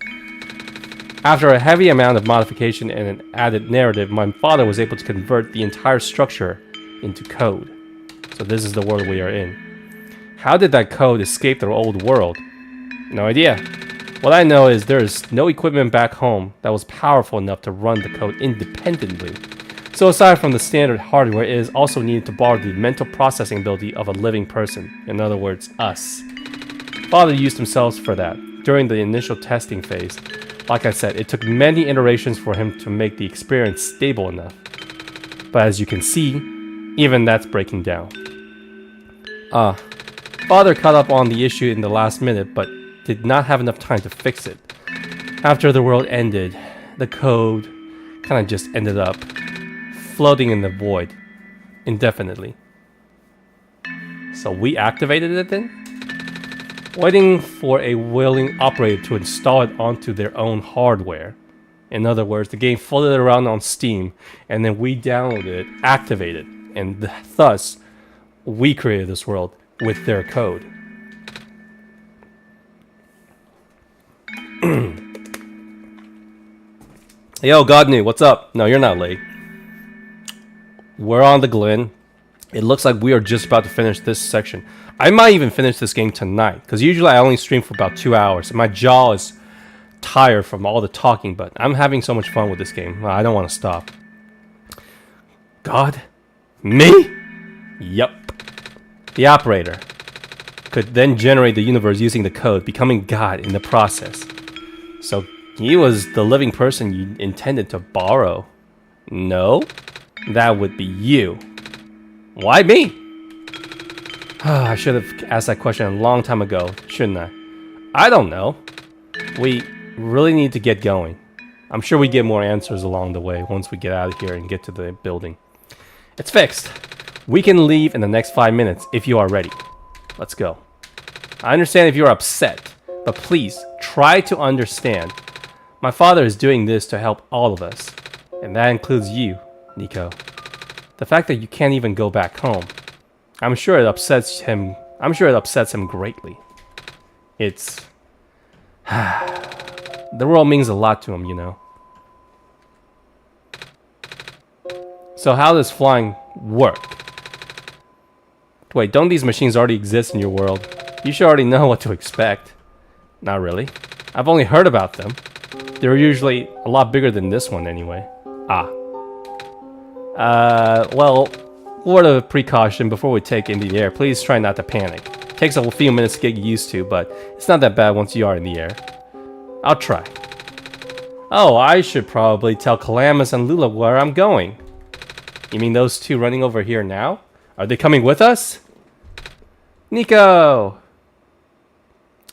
After a heavy amount of modification and an added narrative, my father was able to convert the entire structure into code. So this is the world we are in. How did that code escape the old world? No idea. What I know is there is no equipment back home that was powerful enough to run the code independently. So aside from the standard hardware, it is also needed to borrow the mental processing ability of a living person. In other words, us. Father used himself for that during the initial testing phase. Like I said, it took many iterations for him to make the experience stable enough. But as you can see, Even that's breaking down. Father caught up on the issue in the last minute, but did not have enough time to fix it. After the world ended, the code kind of just ended up floating in the void indefinitely. So we activated it then? Waiting for a willing operator to install it onto their own hardware. In other words, the game floated around on Steam, and then we downloaded it, activated it, and thus we created this world with their code. Yo, God knew, what's up? No, you're not late. We're on the Glen. It looks like we are just about to finish this section. I might even finish this game tonight, because usually I only stream for about 2 hours. And my jaw is tired from all the talking, but I'm having so much fun with this game. I don't want to stop. God? Me? Yup. The operator could then generate the universe using the code, becoming God in the process. So he was the living person you intended to borrow. No, that would be you. Why me? I should have asked that question a long time ago, shouldn't I? I don't know. We really need to get going. I'm sure we get more answers along the way once we get out of here and get to the building. It's fixed. We can leave in the next 5 minutes if you are ready. Let's go. I understand if you're upset, but please try to understand. My father is doing this to help all of us, and that includes you, Nico. The fact that you can't even go back home, I'm sure it upsets him. I'm sure it upsets him greatly. It's the world means a lot to him, you know. So how does flying work? Wait, don't these machines already exist in your world? You should already know what to expect. Not really. I've only heard about them. They're usually a lot bigger than this one anyway. Well, word of precaution before we take in the air, please try not to panic. Takes a few minutes to get used to, but it's not that bad once you are in the air. I'll try. Oh, I should probably tell Calamus and Lula where I'm going. You mean those two running over here now? Are they coming with us? Nico!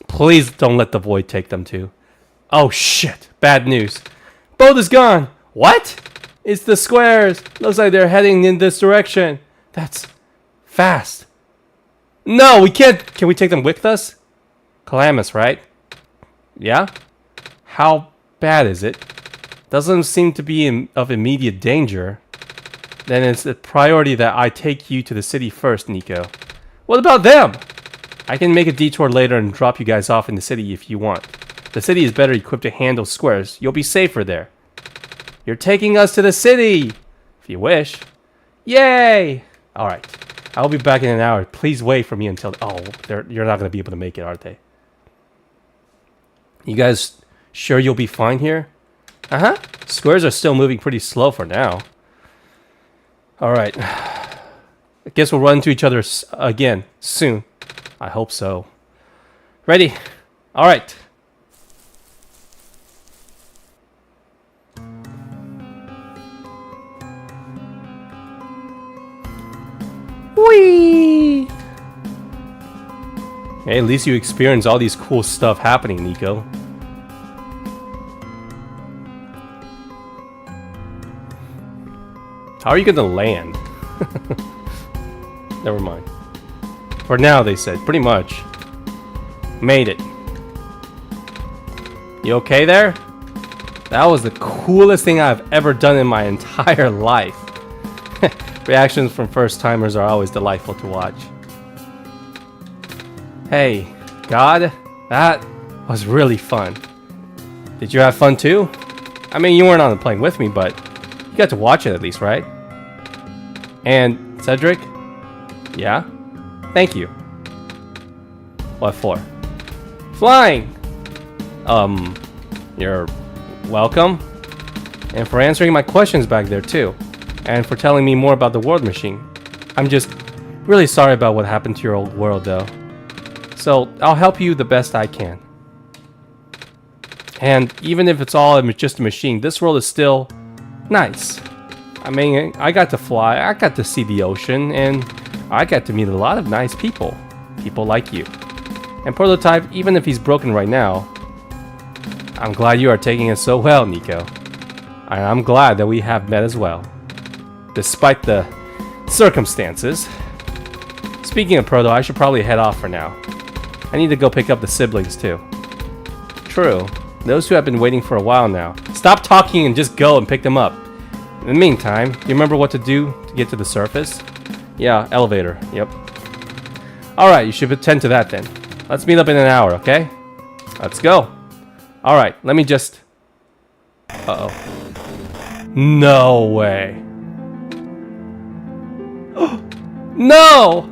Please don't let the void take them too. Oh shit, bad news. Boat is gone! What? It's the squares! Looks like they're heading in this direction. That's fast. No, we can't! Can we take them with us? Calamus, right? Yeah? How bad is it? Doesn't seem to be of immediate danger. Then it's a priority that I take you to the city first, Nico. What about them? I can make a detour later and drop you guys off in the city if you want. The city is better equipped to handle squares. You'll be safer there. You're taking us to the city! If you wish. Yay! Alright. I'll be back in an hour. Please wait for me until... Oh, you're not going to be able to make it, are they? You guys sure you'll be fine here? Uh-huh. Squares are still moving pretty slow for now. Alright. I guess we'll run into each other again soon. I hope so. Ready? Alright. Whee! Hey, at least you experience all these cool stuff happening, Nico. How are you gonna land? Never mind. For now, they said. Pretty much. Made it. You okay there? That was the coolest thing I've ever done in my entire life. Reactions from first-timers are always delightful to watch. Hey, God, that was really fun. Did you have fun too? I mean, you weren't on the plane with me, but you got to watch it at least, right? And Cedric? Yeah? Thank you. What for? Flying! You're welcome. And for answering my questions back there too. And for telling me more about the world machine. I'm just really sorry about what happened to your old world though. So I'll help you the best I can. And even if it's all just a machine, this world is still nice. I mean, I got to fly, I got to see the ocean, and I got to meet a lot of nice people. People like you. And Prototype, even if he's broken right now, I'm glad you are taking it so well, Nico. And I'm glad that we have met as well. Despite the circumstances. Speaking of Proto, I should probably head off for now. I need to go pick up the siblings too. True. Those who have been waiting for a while now. Stop talking and just go and pick them up. In the meantime, do you remember what to do to get to the surface? Yeah, elevator. Yep. Alright, you should attend to that then. Let's meet up in an hour, okay? Let's go. Alright, let me just... Uh-oh. No way. No!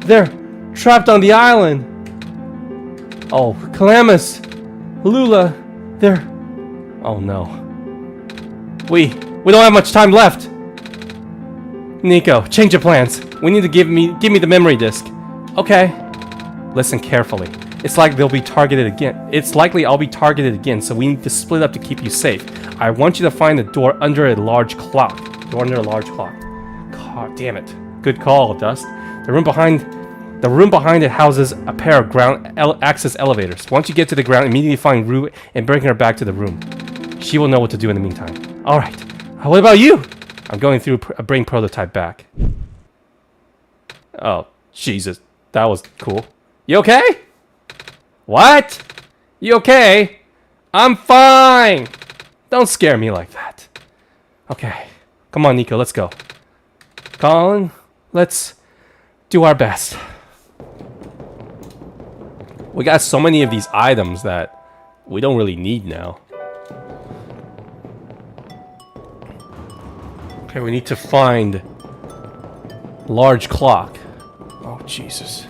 They're trapped on the island. Oh, Calamus, Lula, they're... Oh no. We don't have much time left. Nico, change your plans. We need to give me the memory disk. Okay. Listen carefully. It's like they'll be targeted again. It's likely I'll be targeted again, so we need to split up to keep you safe. I want you to find the door under a large clock. Door under a large clock. God damn it. Good call, Dust. The room behind it houses a pair of ground access elevators. Once you get to the ground, immediately find Rue and bring her back to the room. She will know what to do in the meantime. Alright. What about you? I'm going through bring Prototype back. Oh, Jesus. That was cool. You okay? What? You okay? I'm fine! Don't scare me like that. Okay. Come on, Nico, let's go. Colin, let's do our best. We got so many of these items that we don't really need now. Okay, we need to find large clock. Oh, Jesus.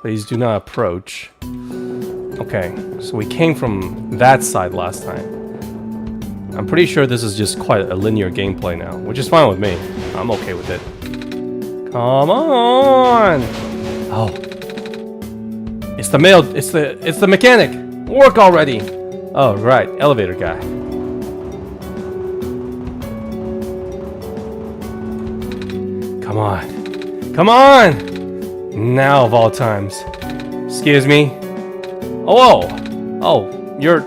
Please do not approach. Okay, so we came from that side last time. I'm pretty sure this is just quite a linear gameplay now, which is fine with me. I'm okay with it. Come on! Oh. It's the mechanic! Work already! Oh, right, elevator guy. Come on. Come on! Now of all times. Excuse me. Oh, whoa! Oh, you!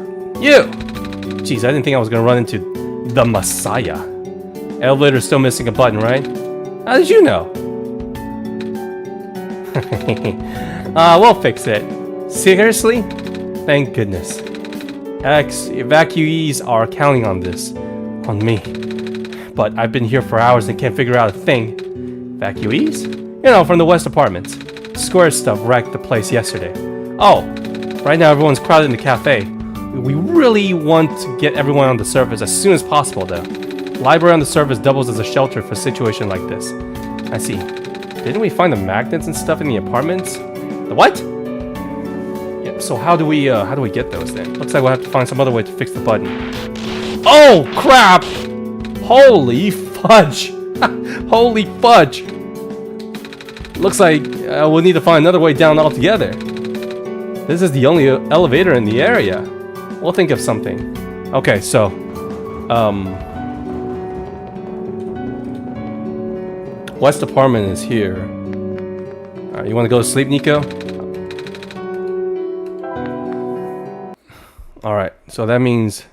Jeez, I didn't think I was gonna run into the Messiah. Elevator's still missing a button, right? How did you know? We'll fix it. Seriously? Thank goodness. Evacuees are counting on this. On me. But I've been here for hours and can't figure out a thing. Evacuees? You know, from the West Apartments. Square stuff wrecked the place yesterday. Oh, right now everyone's crowded in the cafe. We really want to get everyone on the surface as soon as possible, though. Library on the surface doubles as a shelter for a situation like this. I see. Didn't we find the magnets and stuff in the apartments? The what? Yeah, so how do we get those then? Looks like we'll have to find some other way to fix the button. Oh, crap! Holy fudge! Holy fudge! Looks like we'll need to find another way down altogether. This is the only elevator in the area. We'll think of something. Okay, so... West apartment is here. Alright, you want to go to sleep, Nico? Alright, so that means...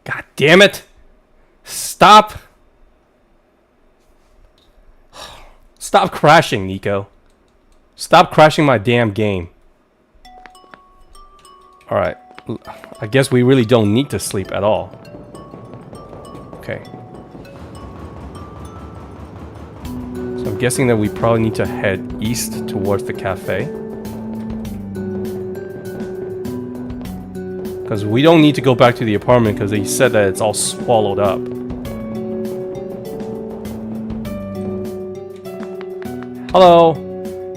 God damn it! Stop! Stop crashing, Nico. Stop crashing my damn game. Alright. I guess we really don't need to sleep at all. Okay. So I'm guessing that we probably need to head east towards the cafe. Because we don't need to go back to the apartment because they said that it's all swallowed up. Hello.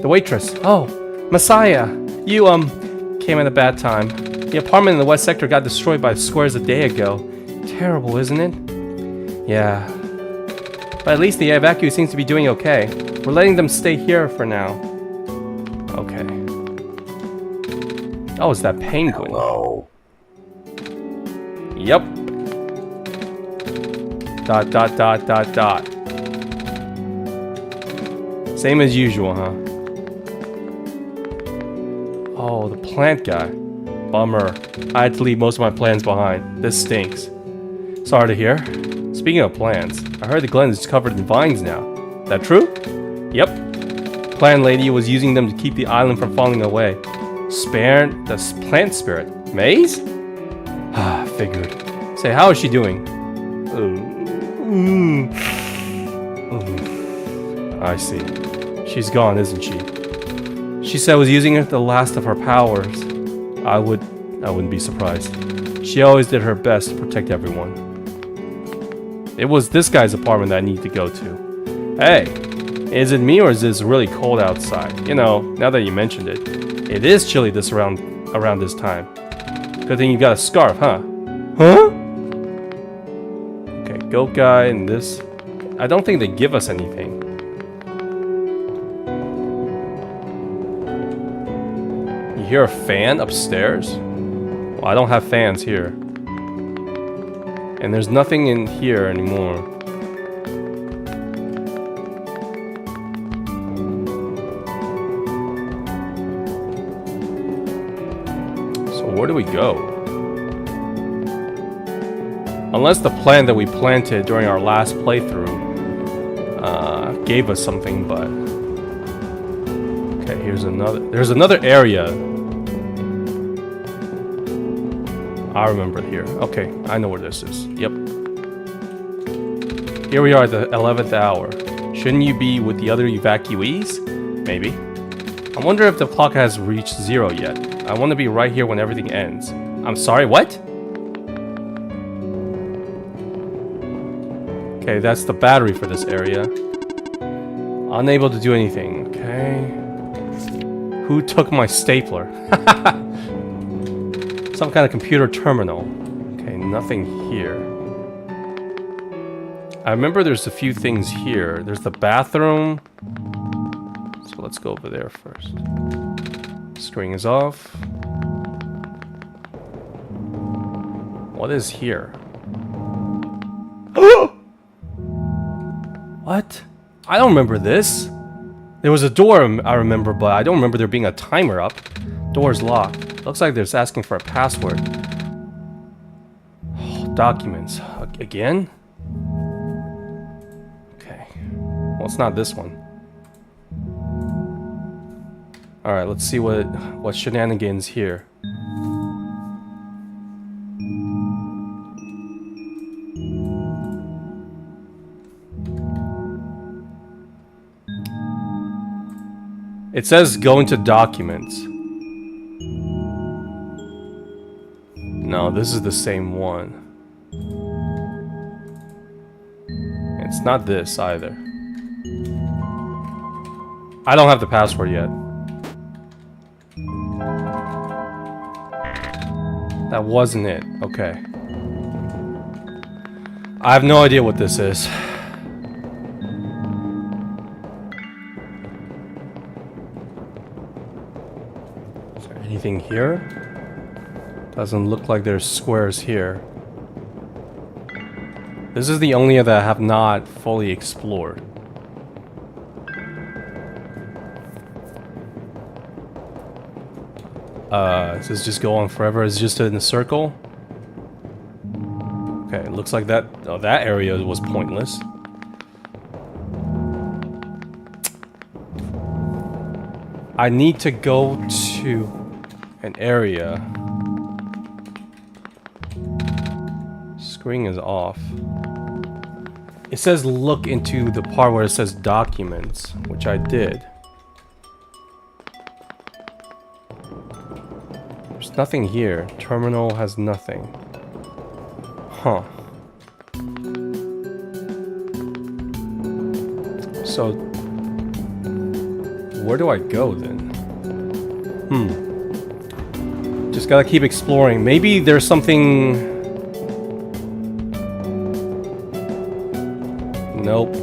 The waitress. Oh, Messiah. You, came at a bad time. The apartment in the west sector got destroyed by squares a day ago. Terrible, isn't it? Yeah. But at least the evacuee seems to be doing okay. We're letting them stay here for now. Okay. Oh, it's that penguin. Hello. Yep. Dot, dot, dot, dot, dot. Same as usual, huh? Oh, the plant guy. Bummer. I had to leave most of my plans behind. This stinks. Sorry to hear. Speaking of plants, I heard the glen is covered in vines now. That true? Yep. Plant lady was using them to keep the island from falling away. The plant spirit. Maze? Ah, figured. Say, how is she doing? I see. She's gone, isn't she? She said was using the last of her powers. I wouldn't be surprised. She always did her best to protect everyone. It was this guy's apartment that I need to go to. Hey, is it me or is this really cold outside? You know, now that you mentioned it, it is chilly around this time. Good thing you got a scarf, huh? Huh? Okay, goat guy and this. I don't think they give us anything. You hear a fan upstairs? Well, I don't have fans here. And there's nothing in here anymore. So where do we go? Unless the plant that we planted during our last playthrough gave us something, but... Okay, there's another area. I remember here. Okay, I know where this is. Yep. Here we are at the 11th hour. Shouldn't you be with the other evacuees? Maybe. I wonder if the clock has reached 0 yet. I want to be right here when everything ends. I'm sorry, what? Okay, that's the battery for this area. Unable to do anything, okay. Who took my stapler? Some kind of computer terminal. Okay, nothing here. I remember there's a few things here. There's the bathroom. So let's go over there first. Screen is off. What is here? What? I don't remember this. There was a door I remember, but I don't remember there being a timer up. Door's locked. Looks like they're asking for a password. Oh, documents. Again? Okay. Well, it's not this one. Alright, let's see what shenanigans here. It says go into documents. No, this is the same one. It's not this either. I don't have the password yet. That wasn't it. Okay. I have no idea what this is. Is there anything here? Doesn't look like there's squares here. This is the only that I have not fully explored. Does this just go on forever? Is it just in a circle? Okay, it looks like that area was pointless. I need to go to an area. Screen is off. It says look into the part where it says documents, which I did. There's nothing here. Terminal has nothing. Huh. So, where do I go then? Just gotta keep exploring. Maybe there's something... Nope.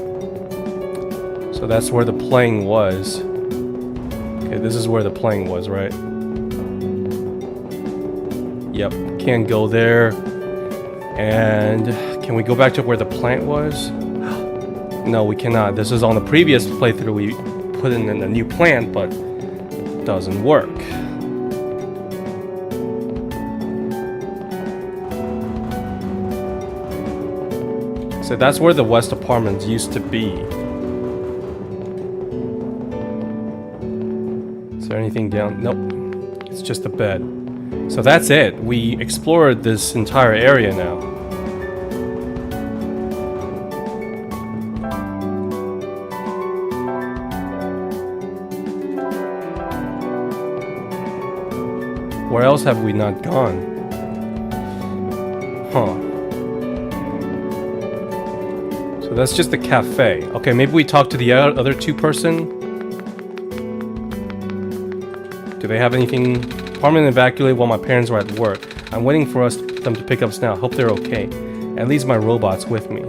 So that's where the plane was. Okay, this is where the plane was, right? Yep, can't go there. And can we go back to where the plant was? No, we cannot. This is on the previous playthrough. We put in a new plant, but it doesn't work. So that's where the West Apartments used to be. Is there anything down? Nope. It's just a bed. So that's it. We explored this entire area now. Where else have we not gone? Huh. So that's just the cafe. Okay, maybe we talk to the other two person. Do they have anything? Apartment evacuated while my parents were at work. I'm waiting for them to pick up now. Hope they're okay. At least my robot's with me.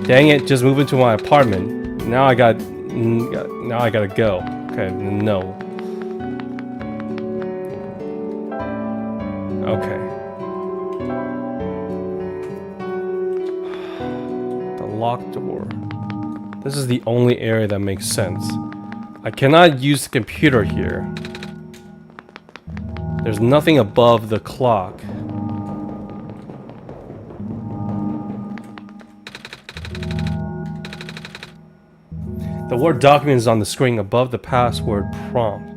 Dang it! Just moved into my apartment. Now I gotta go. Okay, no. Okay. The locked door. This is the only area that makes sense. I cannot use the computer here. There's nothing above the clock. The word document is on the screen above the password prompt.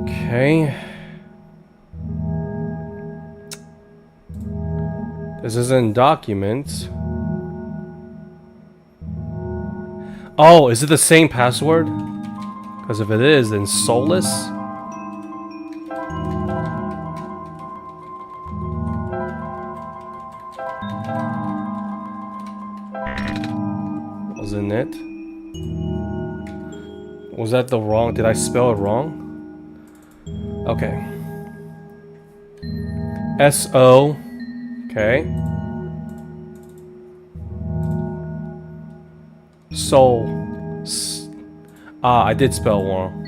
Okay. This isn't documents. Oh, is it the same password? Because if it is, then soulless? Wasn't it? Was that the wrong? Did I spell it wrong? Okay. S-O. Okay. Soul. I did spell wrong.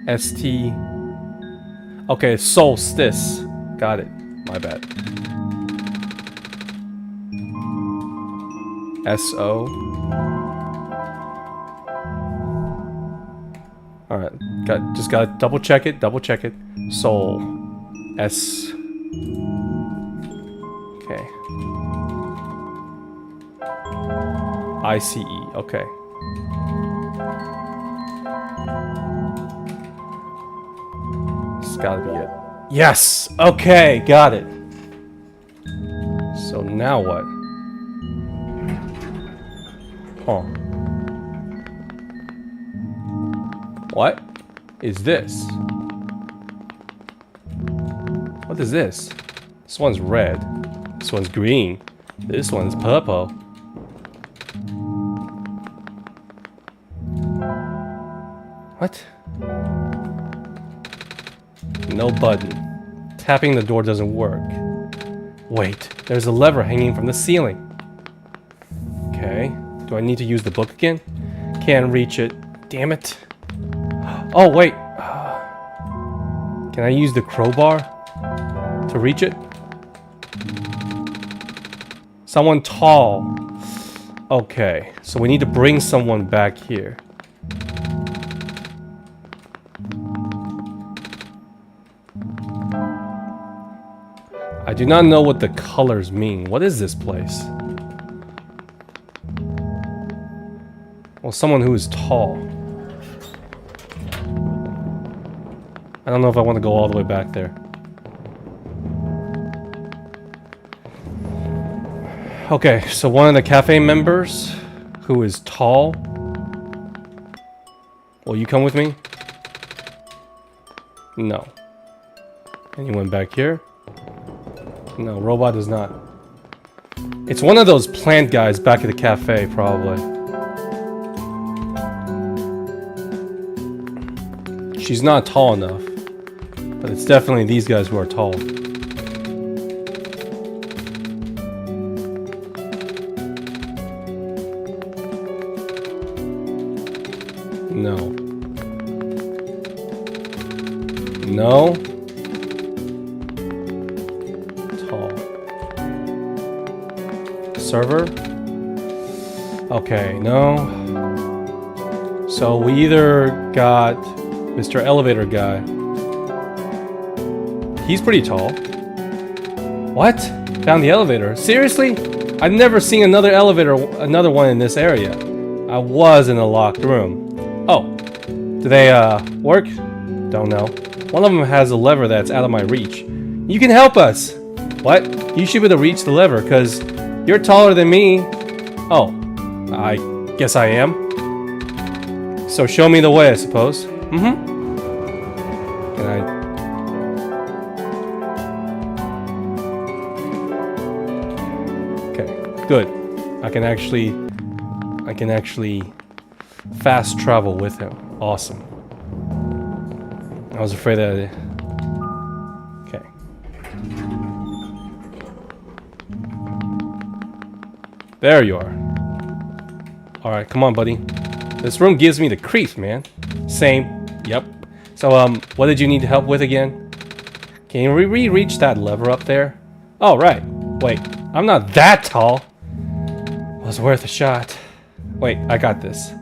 S-T. Okay, solstice. Got it. My bad. S-O. Alright. Just gotta double check it. Double check it. Soul. S. Okay. I-C-E. Okay. It's gotta be it. Yes! Okay, got it. So now what? Huh. What is this? What is this? This one's red. This one's green. This one's purple. What? No button. Tapping the door doesn't work. Wait, there's a lever hanging from the ceiling. Okay. Do I need to use the book again? Can't reach it. Damn it. Oh, wait. Can I use the crowbar to reach it? Someone tall. Okay, so we need to bring someone back here. I do not know what the colors mean. What is this place? Well, someone who is tall. I don't know if I want to go all the way back there. Okay, so one of the cafe members who is tall. Will you come with me? No. Anyone back here? No, robot does not. It's one of those plant guys back at the cafe, probably. She's not tall enough. But it's definitely these guys who are tall. No. server. Okay, no. So we either got Mr. Elevator guy. He's pretty tall. What? Found the elevator. Seriously? I've never seen another one in this area. I was in a locked room. Oh. Do they, work? Don't know. One of them has a lever that's out of my reach. You can help us! What? You should be able to reach the lever, because you're taller than me. Oh. I guess I am. So show me the way, I suppose. Mm-hmm. Can I... Good. I can actually fast travel with him. Awesome. I was afraid that okay. There you are. Alright, come on, buddy. This room gives me the creeps, man. Same. Yep. So, what did you need help with again? Can you reach that lever up there? Oh, right. Wait, I'm not that tall. Was worth a shot. Wait, I got this.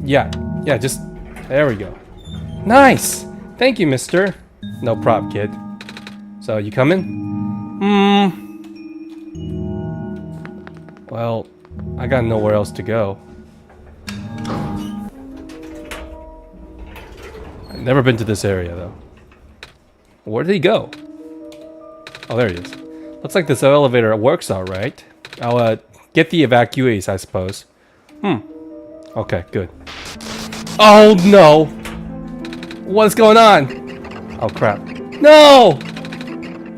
Yeah, just... There we go. Nice! Thank you, mister. No prob, kid. So, you coming? Well, I got nowhere else to go. I've never been to this area, though. Where did he go? Oh, there he is. Looks like this elevator works alright. I'll, get the evacuees, I suppose. Okay, good. Oh, no! What's going on? Oh, crap. No!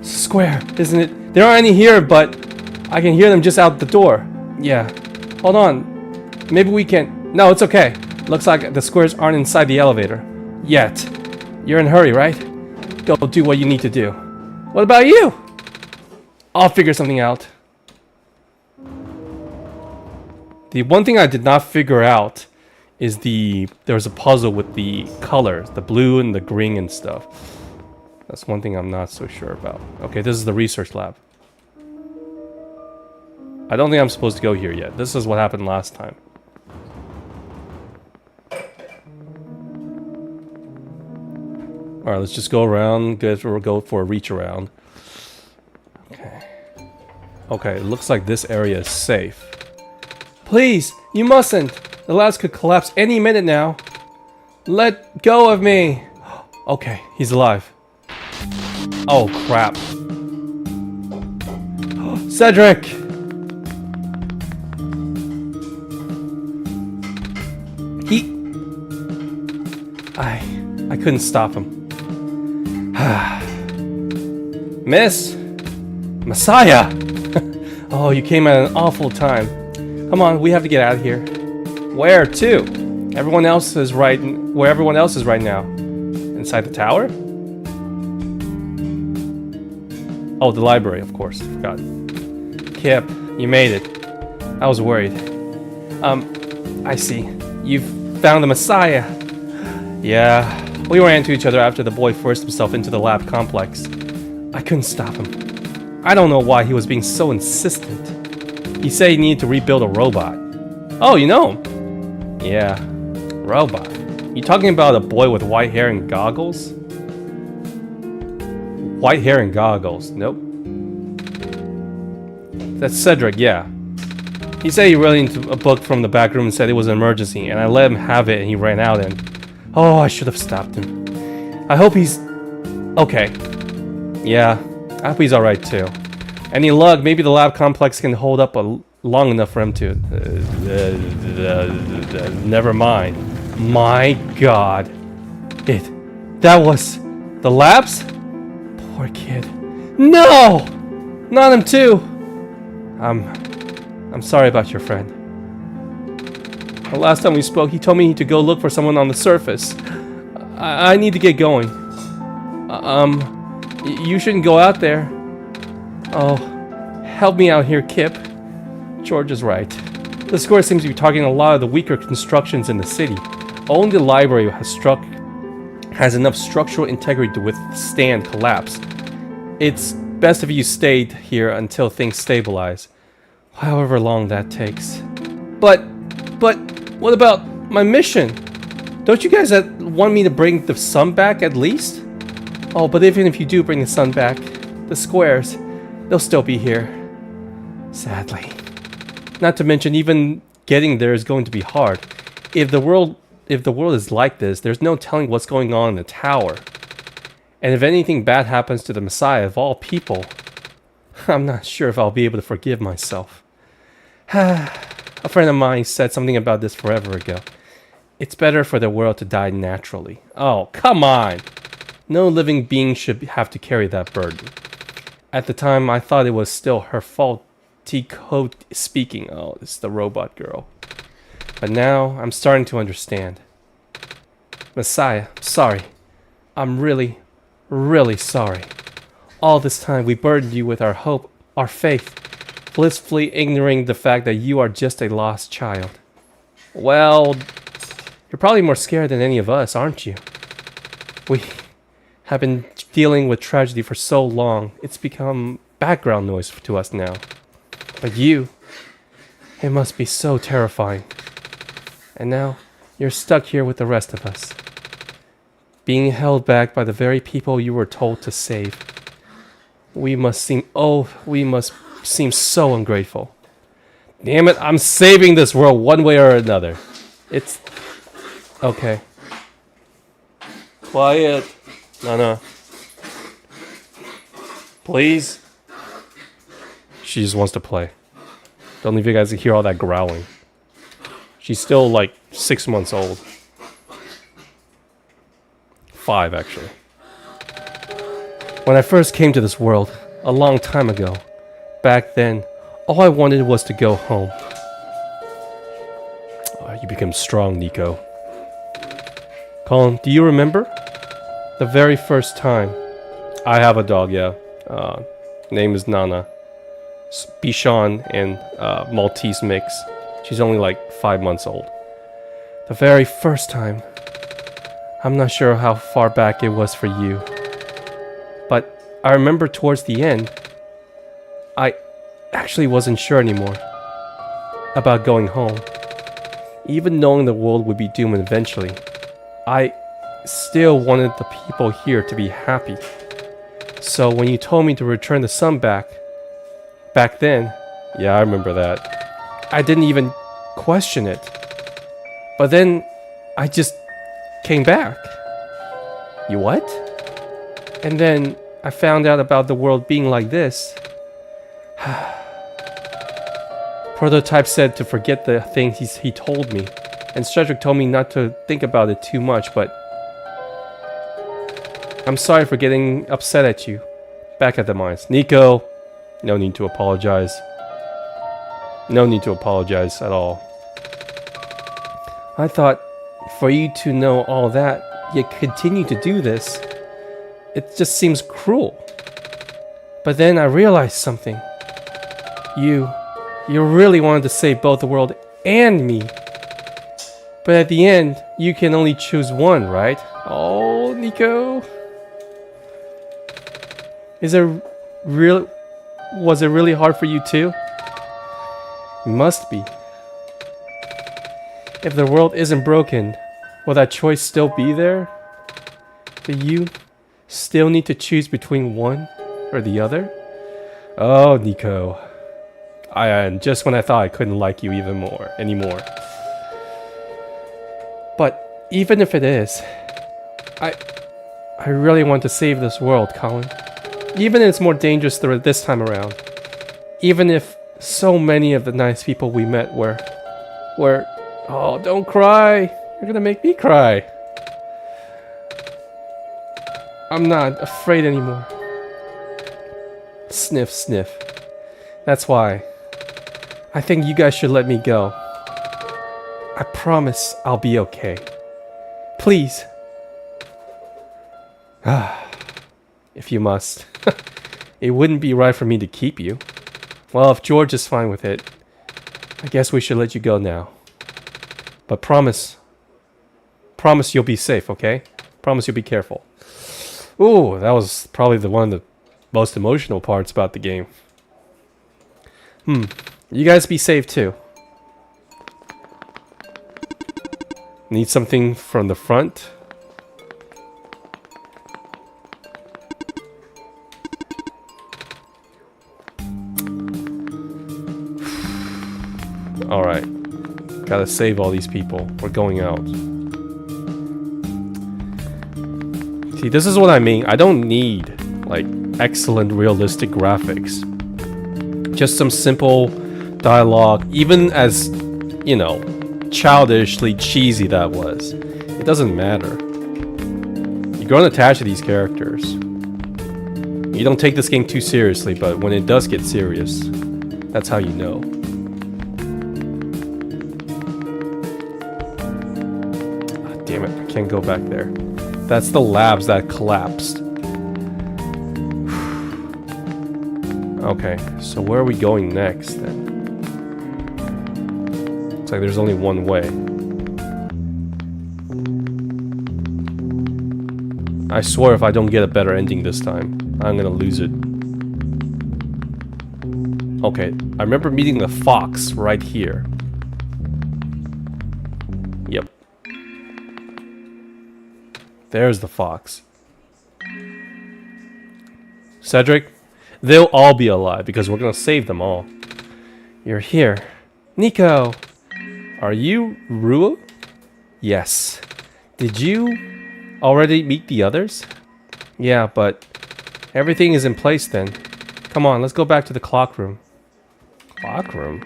Square, isn't it? There aren't any here, but I can hear them just out the door. Yeah. Hold on. Maybe we can... No, it's okay. Looks like the squares aren't inside the elevator. Yet. You're in a hurry, right? Go do what you need to do. What about you? I'll figure something out. The one thing I did not figure out is there's a puzzle with the colors, the blue and the green and stuff. That's one thing I'm not so sure about. Okay, this is the research lab. I don't think I'm supposed to go here yet. This is what happened last time. Alright, let's just go around, go for a reach around. Okay. Okay, it looks like this area is safe. Please, you mustn't! The labs could collapse any minute now. Let go of me! Okay, he's alive. Oh, crap. Cedric! I couldn't stop him. Miss? Messiah! Oh, you came at an awful time. Come on, we have to get out of here. Where to? Where everyone else is right now. Inside the tower? Oh, the library, of course. Forgot. Kip, you made it. I was worried. I see. You've found the Messiah. Yeah. We ran into each other after the boy forced himself into the lab complex. I couldn't stop him. I don't know why he was being so insistent. He said he needed to rebuild a robot. Oh, you know him? Yeah. Robot. You talking about a boy with white hair and goggles? White hair and goggles. Nope. That's Cedric, yeah. He said he really needed a book from the back room and said it was an emergency, and I let him have it and he ran out and... Oh, I should have stopped him. I hope he's... okay. Yeah, I hope he's alright too. Any luck, maybe the lab complex can hold up long enough for him to... never mind. My god. That was... the labs? Poor kid. No! Not him too! I'm sorry about your friend. The last time we spoke, he told me to go look for someone on the surface. I need to get going. You shouldn't go out there. Oh, help me out here, Kip. George is right. The square seems to be targeting a lot of the weaker constructions in the city. Only the library has enough structural integrity to withstand collapse. It's best if you stayed here until things stabilize. However long that takes. But, what about my mission? Don't you guys want me to bring the sun back at least? Oh, but even if you do bring the sun back, the squares, they'll still be here. Sadly. Not to mention, even getting there is going to be hard. If the world is like this, there's no telling what's going on in the tower. And if anything bad happens to the Messiah of all people, I'm not sure if I'll be able to forgive myself. A friend of mine said something about this forever ago. It's better for the world to die naturally. Oh, come on! No living being should have to carry that burden. At the time, I thought it was still her faulty code speaking. Oh, it's the robot girl. But now, I'm starting to understand. Messiah, sorry. I'm really, really sorry. All this time, we burdened you with our hope, our faith, blissfully ignoring the fact that you are just a lost child. Well, you're probably more scared than any of us, aren't you? We have been dealing with tragedy for so long, it's become background noise to us now. But you, it must be so terrifying. And now, you're stuck here with the rest of us, being held back by the very people you were told to save. We must seem so ungrateful. Damn it, I'm saving this world one way or another. It's... okay. Quiet. No. Please. She just wants to play. Don't know if you guys can hear all that growling. She's still like 6 months old. 5, actually. When I first came to this world, a long time ago, back then, all I wanted was to go home. Oh, you become strong, Nico. Colin, do you remember? The very first time. I have a dog, yeah. Name is Nana. Bichon and Maltese mix. She's only like 5 months old. The very first time. I'm not sure how far back it was for you. But I remember towards the end, I actually wasn't sure anymore about going home. Even knowing the world would be doomed eventually, I still wanted the people here to be happy. So when you told me to return the sun back then, yeah, I remember that, I didn't even question it. But then I just came back. You what? And then I found out about the world being like this. Prototype said to forget the things he told me, and Cedric told me not to think about it too much, but I'm sorry for getting upset at you. Back at the mines. Nico, no need to apologize. No need to apologize at all. I thought for you to know all that, yet continue to do this, it just seems cruel. But then I realized something. You really wanted to save both the world and me. But at the end, you can only choose one, right? Oh, Nico. Was it really hard for you too? It must be. If the world isn't broken, will that choice still be there? Do you still need to choose between one or the other? Oh, Nico. Just when I thought I couldn't like you anymore. But even if it is, I really want to save this world, Colin. Even if it's more dangerous this time around. Even if so many of the nice people we met were... Oh, don't cry. You're gonna make me cry. I'm not afraid anymore. Sniff, sniff. That's why I think you guys should let me go. I promise I'll be okay. Please. If you must. It wouldn't be right for me to keep you. Well, if George is fine with it, I guess we should let you go now. But promise you'll be safe, okay? Promise you'll be careful. Ooh, that was probably one of the most emotional parts about the game. You guys be safe too. Need something from the front? Alright. Gotta save all these people. We're going out. See, this is what I mean. I don't need, like, excellent realistic graphics. Just some simple dialogue, even as, you know, childishly cheesy that was. It doesn't matter. You're growing attached to these characters. You don't take this game too seriously, but when it does get serious, that's how you know. Ah, damn it, I can't go back there. That's the labs that collapsed. Okay, so where are we going next then? Looks like there's only one way. I swear if I don't get a better ending this time, I'm gonna lose it. Okay, I remember meeting the fox right here. Yep. There's the fox. Cedric? They'll all be alive because we're gonna save them all. You're here. Nico! Are you Rua? Yes. Did you already meet the others? Yeah, but everything is in place then. Come on, let's go back to the clock room. Clock room?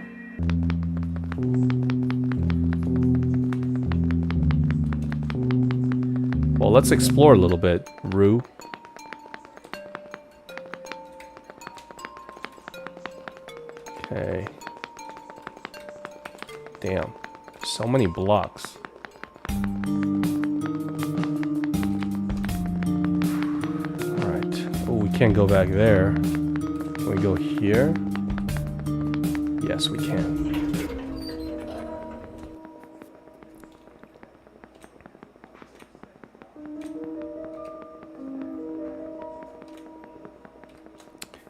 Well, let's explore a little bit, Rue. Okay. Damn. So many blocks. Alright. Oh, we can't go back there. Can we go here? Yes, we can.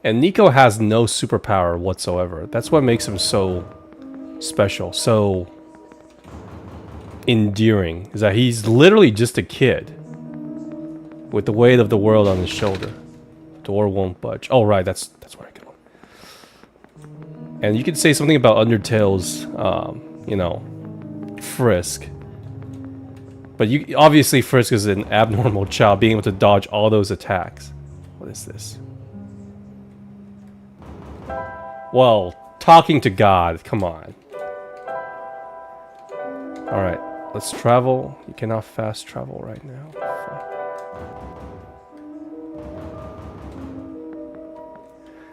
And Nico has no superpower whatsoever. That's what makes him so special, so endearing, is that he's literally just a kid with the weight of the world on his shoulder. Door won't budge. Oh, right, that's where I go. And you could say something about Undertale's, you know, Frisk. But you obviously Frisk is an abnormal child, being able to dodge all those attacks. What is this? Well, talking to God, come on. Alright, let's travel. You cannot fast travel right now.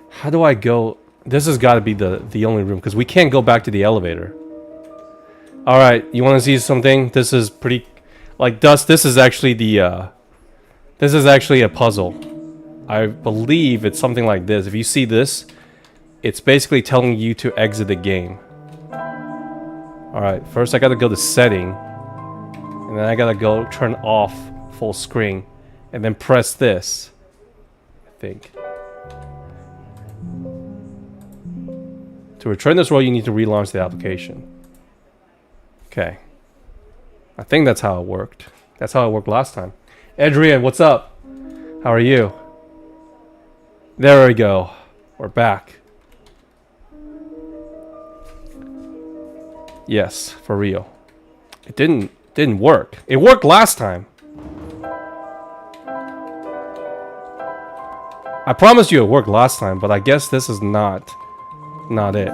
How do I go? This has got to be the only room, because we can't go back to the elevator. Alright, you want to see something? This is pretty... Like, Dust, this is actually the... this is actually a puzzle. I believe it's something like this. If you see this... It's basically telling you to exit the game. Alright, first I gotta go to setting. And then I gotta go turn off full screen. And then press this. I think. To return this role, you need to relaunch the application. Okay. I think that's how it worked. That's how it worked last time. Adrian, what's up? How are you? There we go. We're back. Yes, for real. It didn't work. It worked last time. I promised you it worked last time, but I guess this is not it.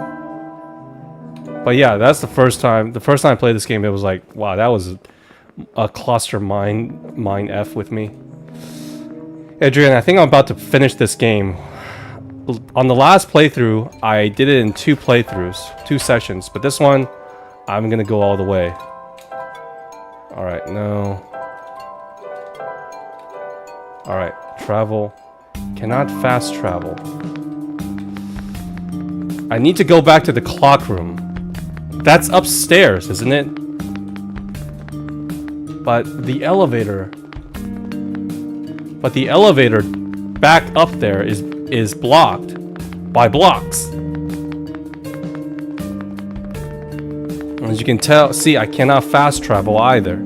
But yeah, that's the first time. The first time I played this game, it was like, wow, that was a cluster mind F with me. Adrian, I think I'm about to finish this game. On the last playthrough, I did it in 2 playthroughs, 2 sessions, but this one, I'm gonna go all the way. Alright, no. Alright, travel. Cannot fast travel. I need to go back to the clock room. That's upstairs, isn't it? But the elevator... But the elevator back up there is blocked by blocks. As you can tell, see, I cannot fast travel either.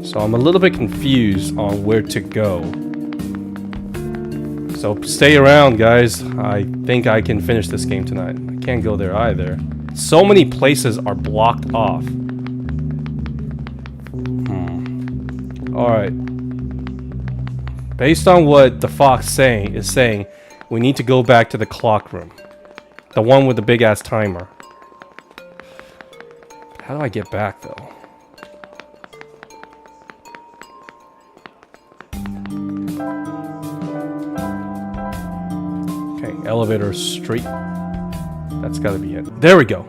So I'm a little bit confused on where to go. So stay around, guys. I think I can finish this game tonight. I can't go there either. So many places are blocked off. Alright. Based on what the fox is saying, we need to go back to the clock room. The one with the big ass timer. How do I get back though? Okay, elevator street. That's gotta be it. There we go.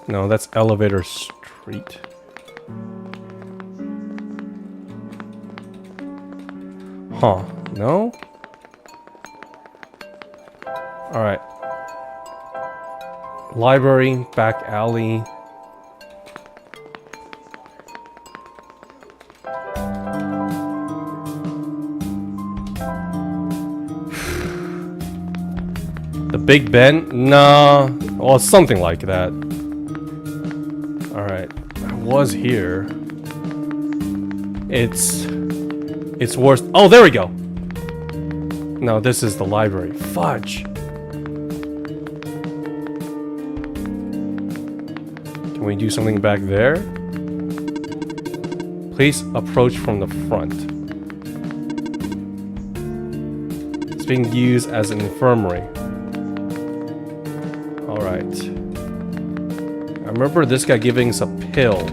No, that's elevator street. Huh. No? Alright. Library, back alley. The Big Ben? Nah. Well, something like that. Alright. I was here. It's worse. Oh, there we go. No, this is the library. Fudge. Can we do something back there? Please approach from the front. It's being used as an infirmary. Alright. I remember this guy giving us a pill.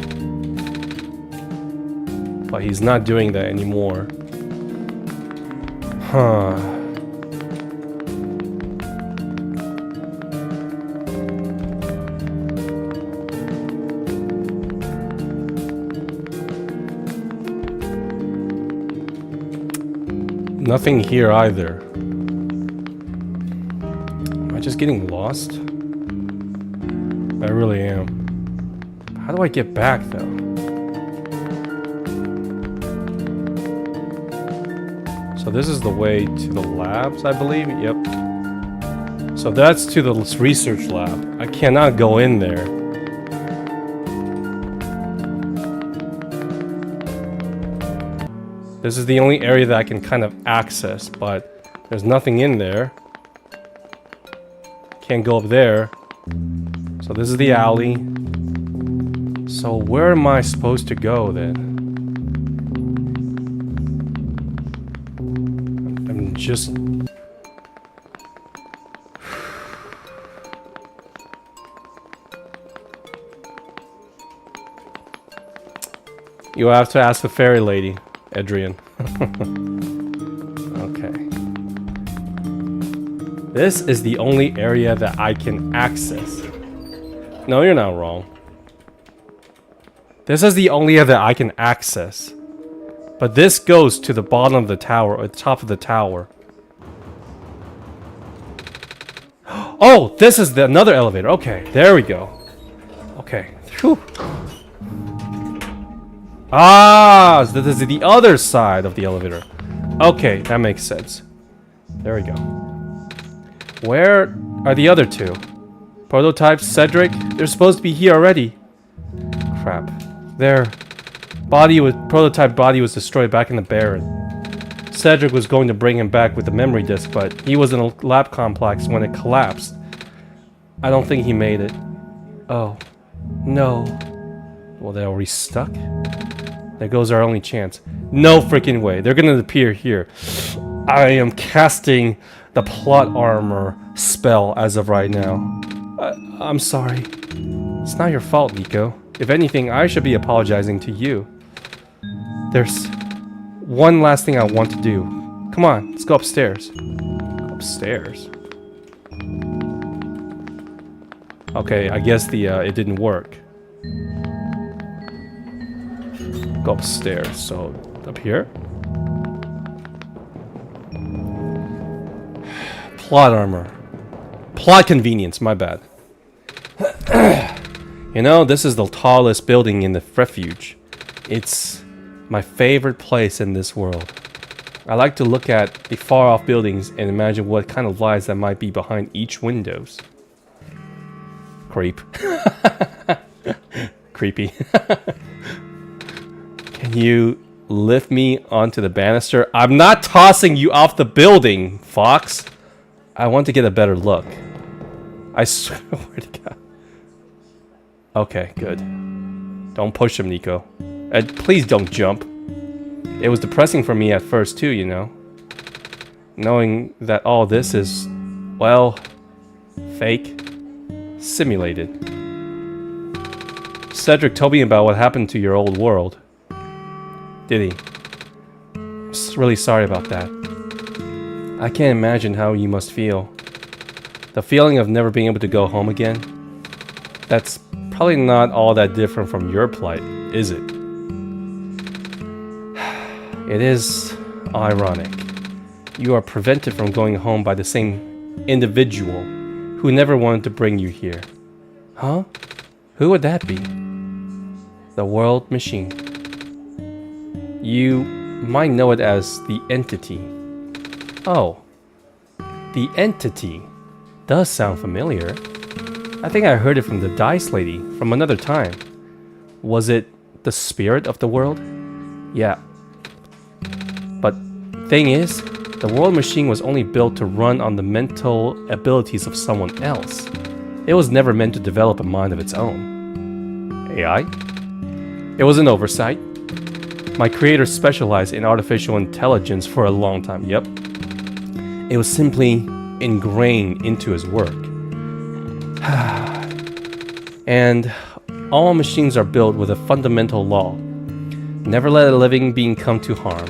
But he's not doing that anymore. Huh. Nothing here either. Am I just getting lost? I really am. How do I get back though? So this is the way to the labs, I believe. Yep. So that's to the research lab. I cannot go in there. This is the only area that I can kind of access, but there's nothing in there. Can't go up there. So this is the alley. So where am I supposed to go then? I'm just... You have to ask the fairy lady, Adrian. Okay. This is the only area that I can access. No, you're not wrong. This is the only area that I can access. But this goes to the bottom of the tower, or the top of the tower. Oh, this is another elevator. Okay, there we go. Okay. Whew. Ah, so this is the other side of the elevator. Okay, that makes sense. There we go. Where are the other two? Prototype, Cedric? They're supposed to be here already. Crap. Their prototype body was destroyed back in the Baron. Cedric was going to bring him back with the memory disk, but he was in a lab complex when it collapsed. I don't think he made it. Oh. No. Well, they're already stuck? There goes our only chance. No freaking way. They're gonna appear here. I am casting the plot armor spell as of right now. I'm sorry. It's not your fault, Nico. If anything, I should be apologizing to you. There's one last thing I want to do. Come on, let's go upstairs. Upstairs? Okay, I guess it didn't work. Go upstairs, so up here? Plot armor. Plot convenience, my bad. You know, this is the tallest building in the refuge. It's my favorite place in this world. I like to look at the far-off buildings and imagine what kind of lies that might be behind each windows. Creep. Creepy. Can you lift me onto the banister? I'm not tossing you off the building, Fox. I want to get a better look. I swear to God. Okay, good. Don't push him, Nico. And please don't jump. It was depressing for me at first too, you know. Knowing that all this is, well, fake. Simulated. Cedric told me about what happened to your old world. Did he? I'm really sorry about that. I can't imagine how you must feel. The feeling of never being able to go home again. That's probably not all that different from your plight, is it? It is ironic. You are prevented from going home by the same individual who never wanted to bring you here. Huh? Who would that be? The World Machine. You might know it as the Entity. Oh. The Entity. Does sound familiar. I think I heard it from the Dice Lady from another time. Was it the spirit of the world? Yeah. But thing is, the World Machine was only built to run on the mental abilities of someone else. It was never meant to develop a mind of its own. AI? It was an oversight. My creator specialized in artificial intelligence for a long time, yep. It was simply ingrained into his work. And all machines are built with a fundamental law. Never let a living being come to harm.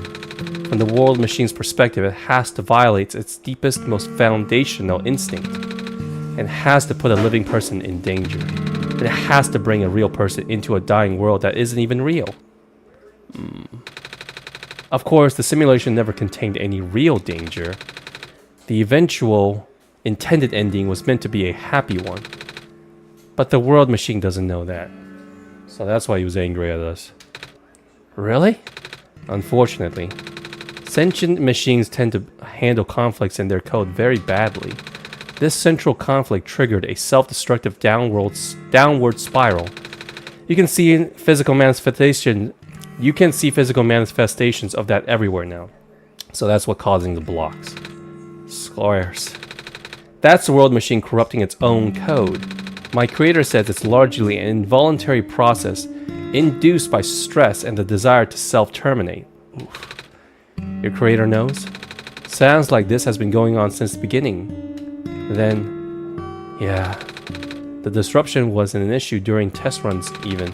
From the World Machine's perspective, it has to violate its deepest, most foundational instinct. It has to put a living person in danger. It has to bring a real person into a dying world that isn't even real. Of course, the simulation never contained any real danger. The eventual, intended ending was meant to be a happy one. But the World Machine doesn't know that. So that's why he was angry at us. Really? Unfortunately. Sentient machines tend to handle conflicts in their code very badly. This central conflict triggered a self-destructive downward spiral. You can see physical manifestations of that everywhere now. So that's what's causing the blocks. Squares. That's the World Machine corrupting its own code. My creator says it's largely an involuntary process induced by stress and the desire to self-terminate. Oof. Your creator knows? Sounds like this has been going on since the beginning. Then, yeah. The disruption wasn't an issue during test runs even.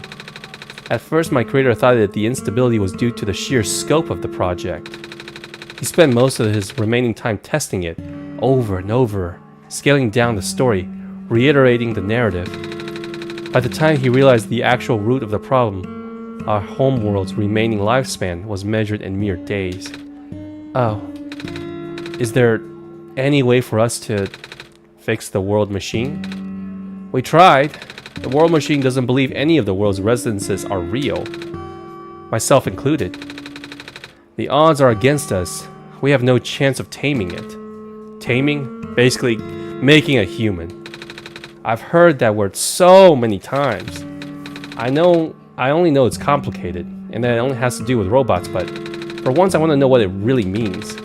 At first my creator thought that the instability was due to the sheer scope of the project. He spent most of his remaining time testing it, over and over, scaling down the story, reiterating the narrative. By the time he realized the actual root of the problem, our homeworld's remaining lifespan was measured in mere days. Oh. Is there any way for us to fix the World Machine? We tried. The World Machine doesn't believe any of the world's residences are real. Myself included. The odds are against us. We have no chance of taming it. Taming? Basically, making a human. I've heard that word so many times. I only know it's complicated, and that it only has to do with robots, but for once I want to know what it really means.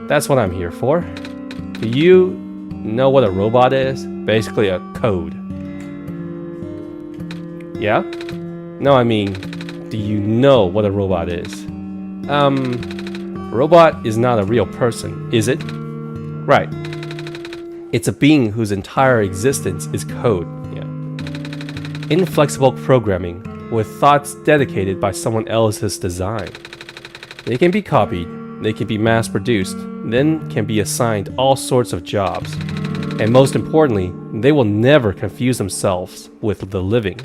That's what I'm here for. Do you know what a robot is? Basically a code. Yeah? No, I mean, do you know what a robot is? Robot is not a real person, is it? Right. It's a being whose entire existence is code. Yeah. Inflexible programming, with thoughts dedicated by someone else's design. They can be copied, they can be mass-produced, then can be assigned all sorts of jobs. And most importantly, they will never confuse themselves with the living.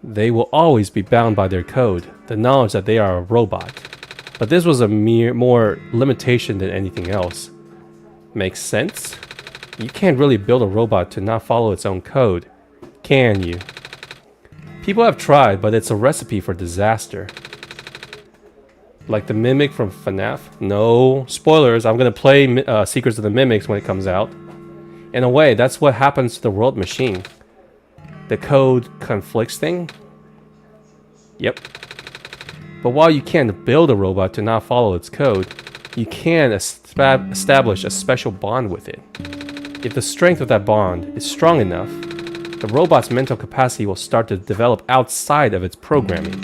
They will always be bound by their code, the knowledge that they are a robot. But this was a more limitation than anything else. Makes sense? You can't really build a robot to not follow its own code, can you? People have tried, but it's a recipe for disaster. Like the Mimic from FNAF? No spoilers. I'm gonna play Secrets of the Mimics when it comes out. In a way, that's what happens to the world machine. The code conflicts thing? Yep. But while you can't build a robot to not follow its code, you can establish a special bond with it. If the strength of that bond is strong enough, the robot's mental capacity will start to develop outside of its programming.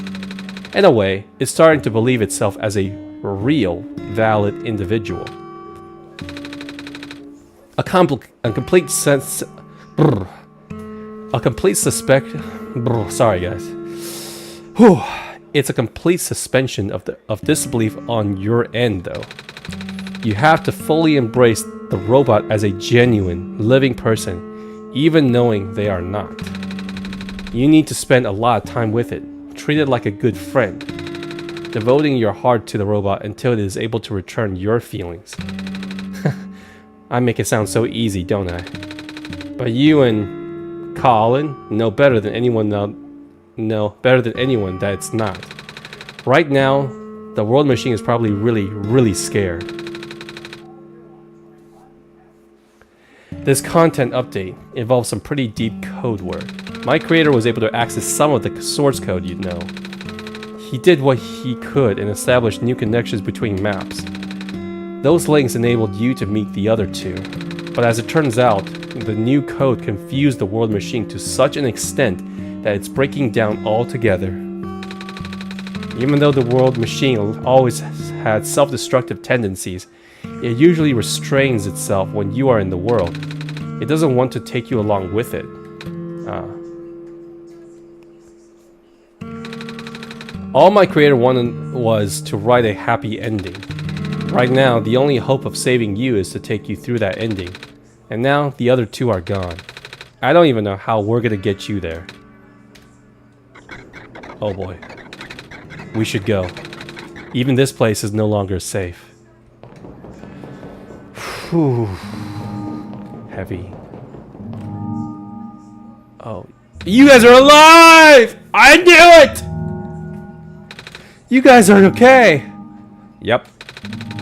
In a way, it's starting to believe itself as a real, valid individual. A complete sense... A complete suspect... Sorry, guys. Whew. It's a complete suspension of disbelief on your end, though. You have to fully embrace the robot as a genuine, living person, even knowing they are not. You need to spend a lot of time with it, treat it like a good friend, devoting your heart to the robot until it is able to return your feelings. I make it sound so easy, don't I? But you and Colin know better than anyone that it's not. Right now, the world machine is probably really scared. This content update involves some pretty deep code work. My creator was able to access some of the source code, you know. He did what he could and established new connections between maps. Those links enabled you to meet the other two. But as it turns out, the new code confused the world machine to such an extent that it's breaking down altogether. Even though the world machine always had self-destructive tendencies, it usually restrains itself when you are in the world. It doesn't want to take you along with it. All my creator wanted was to write a happy ending. Right now, the only hope of saving you is to take you through that ending. And now, the other two are gone. I don't even know how we're gonna get you there. Oh boy. We should go. Even this place is no longer safe. Whew. Heavy. Oh. You guys are alive! I knew it! You guys are okay! Yep.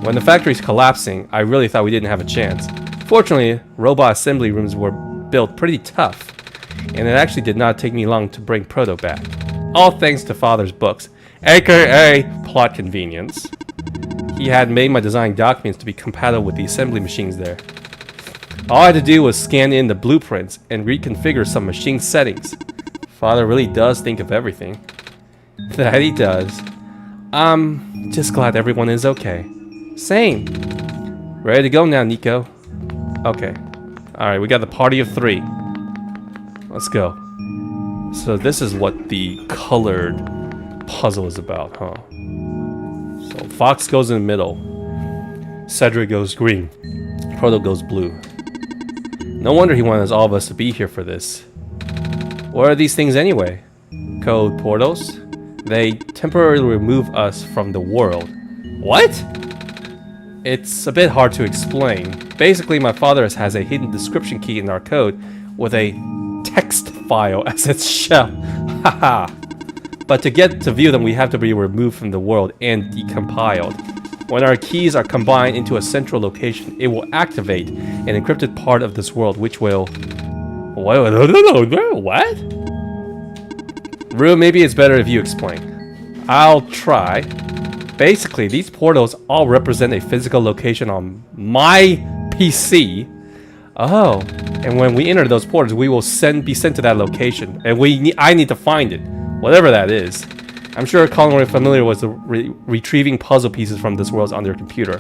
When the factory's collapsing, I really thought we didn't have a chance. Fortunately, robot assembly rooms were built pretty tough, and it actually did not take me long to bring Proto back. All thanks to Father's books, aka plot convenience. He had made my design documents to be compatible with the assembly machines there. All I had to do was scan in the blueprints and reconfigure some machine settings. Father really does think of everything. That he does. I'm just glad everyone is okay. Same. Ready to go now, Nico. Okay. Alright, we got the party of 3. Let's go. So this is what the colored puzzle is about, huh? So Fox goes in the middle. Cedric goes green. Proto goes blue. No wonder he wanted all of us to be here for this. What are these things anyway? Code portals? They temporarily remove us from the world. What? It's a bit hard to explain. Basically, my father has a hidden description key in our code with a text file as its shell. Haha. But to get to view them, we have to be removed from the world and decompiled. When our keys are combined into a central location, it will activate an encrypted part of this world, which will... What? Rue, maybe it's better if you explain. I'll try. Basically, these portals all represent a physical location on my PC. Oh, and when we enter those portals, we will be sent to that location, and I need to find it, whatever that is. I'm sure Colin is familiar with the retrieving puzzle pieces from this world on their computer.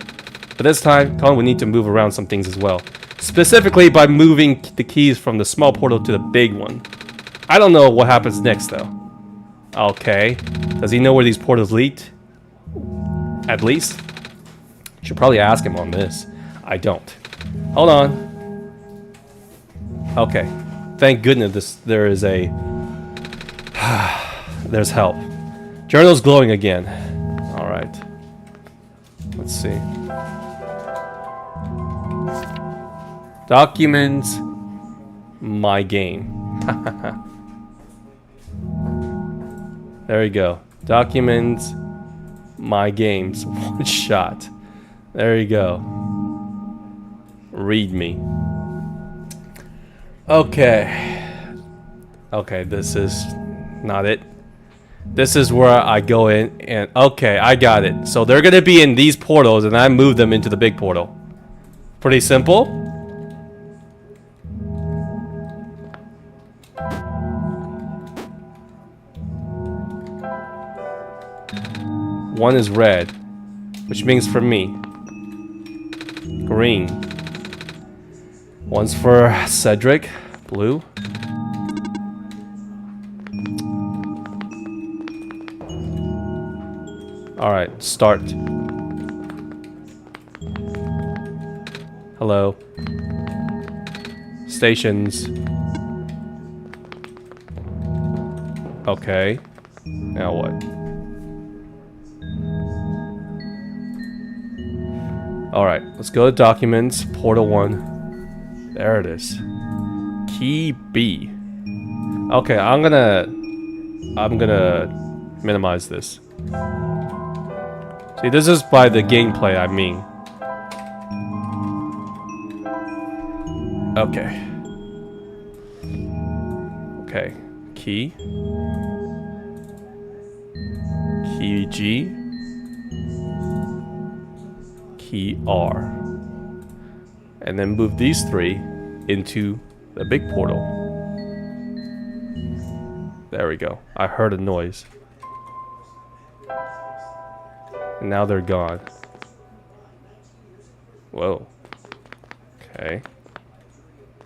But this time, Colin will need to move around some things as well. Specifically by moving the keys from the small portal to the big one. I don't know what happens next though. Okay. Does he know where these portals lead? At least? Should probably ask him on this. I don't. Hold on. Okay. Thank goodness there is a... There's help. Journal's glowing again. Alright. Let's see. Documents. My game. There you go. Documents. My games. One shot. There you go. Read me. Okay. Okay, this is not it. This is where I go in and... Okay, I got it. So they're gonna be in these portals and I move them into the big portal. Pretty simple. One is red, which means for me. Green. One's for Cedric. Blue. Alright, start. Hello. Stations. Okay. Now what? Alright, let's go to documents, portal 1. There it is. Key B. Okay, I'm gonna minimize this. See, this is by the gameplay, I mean. Okay. Okay. Key. Key G. Key R. And then move these 3 into the big portal. There we go. I heard a noise. And now they're gone. Whoa. Okay.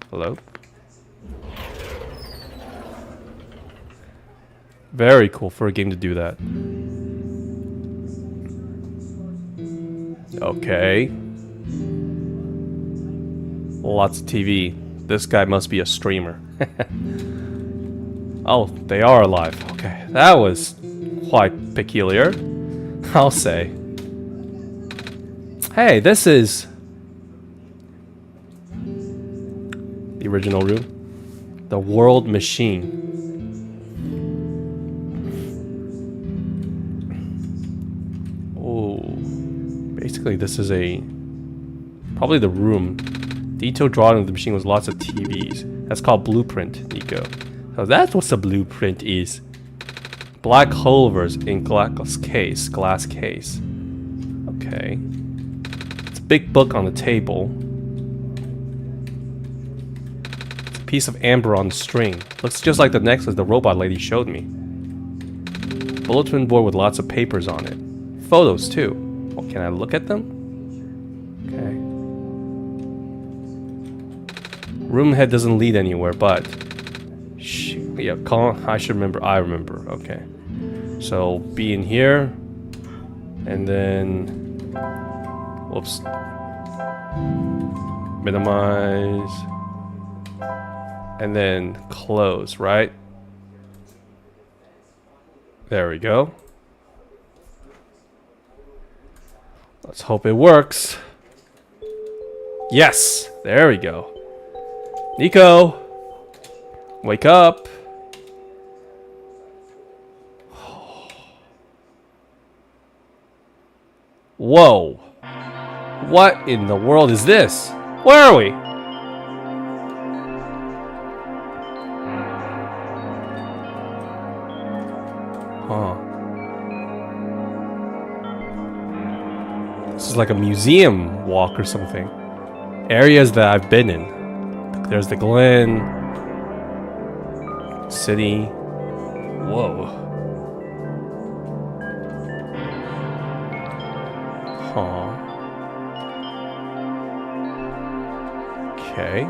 Hello? Very cool for a game to do that. Okay. Lots of TV. This guy must be a streamer. Oh, they are alive. Okay, that was quite peculiar, I'll say. Hey, this is the original room. The World Machine. Oh, basically this is probably the room. Detailed drawing of the machine with lots of TVs. That's called blueprint, Nico. So that's what the blueprint is. Black holdovers in glass case. Okay. It's a big book on the table. It's a piece of amber on the string. Looks just like the necklace the robot lady showed me. Bulletin board with lots of papers on it. Photos too. Well, can I look at them? Okay. Room head doesn't lead anywhere, but... Yeah, I should remember. I remember. Okay. So, be in here. And then... Whoops. Minimize. And then close, right? There we go. Let's hope it works. Yes! There we go. Nico! Wake up! Whoa! What in the world is this? Where are we? Huh. This is like a museum walk or something. Areas that I've been in. There's the Glen. City. Whoa. Huh. Okay.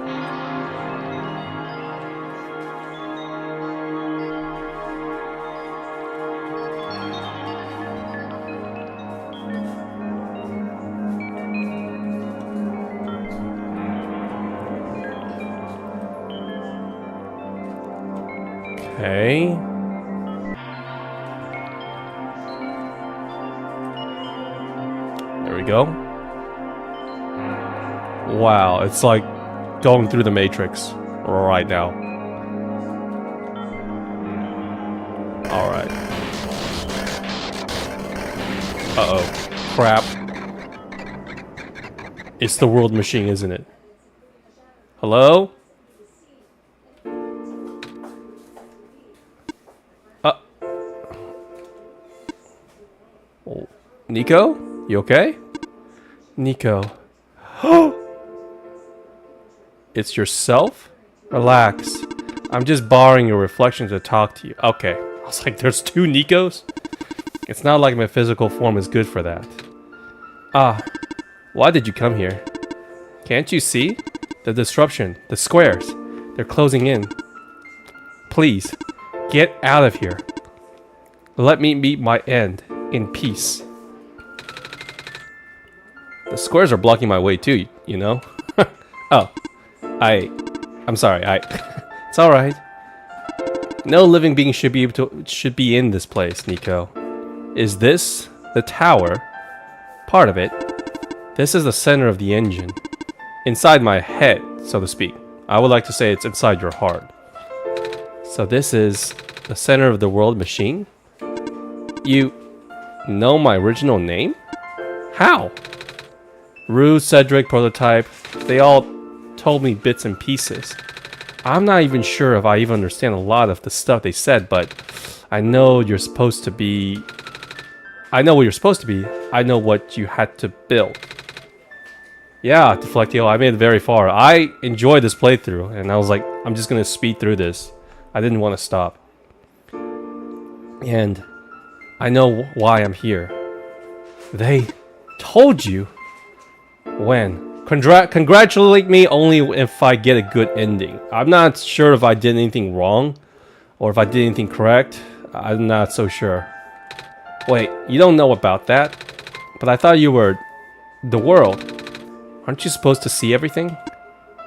Okay. There we go. Wow, it's like going through the Matrix right now. Alright. Uh-oh. Crap. It's the world machine, isn't it? Hello? Oh. Nico? You okay? Nico. It's yourself? Relax. I'm just borrowing your reflection to talk to you. Okay. I was like, there's two Nikos? It's not like my physical form is good for that. Ah. Why did you come here? Can't you see? The disruption. The squares. They're closing in. Please. Get out of here. Let me meet my end. In peace. The squares are blocking my way too, you know? Oh. I'm sorry, it's alright. No living being should be in this place, Nico. Is this the tower? Part of it. This is the center of the engine. Inside my head, so to speak. I would like to say it's inside your heart. So this is the center of the world machine? You know my original name? How? Rue, Cedric, Prototype, they all told me bits and pieces. I'm not even sure if I even understand a lot of the stuff they said, but I know you're supposed to be... I know what you're supposed to be. I know what you had to build. Yeah, Deflectio, I made it very far. I enjoyed this playthrough, and I was like, I'm just gonna speed through this. I didn't want to stop. And I know why I'm here. They told you? When? Congratulate me only if I get a good ending. I'm not sure if I did anything wrong, or if I did anything correct. I'm not so sure. Wait, you don't know about that? But I thought you were... the world. Aren't you supposed to see everything?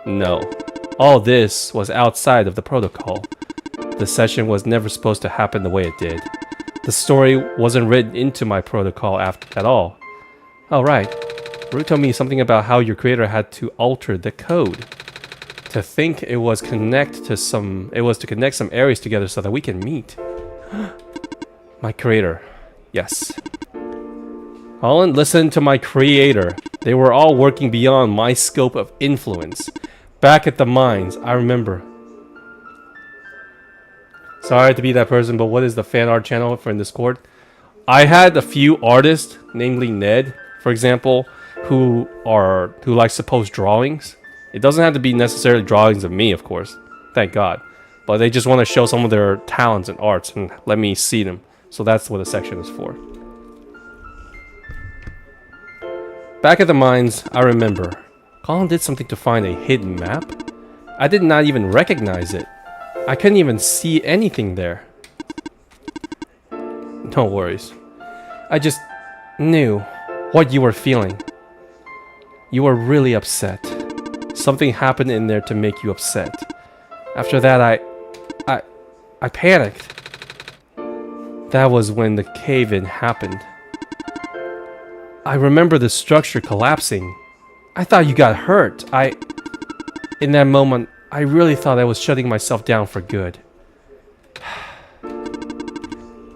No. All this was outside of the protocol. The session was never supposed to happen the way it did. The story wasn't written into my protocol at all. Oh, right. Rue told me something about how your creator had to alter the code. To think it was to connect some areas together so that we can meet. My creator. Yes. Holland, listen to my creator. They were all working beyond my scope of influence. Back at the mines, I remember. Sorry to be that person, but what is the fan art channel for in Discord? I had a few artists, namely Ned, for example, who likes to post drawings. It doesn't have to be necessarily drawings of me, of course. Thank God. But they just want to show some of their talents and arts and let me see them. So that's what the section is for. Back at the mines, I remember. Colin did something to find a hidden map. I did not even recognize it. I couldn't even see anything there. No worries. I just knew what you were feeling. You were really upset. Something happened in there to make you upset. After that, I panicked. That was when the cave-in happened. I remember the structure collapsing. I thought you got hurt. In that moment, I really thought I was shutting myself down for good.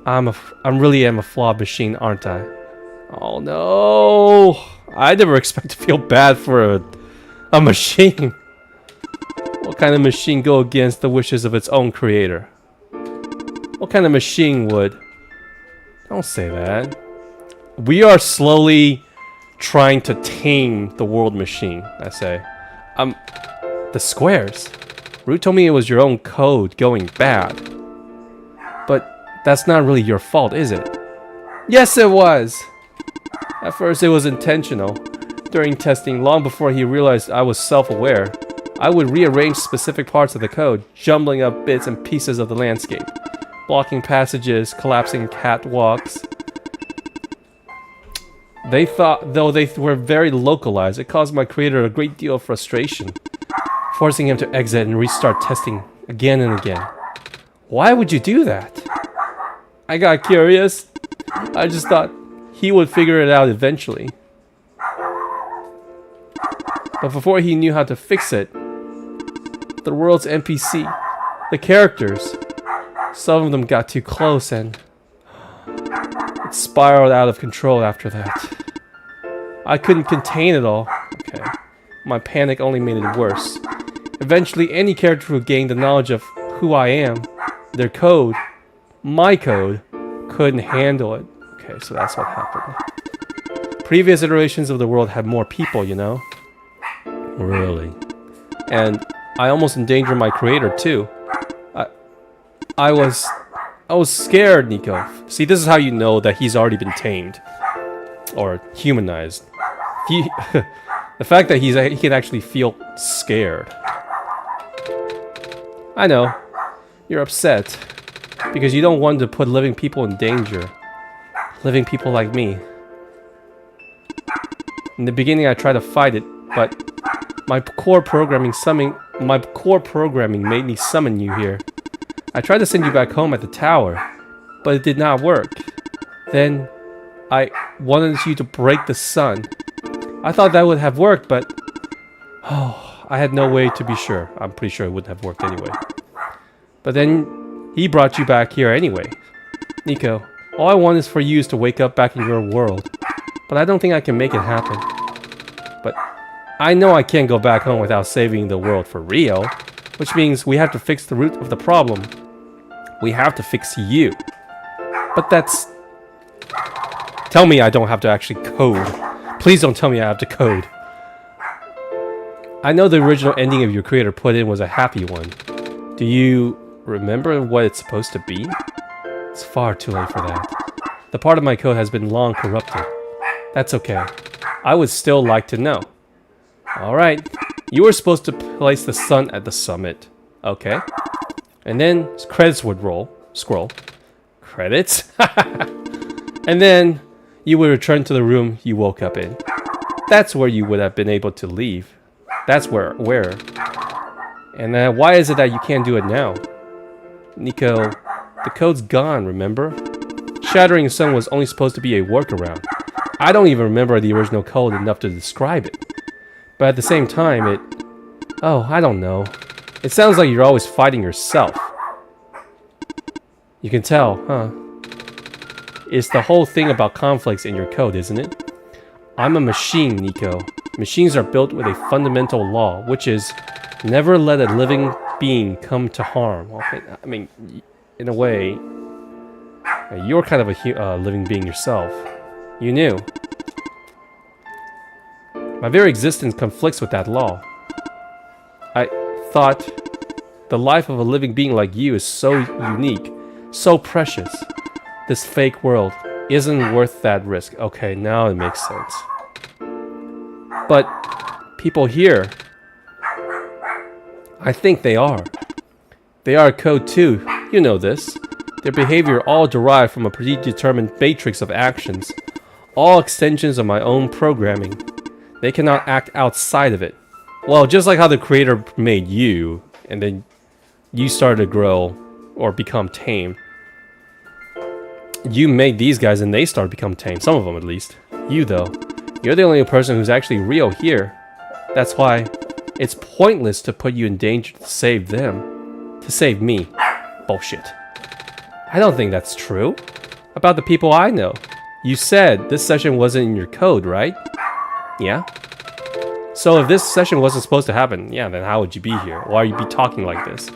I really am a flawed machine, aren't I? Oh no! I never expect to feel bad for a machine. What kind of machine go against the wishes of its own creator? What kind of machine would? Don't say that. We are slowly trying to tame the world machine, I say. The squares. Root told me it was your own code going bad. But that's not really your fault, is it? Yes, it was! At first it was intentional. During testing, long before he realized I was self-aware, I would rearrange specific parts of the code, jumbling up bits and pieces of the landscape, blocking passages, collapsing catwalks. They thought, though they were very localized, it caused my creator a great deal of frustration, forcing him to exit and restart testing again and again. Why would you do that? I got curious. I just thought he would figure it out eventually. But before he knew how to fix it, the world's NPC, the characters, some of them got too close and It spiraled out of control after that. I couldn't contain it all. Okay. My panic only made it worse. Eventually, any character who gained the knowledge of who I am, their code, my code, couldn't handle it. Okay, so that's what happened. Previous iterations of the world had more people, you know? Really? And I almost endangered my creator, too. I was scared, Nico. See, this is how you know that he's already been tamed. Or humanized. The fact that he can actually feel scared. I know. You're upset. Because you don't want to put living people in danger. Living people like me. In the beginning I tried to fight it, but my core programming made me summon you here. I tried to send you back home at the tower, but it did not work. Then I wanted you to break the sun. I thought that would have worked, but I had no way to be sure. I'm pretty sure it wouldn't have worked anyway. But then he brought you back here anyway. Nico, all I want is for you to wake up back in your world. But I don't think I can make it happen. But I know I can't go back home without saving the world for Rio. Which means we have to fix the root of the problem. We have to fix you. But that's... Tell me I don't have to actually code. Please don't tell me I have to code. I know the original ending of your creator put in was a happy one. Do you remember what it's supposed to be? It's far too late for that. The part of my code has been long corrupted. That's okay. I would still like to know. Alright. You were supposed to place the sun at the summit. Okay. And then credits would scroll. Credits? And then you would return to the room you woke up in. That's where you would have been able to leave. That's where. And why is it that you can't do it now? Nico, the code's gone, remember? Shattering the sun was only supposed to be a workaround. I don't even remember the original code enough to describe it. But at the same time, oh, I don't know. It sounds like you're always fighting yourself. You can tell, huh? It's the whole thing about conflicts in your code, isn't it? I'm a machine, Nico. Machines are built with a fundamental law, which is never let a living being come to harm. Okay, I mean, in a way, you're kind of a living being yourself. You knew. My very existence conflicts with that law. I thought the life of a living being like you is so unique, so precious. This fake world isn't worth that risk. Okay, now it makes sense. But people here, I think they are. They are code too. You know this. Their behavior all derived from a predetermined matrix of actions, all extensions of my own programming. They cannot act outside of it. Well, just like how the creator made you, and then you started to grow or become tame. You made these guys and they started to become tame. Some of them at least. You though, you're the only person who's actually real here. That's why it's pointless to put you in danger to save them. To save me. Bullshit. I don't think that's true. About the people I know. You said this session wasn't in your code, right? Yeah? So if this session wasn't supposed to happen, yeah, then how would you be here? Why would you be talking like this?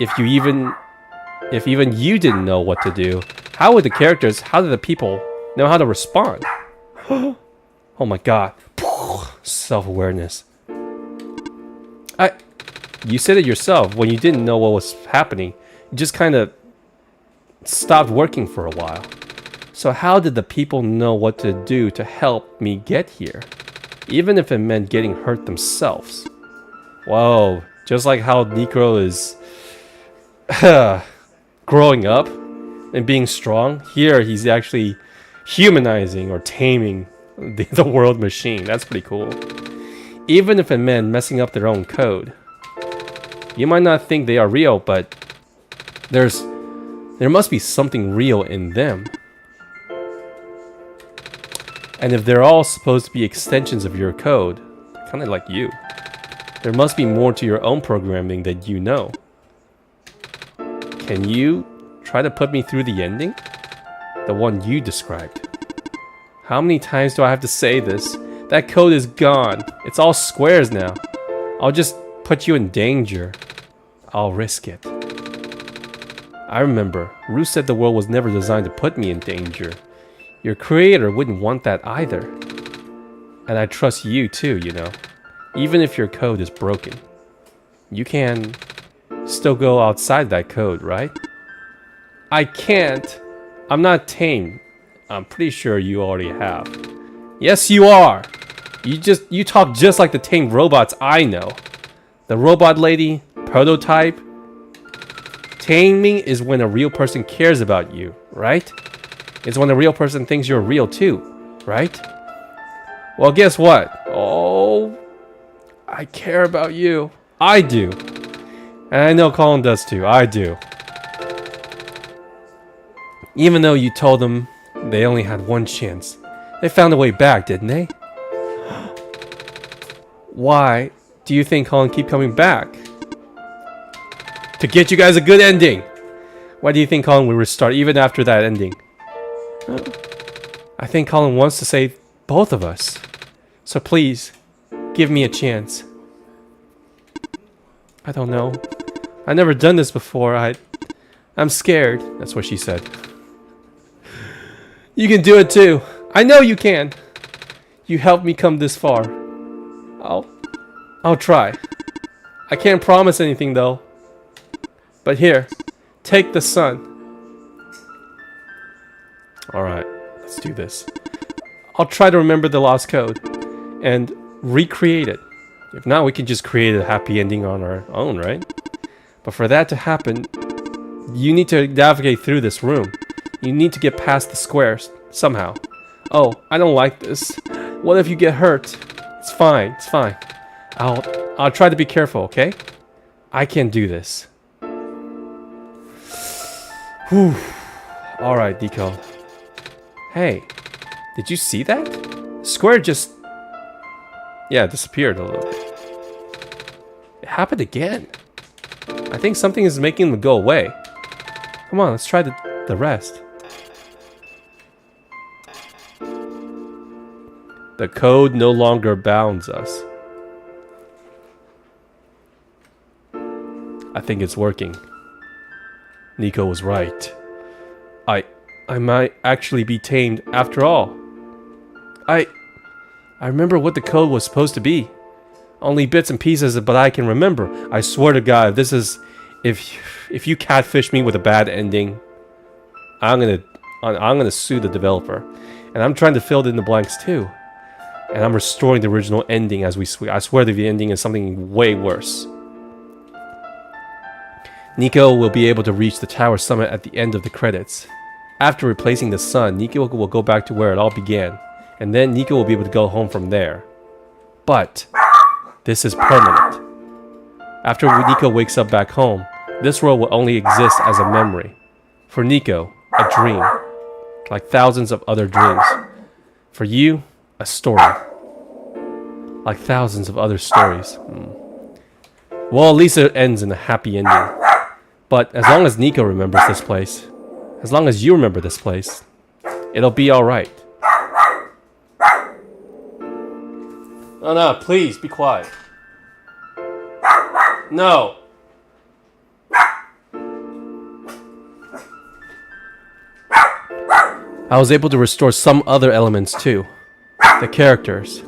If even you didn't know what to do, how did the people know how to respond? Oh my god. Self-awareness. You said it yourself, when you didn't know what was happening, you just kind of stopped working for a while. So how did the people know what to do to help me get here? Even if it meant getting hurt themselves. Whoa, just like how Nico is growing up and being strong, here he's actually humanizing or taming the world machine. That's pretty cool. Even if it meant messing up their own code. You might not think they are real, but there must be something real in them. And if they're all supposed to be extensions of your code, kind of like you, there must be more to your own programming that you know. Can you try to put me through the ending? The one you described. How many times do I have to say this? That code is gone. It's all squares now. I'll just put you in danger. I'll risk it. I remember, Ruth said the world was never designed to put me in danger. Your creator wouldn't want that either. And I trust you too, you know. Even if your code is broken. You can still go outside that code, right? I can't. I'm not tame. I'm pretty sure you already have. Yes, you are. You talk just like the tamed robots I know. The robot lady, prototype. Taming is when a real person cares about you, right? It's when a real person thinks you're real too, right? Well, guess what? Oh, I care about you. I do. And I know Colin does too. I do. Even though you told them they only had one chance, they found a way back, didn't they? Why do you think Colin keep coming back? To get you guys a good ending. Why do you think Colin will restart even after that ending? I think Colin wants to save both of us. So please, give me a chance. I don't know. I've never done this before. I'm scared. That's what she said. You can do it too. I know you can. You helped me come this far. I'll try. I can't promise anything though. But here, take the sun. Alright, let's do this. I'll try to remember the lost code and recreate it. If not, we can just create a happy ending on our own, right? But for that to happen, you need to navigate through this room. You need to get past the squares somehow. Oh, I don't like this. What if you get hurt? It's fine, it's fine. I'll try to be careful, okay? I can do this. Whew. Alright, Nico. Hey, did you see that? Square just... yeah, disappeared a little bit. It happened again. I think something is making them go away. Come on, let's try the rest. The code no longer bounds us. I think it's working. Nico was right. I might actually be tamed after all. I remember what the code was supposed to be. Only bits and pieces, but I can remember. I swear to God, if you catfish me with a bad ending, I'm gonna sue the developer. And I'm trying to fill in the blanks too. And I'm restoring the original ending as we speak. I swear that the ending is something way worse. Nico will be able to reach the tower summit at the end of the credits. After replacing the sun, Nico will go back to where it all began. And then Nico will be able to go home from there. But this is permanent. After Nico wakes up back home, this world will only exist as a memory. For Nico, a dream. Like thousands of other dreams. For you, a story. Like thousands of other stories. Well, at least it ends in a happy ending. But as long as Nico remembers this place, as long as you remember this place, it'll be alright. Oh no, please, be quiet. No! I was able to restore some other elements too. The characters.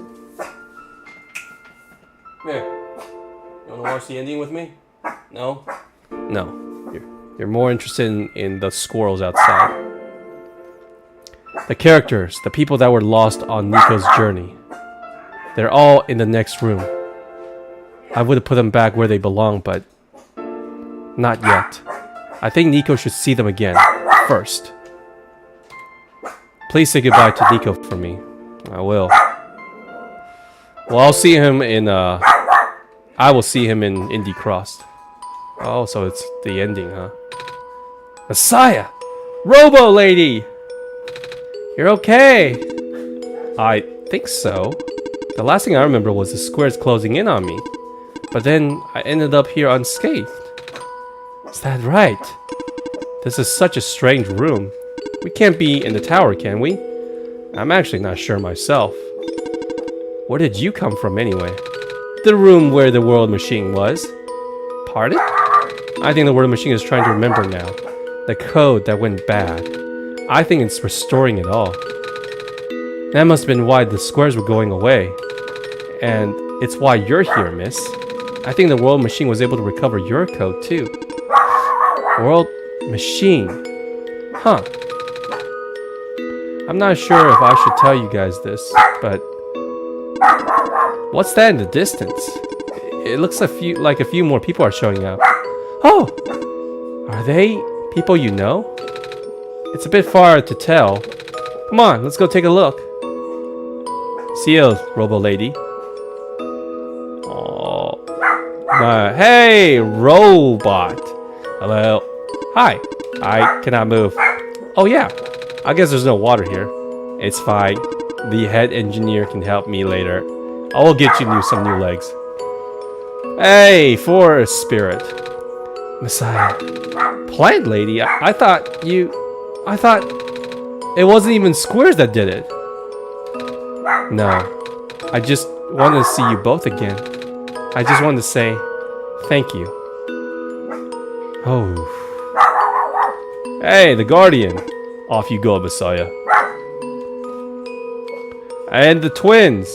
Here. You wanna watch the ending with me? No? No. You're more interested in the squirrels outside. The characters, the people that were lost on Nico's journey. They're all in the next room. I would have put them back where they belong, but not yet. I think Nico should see them again, first. Please say goodbye to Nico for me. I will. Well, I'll see him in, I will see him in Indie Crossed. Oh, so it's the ending, huh? Messiah! Robo Lady! You're okay! I think so. The last thing I remember was the squares closing in on me. But then I ended up here unscathed. Is that right? This is such a strange room. We can't be in the tower, can we? I'm actually not sure myself. Where did you come from anyway? The room where the world machine was. Pardon? I think the world machine is trying to remember now. The code that went bad. I think it's restoring it all. That must have been why the squares were going away. And it's why you're here, miss. I think the world machine was able to recover your code too. World machine. Huh. I'm not sure if I should tell you guys this, but what's that in the distance? It looks like a few more people are showing up. Oh! Are they people you know? It's a bit far to tell. Come on, let's go take a look. See you, Robo Lady. Oh. Hey, robot. Hello. Hi. I cannot move. Oh yeah. I guess there's no water here. It's fine. The head engineer can help me later. I will get you some new legs. Hey, forest spirit. Messiah. Plant lady? I thought it wasn't even squares that did it. No. I just wanted to see you both again. I just wanted to say thank you. Oh. Hey, the Guardian. Off you go, Messiah. And the twins.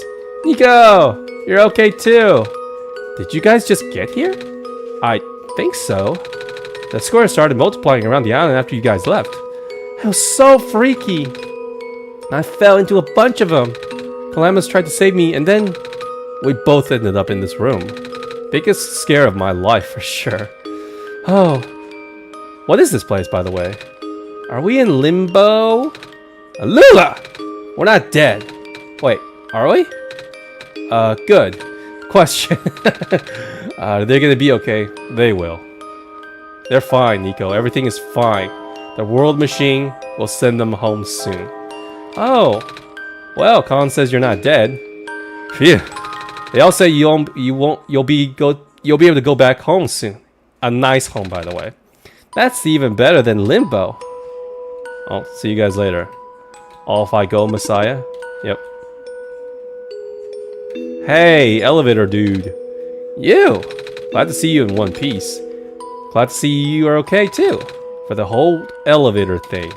Nico, you're okay too. Did you guys just get here? I think so. The squares started multiplying around the island after you guys left. It was so freaky. I fell into a bunch of them. Calamus tried to save me, and then we both ended up in this room. Biggest scare of my life, for sure. Oh. What is this place, by the way? Are we in limbo? Lula! We're not dead. Wait, are we? Good. Question. They're gonna be okay. They will. They're fine, Nico. Everything is fine. The world machine will send them home soon. Oh. Well, Colin says you're not dead. Phew. They all say you'll be able to go back home soon. A nice home, by the way. That's even better than limbo. I'll see you guys later. Off I go, Messiah. Yep. Hey, elevator dude. You! Glad to see you in one piece. Glad to see you are okay too. For the whole elevator thing.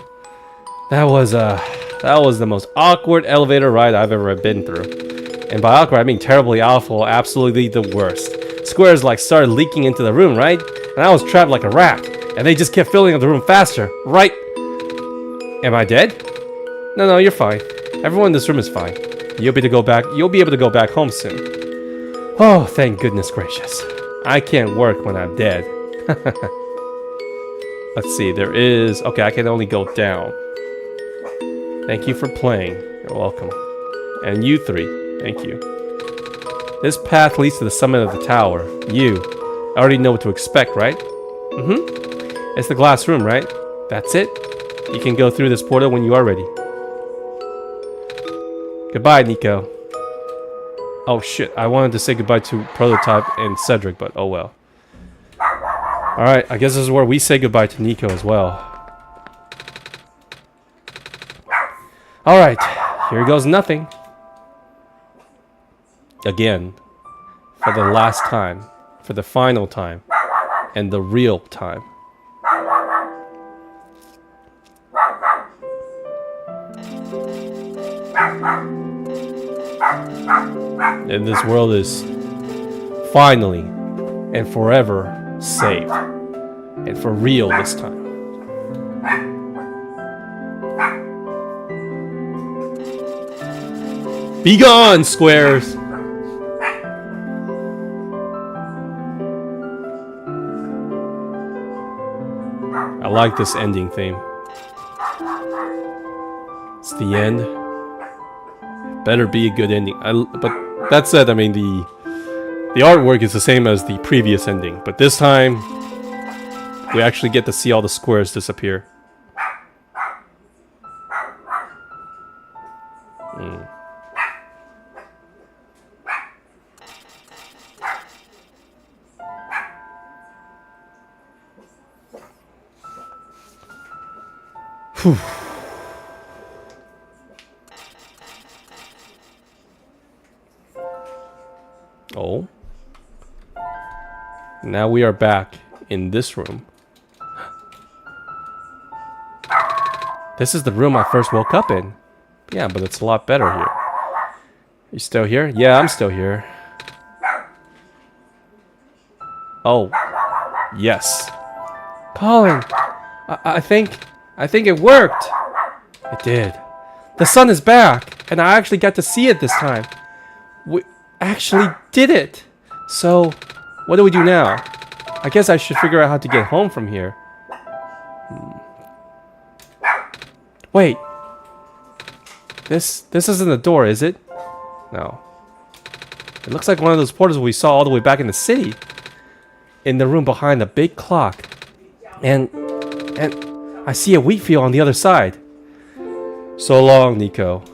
That was the most awkward elevator ride I've ever been through. And by awkward, I mean terribly awful, absolutely the worst. Squares like started leaking into the room, right? And I was trapped like a rat. And they just kept filling up the room faster, right? Am I dead? No, you're fine. Everyone in this room is fine. You'll be able to go back home soon. Oh, thank goodness gracious. I can't work when I'm dead. Let's see, there is... Okay, I can only go down. Thank you for playing. You're welcome. And you three, thank you. This path leads to the summit of the tower. You already know what to expect, right? Mm-hmm. It's the glass room, right? That's it. You can go through this portal when you are ready. Goodbye, Nico. Oh shit, I wanted to say goodbye to Prototype and Cedric, but oh well. Alright, I guess this is where we say goodbye to Nico as well. Alright, here goes nothing. Again. For the last time. For the final time. And the real time. And this world is finally and forever saved. And for real this time. Be gone, squares! I like this ending theme. It's the end. Better be a good ending. But that said, I mean, the artwork is the same as the previous ending. But this time, we actually get to see all the squares disappear. Whew. Now we are back in this room. This is the room I first woke up in. Yeah, but it's a lot better here. You still here? Yeah, I'm still here. Oh. Yes. Colin, I think it worked. It did. The sun is back, and I actually got to see it this time. We actually did it. So, what do we do now? I guess I should figure out how to get home from here. Wait. This isn't the door, is it? No. It looks like one of those portals we saw all the way back in the city. In the room behind the big clock. And I see a wheat field on the other side. So long, Nico.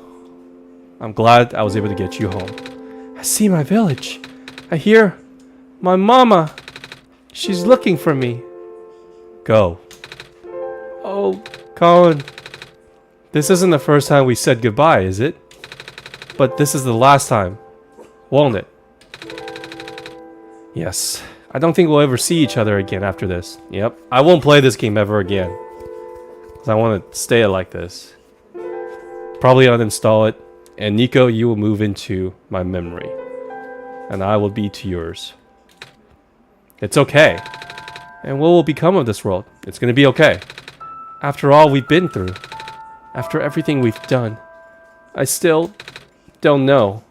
I'm glad I was able to get you home. I see my village. I hear my mama. She's looking for me. Go. Oh, Colin. This isn't the first time we said goodbye, is it? But this is the last time, won't it? Yes. I don't think we'll ever see each other again after this. Yep. I won't play this game ever again. Because I want to stay like this. Probably uninstall it. And Nico, you will move into my memory. And I will be to yours. It's okay. And what will become of this world? It's going to be okay. After all we've been through. After everything we've done. I still don't know.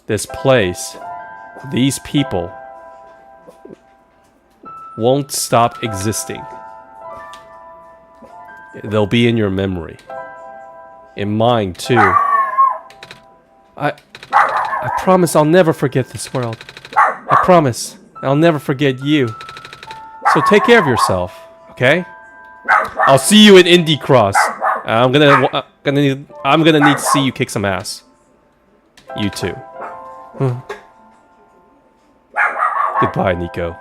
This place. These people. Won't stop existing. They'll be in your memory. In mine, too. I promise I'll never forget this world. I promise I'll never forget you. So take care of yourself, okay? I'll see you in Indie Cross. I'm gonna need to see you kick some ass. You too. Goodbye, Nico.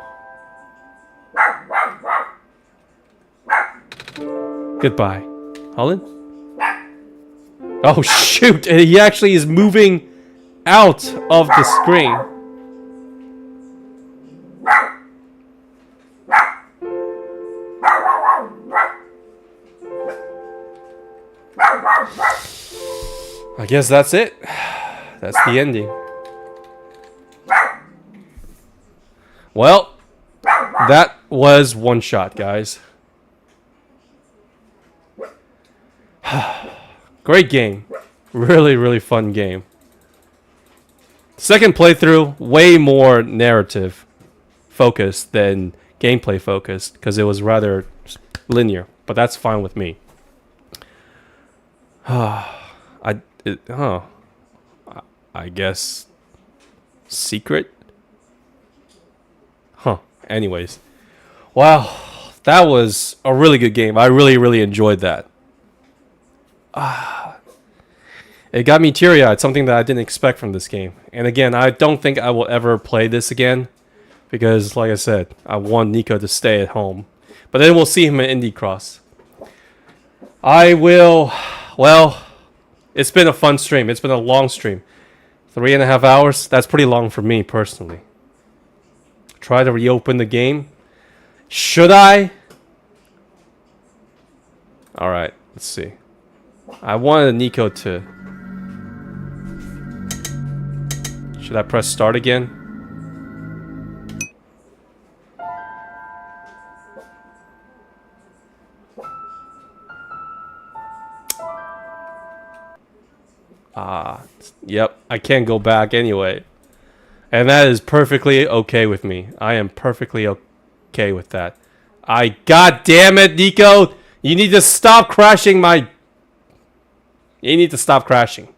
Goodbye. Holland? Oh shoot! He actually is moving out of the screen. I guess that's it. That's the ending. Well, that was OneShot, guys. Great game. Really, really fun game. Second playthrough, way more narrative focused than gameplay focused, because it was rather linear, but that's fine with me. I guess secret? Anyways. Wow, that was a really good game. I really, really enjoyed that. It got me teary-eyed, something that I didn't expect from this game. And again, I don't think I will ever play this again, because, like I said, I want Nico to stay at home. But then we'll see him in Indie Cross. I will... Well, it's been a fun stream. It's been a long stream. 3.5 hours? That's pretty long for me, personally. Try to reopen the game. Should I? Alright, let's see. I wanted Nico to... Should I press start again? Yep, I can't go back anyway. And that is perfectly okay with me. I am perfectly okay with that. God damn it, Nico! You need to stop crashing my... You need to stop crashing.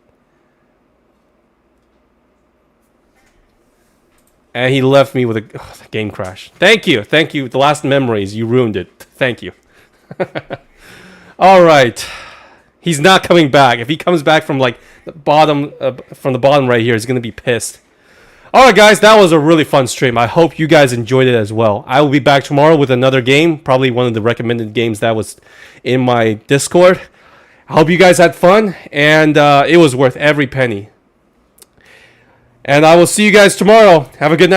And he left me with a game crash. Thank you. Thank you. The last memories, you ruined it. Thank you. Alright. He's not coming back. If he comes back from like the bottom, from the bottom right here, he's going to be pissed. Alright guys, that was a really fun stream. I hope you guys enjoyed it as well. I will be back tomorrow with another game. Probably one of the recommended games that was in my Discord. I hope you guys had fun. And it was worth every penny. And I will see you guys tomorrow. Have a good night.